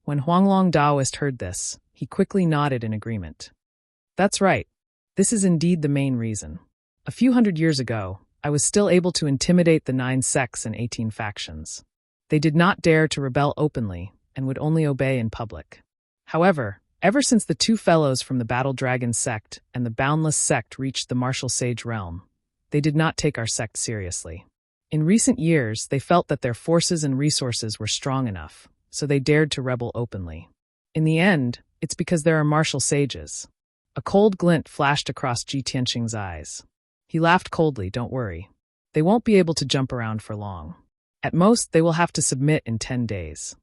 When Huanglong Daoist heard this, he quickly nodded in agreement. "That's right. This is indeed the main reason. A few hundred years ago, I was still able to intimidate the 9 sects and 18 factions. They did not dare to rebel openly and would only obey in public. However, ever since the 2 fellows from the Battle Dragon sect and the Boundless sect reached the martial sage realm, they did not take our sect seriously. In recent years, they felt that their forces and resources were strong enough, so they dared to rebel openly. In the end, it's because there are martial sages." A cold glint flashed across Ji Tianqing's eyes. He laughed coldly, "Don't worry. They won't be able to jump around for long. At most, they will have to submit in 10 days.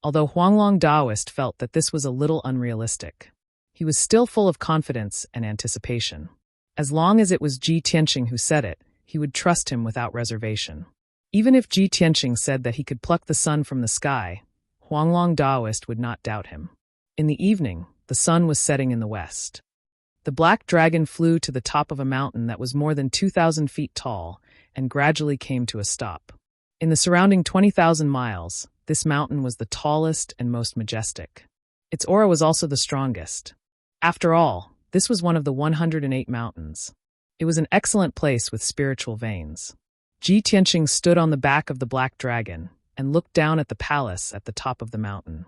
Although Huanglong Daoist felt that this was a little unrealistic, he was still full of confidence and anticipation. As long as it was Ji Tianqing who said it, he would trust him without reservation. Even if Ji Tianqing said that he could pluck the sun from the sky, Huanglong Daoist would not doubt him. In the evening, the sun was setting in the west. The black dragon flew to the top of a mountain that was more than 2,000 feet tall and gradually came to a stop. In the surrounding 20,000 miles, this mountain was the tallest and most majestic. Its aura was also the strongest. After all, this was one of the 108 mountains. It was an excellent place with spiritual veins. Ji Tianqing stood on the back of the black dragon and looked down at the palace at the top of the mountain.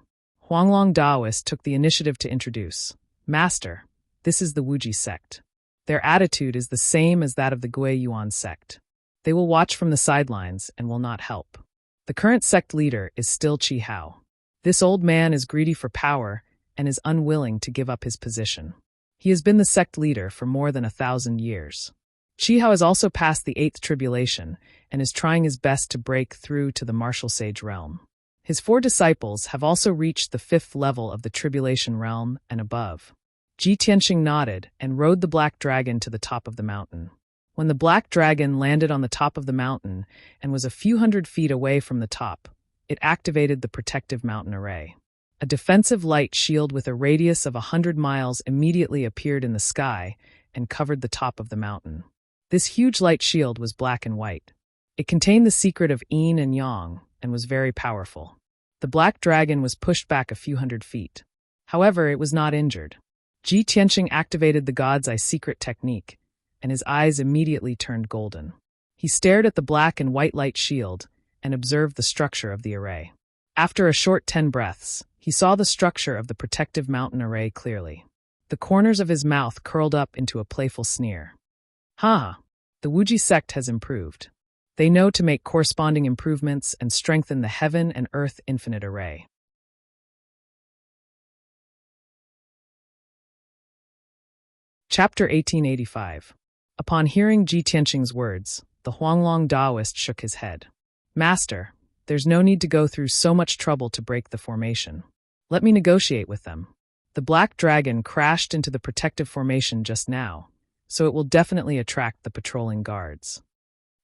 Huanglong Daoist took the initiative to introduce, "Master, this is the Wuji sect. Their attitude is the same as that of the Gui Yuan sect. They will watch from the sidelines and will not help. The current sect leader is still Qi Hao. This old man is greedy for power and is unwilling to give up his position. He has been the sect leader for more than 1,000 years. Qi Hao has also passed the 8th tribulation and is trying his best to break through to the martial sage realm. His 4 disciples have also reached the 5th level of the tribulation realm and above." Ji Tianqing nodded and rode the black dragon to the top of the mountain. When the black dragon landed on the top of the mountain and was a few hundred feet away from the top, it activated the protective mountain array. A defensive light shield with a radius of 100 miles immediately appeared in the sky and covered the top of the mountain. This huge light shield was black and white. It contained the secret of yin and yang and was very powerful. The black dragon was pushed back a few hundred feet. However, it was not injured. Ji Tianqing activated the God's Eye secret technique, and his eyes immediately turned golden. He stared at the black and white light shield and observed the structure of the array. After a short 10 breaths, he saw the structure of the protective mountain array clearly. The corners of his mouth curled up into a playful sneer. "Ha! The Wuji sect has improved. They know to make corresponding improvements and strengthen the heaven and earth infinite array. Chapter 1885. Upon hearing Ji Tianqing's words, the Huanglong Taoist shook his head. Master, there's no need to go through so much trouble to break the formation. Let me negotiate with them. The black dragon crashed into the protective formation just now, so it will definitely attract the patrolling guards.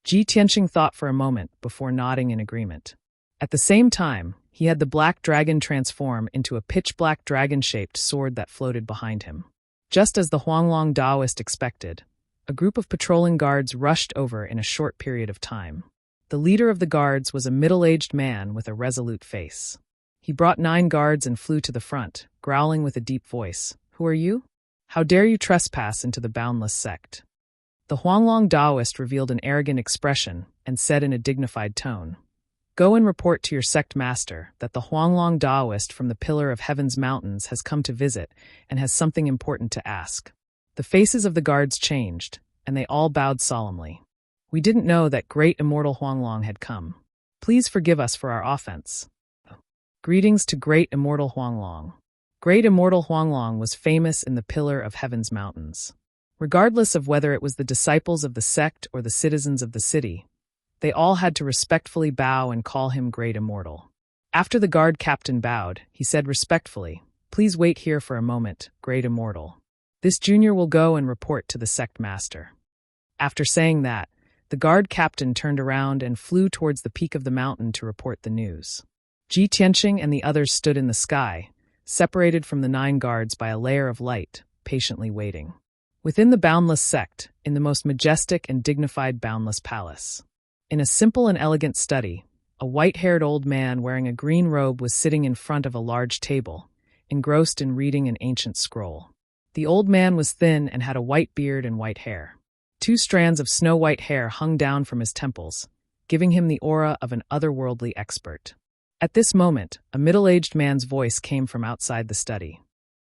Ji Tianqing thought for a moment before nodding in agreement. At the same time, he had the black dragon transform into a pitch-black dragon-shaped sword that floated behind him. Just as the Huanglong Taoist expected, a group of patrolling guards rushed over in a short period of time. The leader of the guards was a middle-aged man with a resolute face. He brought 9 guards and flew to the front, growling with a deep voice, "Who are you? How dare you trespass into the boundless sect?" The Huanglong Taoist revealed an arrogant expression and said in a dignified tone, "Go and report to your sect master that the Huanglong Taoist from the Pillar of Heaven's mountains has come to visit and has something important to ask." The faces of the guards changed, and they all bowed solemnly. "We didn't know that great immortal Huanglong had come. Please forgive us for our offense." Greetings to great immortal Huanglong. Great immortal Huanglong was famous in the Pillar of Heaven's mountains. Regardless of whether it was the disciples of the sect or the citizens of the city, they all had to respectfully bow and call him Great Immortal. After the guard captain bowed, he said respectfully, "Please wait here for a moment, Great Immortal. This junior will go and report to the sect master." After saying that, the guard captain turned around and flew towards the peak of the mountain to report the news. Ji Tianqing and the others stood in the sky, separated from the 9 guards by a layer of light, patiently waiting. Within the boundless sect, in the most majestic and dignified boundless palace. In a simple and elegant study, a white-haired old man wearing a green robe was sitting in front of a large table, engrossed in reading an ancient scroll. The old man was thin and had a white beard and white hair. 2 strands of snow-white hair hung down from his temples, giving him the aura of an otherworldly expert. At this moment, a middle-aged man's voice came from outside the study.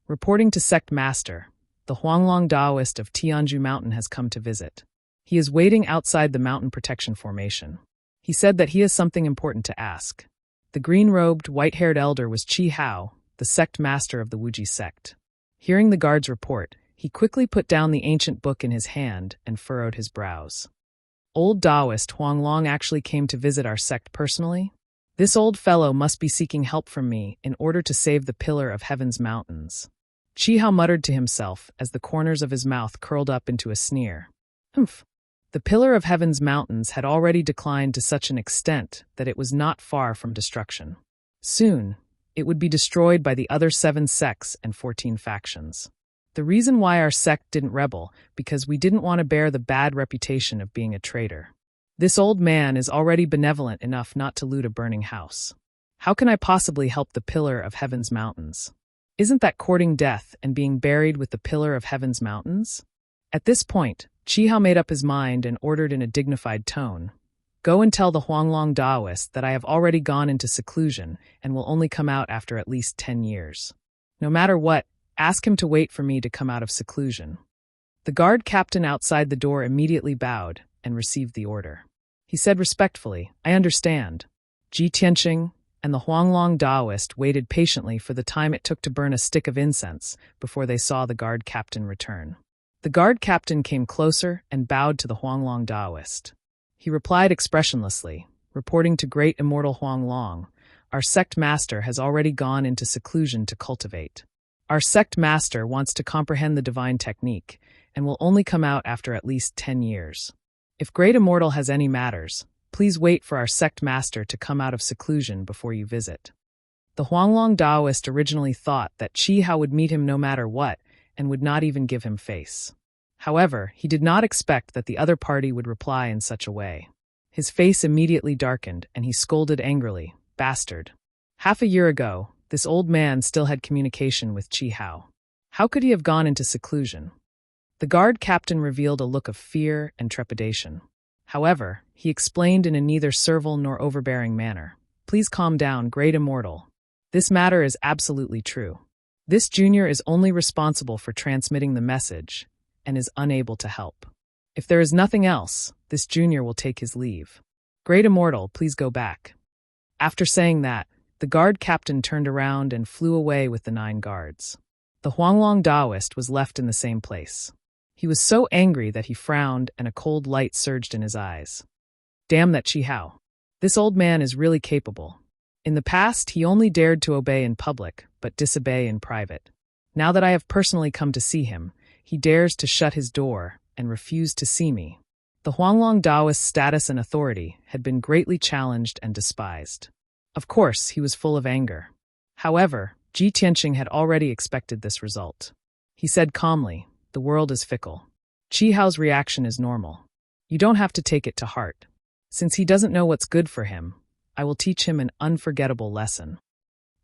Reporting to sect master, the Huanglong Taoist of Tianju Mountain has come to visit. He is waiting outside the mountain protection formation. He said that he has something important to ask. The green-robed, white-haired elder was Qi Hao, the sect master of the Wuji sect. Hearing the guard's report, he quickly put down the ancient book in his hand and furrowed his brows. "Old Taoist Huanglong actually came to visit our sect personally? This old fellow must be seeking help from me in order to save the Pillar of Heaven's mountains." Qi Hao muttered to himself as the corners of his mouth curled up into a sneer. Humph. The Pillar of Heaven's mountains had already declined to such an extent that it was not far from destruction. Soon, it would be destroyed by the other 7 sects and 14 factions. The reason why our sect didn't rebel, because we didn't want to bear the bad reputation of being a traitor. This old man is already benevolent enough not to loot a burning house. How can I possibly help the Pillar of Heaven's mountains? Isn't that courting death and being buried with the Pillar of Heaven's mountains? At this point, Qi Hao made up his mind and ordered in a dignified tone, "Go and tell the Huanglong Taoist that I have already gone into seclusion and will only come out after at least 10 years. No matter what, ask him to wait for me to come out of seclusion." The guard captain outside the door immediately bowed and received the order. He said respectfully, "I understand." Ji Tianqing and the Huanglong Taoist waited patiently for the time it took to burn a stick of incense before they saw the guard captain return. The guard captain came closer and bowed to the Huanglong Taoist. He replied expressionlessly, reporting to great immortal Huanglong, "Our sect master has already gone into seclusion to cultivate. Our sect master wants to comprehend the divine technique and will only come out after at least 10 years. If Great Immortal has any matters, please wait for our sect master to come out of seclusion before you visit." The Huanglong Taoist originally thought that Qi Hao would meet him no matter what and would not even give him face. However, he did not expect that the other party would reply in such a way. His face immediately darkened and he scolded angrily, "Bastard. Half a year ago, this old man still had communication with Qi Hao. How could he have gone into seclusion?" The guard captain revealed a look of fear and trepidation. However, he explained in a neither servile nor overbearing manner, "Please calm down, Great Immortal. This matter is absolutely true. This junior is only responsible for transmitting the message and is unable to help. If there is nothing else, This junior will take his leave. Great Immortal, please go back. After saying that, the guard captain turned around and flew away with the 9 guards. The Huanglong Taoist was left in the same place. He was so angry that he frowned and a cold light surged in his eyes. Damn that Qi Hao. This old man is really capable. In the past, he only dared to obey in public, but disobey in private. Now that I have personally come to see him, he dares to shut his door and refuse to see me. The Huanglong Taoist's status and authority had been greatly challenged and despised. Of course, he was full of anger. However, Ji Tianqing had already expected this result. He said calmly, "The world is fickle. Qi Hao's reaction is normal. You don't have to take it to heart. Since he doesn't know what's good for him, I will teach him an unforgettable lesson."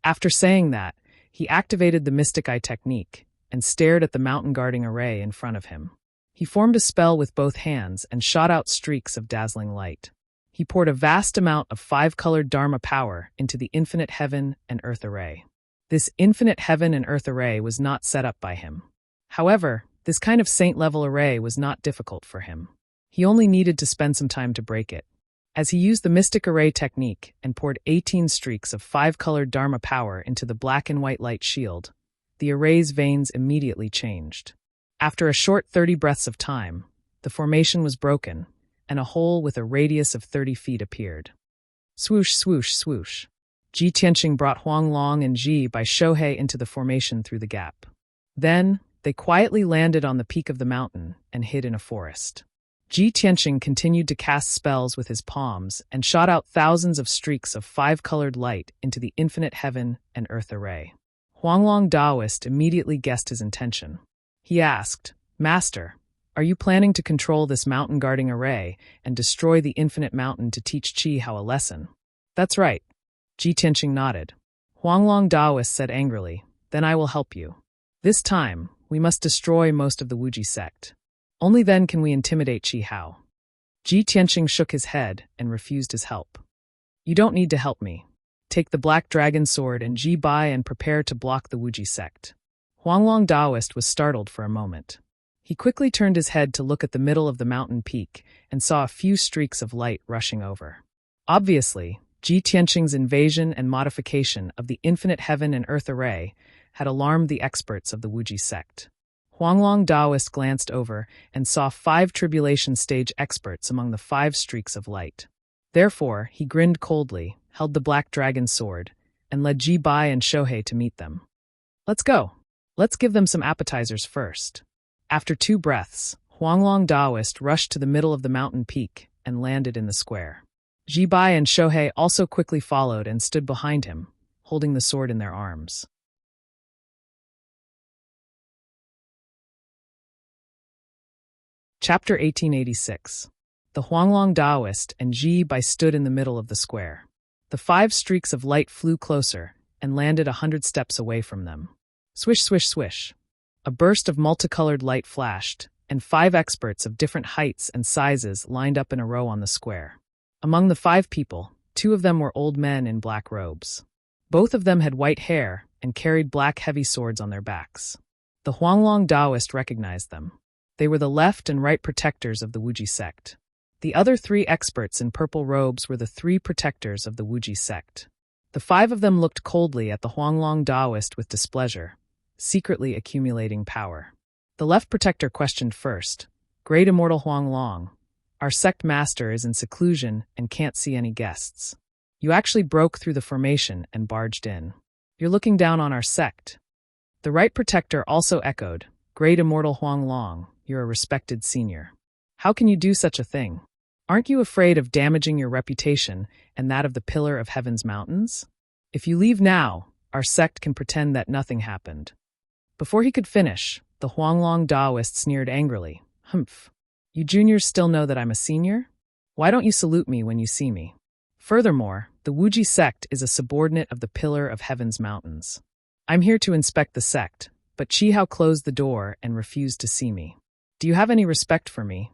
After saying that, he activated the Mystic Eye technique and stared at the mountain guarding array in front of him. He formed a spell with both hands and shot out streaks of dazzling light. He poured a vast amount of 5-colored Dharma power into the infinite heaven and earth array. This infinite heaven and earth array was not set up by him. However, this kind of saint-level array was not difficult for him. He only needed to spend some time to break it. As he used the Mystic Array technique and poured 18 streaks of 5-colored Dharma power into the black and white light shield, the array's veins immediately changed. After a short 30 breaths of time, the formation was broken, and a hole with a radius of 30 feet appeared. Swoosh, swoosh, swoosh. Ji Tianqing brought Huanglong and Ji by Shohei into the formation through the gap. Then, they quietly landed on the peak of the mountain and hid in a forest. Ji Tianqing continued to cast spells with his palms and shot out thousands of streaks of 5-colored light into the infinite heaven and earth array. Huanglong Taoist immediately guessed his intention. He asked, "Master, are you planning to control this mountain guarding array and destroy the infinite mountain to teach Qi Hao a lesson?" "That's right." Ji Tianqing nodded. Huanglong Taoist said angrily, "Then I will help you. This time, we must destroy most of the Wuji sect. Only then can we intimidate Qi Hao." Ji Tianqing shook his head and refused his help. "You don't need to help me. Take the black dragon sword and Ji Bai and prepare to block the Wuji sect." Huanglong Taoist was startled for a moment. He quickly turned his head to look at the middle of the mountain peak and saw a few streaks of light rushing over. Obviously, Ji Tianqing's invasion and modification of the infinite heaven and earth array had alarmed the experts of the Wuji sect. Huanglong Taoist glanced over and saw 5 tribulation stage experts among the 5 streaks of light. Therefore, he grinned coldly, held the black dragon sword, and led Ji Bai and Shohei to meet them. "Let's go. Let's give them some appetizers first." After 2 breaths, Huanglong Taoist rushed to the middle of the mountain peak and landed in the square. Ji Bai and Shohei also quickly followed and stood behind him, holding the sword in their arms. Chapter 1886. The Huanglong Taoist and Ji Bai stood in the middle of the square. The 5 streaks of light flew closer and landed 100 steps away from them. Swish, swish, swish. A burst of multicolored light flashed, and 5 experts of different heights and sizes lined up in a row on the square. Among the 5 people, 2 of them were old men in black robes. Both of them had white hair and carried black heavy swords on their backs. The Huanglong Taoist recognized them. They were the left and right protectors of the Wuji sect. The other 3 experts in purple robes were the 3 protectors of the Wuji sect. The 5 of them looked coldly at the Huanglong Taoist with displeasure, secretly accumulating power. The left protector questioned first, "Great Immortal Huanglong, our sect master is in seclusion and can't see any guests. You actually broke through the formation and barged in. You're looking down on our sect." The right protector also echoed, "Great Immortal Huanglong, you're a respected senior. How can you do such a thing? Aren't you afraid of damaging your reputation and that of the Pillar of Heaven's mountains? If you leave now, our sect can pretend that nothing happened." Before he could finish, the Huanglong Taoist sneered angrily, "Humph. You juniors still know that I'm a senior? Why don't you salute me when you see me? Furthermore, the Wuji sect is a subordinate of the Pillar of Heaven's mountains. I'm here to inspect the sect, but Qi Hao closed the door and refused to see me. Do you have any respect for me?"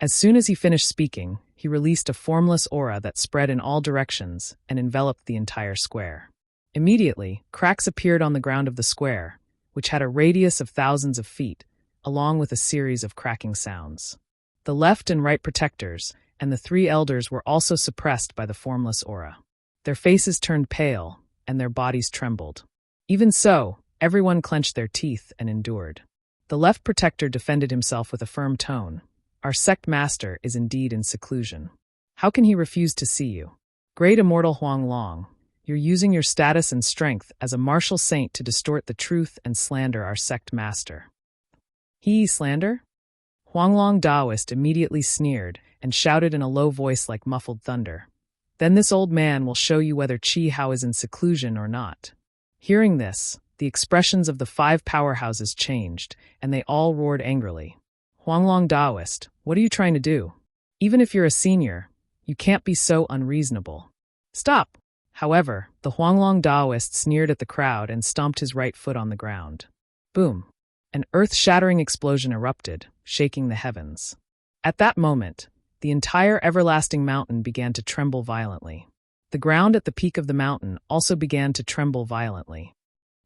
As soon as he finished speaking, he released a formless aura that spread in all directions and enveloped the entire square. Immediately, cracks appeared on the ground of the square, which had a radius of thousands of feet, along with a series of cracking sounds. The left and right protectors and the three elders were also suppressed by the formless aura. Their faces turned pale, and their bodies trembled. Even so, everyone clenched their teeth and endured. The left protector defended himself with a firm tone. Our sect master is indeed in seclusion. How can he refuse to see you? Great immortal Huang Long, you're using your status and strength as a martial saint to distort the truth and slander our sect master. He slander? Huang Long Taoist immediately sneered and shouted in a low voice like muffled thunder. Then this old man will show you whether Qi Hao is in seclusion or not. Hearing this, the expressions of the five powerhouses changed, and they all roared angrily. Huang Long Taoist, what are you trying to do? Even if you're a senior, you can't be so unreasonable. Stop! However, the Huang Long Taoist sneered at the crowd and stomped his right foot on the ground. Boom! An earth-shattering explosion erupted, shaking the heavens. At that moment, the entire everlasting mountain began to tremble violently. The ground at the peak of the mountain also began to tremble violently.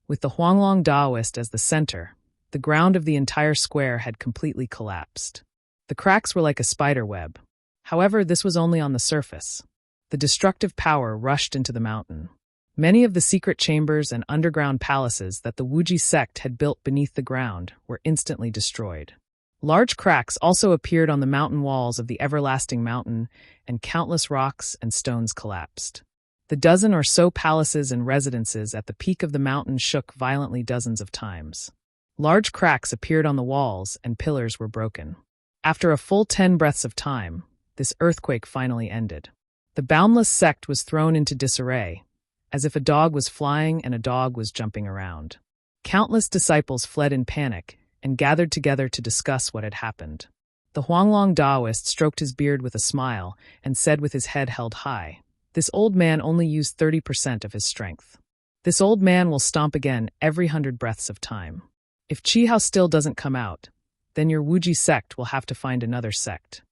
With the Huang Long Taoist as the center, the ground of the entire square had completely collapsed. The cracks were like a spider web. However, this was only on the surface. The destructive power rushed into the mountain. Many of the secret chambers and underground palaces that the Wuji sect had built beneath the ground were instantly destroyed. Large cracks also appeared on the mountain walls of the everlasting mountain, and countless rocks and stones collapsed. The dozen or so palaces and residences at the peak of the mountain shook violently dozens of times. Large cracks appeared on the walls and pillars were broken. After a full 10 breaths of time, this earthquake finally ended. The boundless sect was thrown into disarray, as if a dog was flying and a dog was jumping around. Countless disciples fled in panic and gathered together to discuss what had happened. The Huang Long Taoist stroked his beard with a smile and said with his head held high, "This old man only used 30% of his strength. This old man will stomp again every 100 breaths of time. If Qi Hao still doesn't come out, then your Wuji sect will have to find another sect."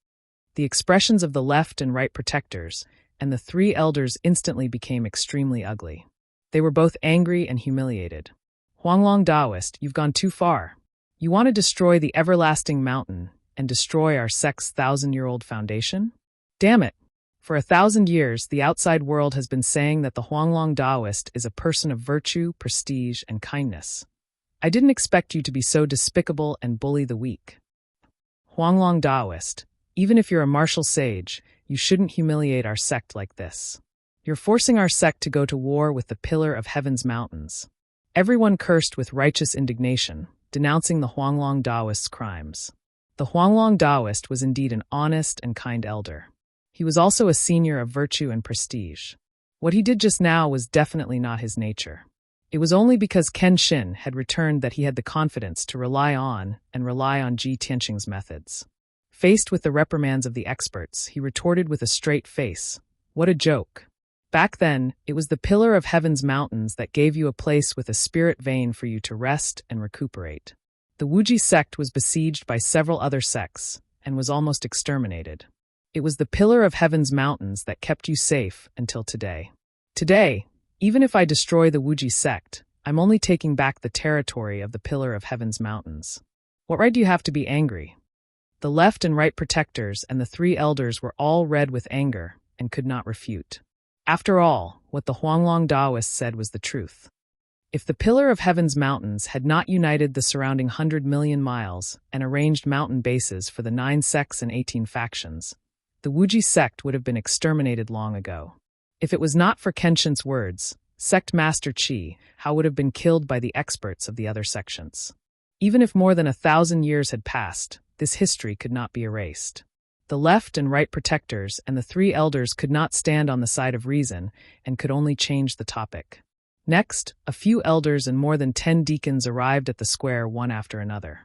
The expressions of the left and right protectors and the three elders instantly became extremely ugly. They were both angry and humiliated. Huang Long Taoist, you've gone too far. You want to destroy the everlasting mountain and destroy our sect's 1,000-year-old foundation? Damn it! For 1,000 years, the outside world has been saying that the Huang Long Taoist is a person of virtue, prestige, and kindness. I didn't expect you to be so despicable and bully the weak. Huang Long Taoist, even if you're a martial sage, you shouldn't humiliate our sect like this. You're forcing our sect to go to war with the Pillar of Heaven's mountains. Everyone cursed with righteous indignation, denouncing the Huang Long Taoist's crimes. The Huang Long Taoist was indeed an honest and kind elder. He was also a senior of virtue and prestige. What he did just now was definitely not his nature. It was only because Ken Shin had returned that he had the confidence to rely on Ji Tianqing's methods. Faced with the reprimands of the experts, he retorted with a straight face, "What a joke. Back then, it was the Pillar of Heaven's mountains that gave you a place with a spirit vein for you to rest and recuperate. The Wuji sect was besieged by several other sects and was almost exterminated. It was the Pillar of Heaven's mountains that kept you safe until today. Today, even if I destroy the Wuji sect, I'm only taking back the territory of the Pillar of Heaven's mountains. What right do you have to be angry?" The left and right protectors and the three elders were all red with anger and could not refute. After all, what the Huang Long Taoist said was the truth. If the Pillar of Heaven's mountains had not united the surrounding 100 million miles and arranged mountain bases for the 9 sects and 18 factions, the Wuji sect would have been exterminated long ago. If it was not for Kenshin's words, Sect Master Qi Hao would have been killed by the experts of the other sections. Even if more than 1,000 years had passed, this history could not be erased. The left and right protectors and the three elders could not stand on the side of reason and could only change the topic. Next, a few elders and more than 10 deacons arrived at the square one after another.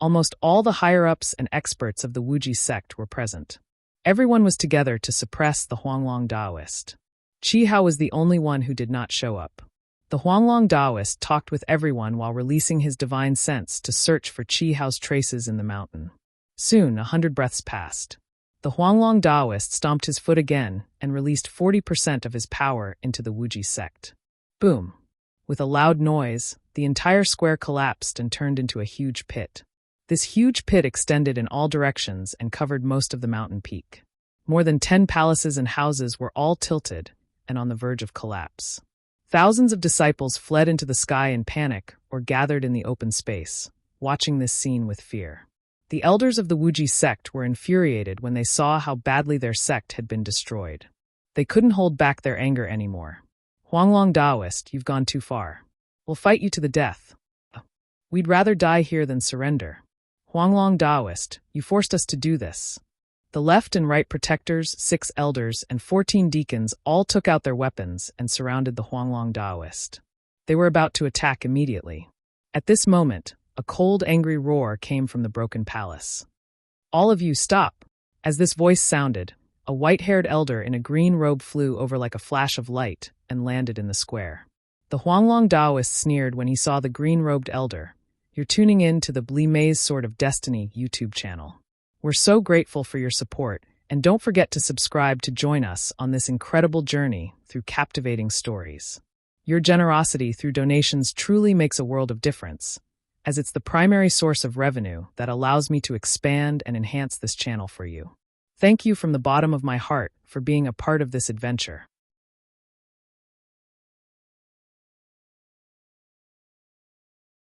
Almost all the higher-ups and experts of the Wuji sect were present. Everyone was together to suppress the Huang Long Taoist. Qi Hao was the only one who did not show up. The Huang Long Taoist talked with everyone while releasing his divine sense to search for Qi Hao's traces in the mountain. Soon, 100 breaths passed. The Huang Long Taoist stomped his foot again and released 40% of his power into the Wuji sect. Boom! With a loud noise, the entire square collapsed and turned into a huge pit. This huge pit extended in all directions and covered most of the mountain peak. More than 10 palaces and houses were all tilted and on the verge of collapse. Thousands of disciples fled into the sky in panic or gathered in the open space, watching this scene with fear. The elders of the Wuji sect were infuriated when they saw how badly their sect had been destroyed. They couldn't hold back their anger anymore. "Huanglong Taoist, you've gone too far. We'll fight you to the death. We'd rather die here than surrender. Huanglong Taoist, you forced us to do this." The left and right protectors, 6 elders, and 14 deacons all took out their weapons and surrounded the Huanglong Taoist. They were about to attack immediately. At this moment, a cold, angry roar came from the broken palace. "All of you, stop!" As this voice sounded, a white-haired elder in a green robe flew over like a flash of light and landed in the square. The Huanglong Taoist sneered when he saw the green-robed elder. "You're tuning in to the Bli Mei's Sword of Destiny YouTube channel. We're so grateful for your support, and don't forget to subscribe to join us on this incredible journey through captivating stories. Your generosity through donations truly makes a world of difference, as it's the primary source of revenue that allows me to expand and enhance this channel for you. Thank you from the bottom of my heart for being a part of this adventure.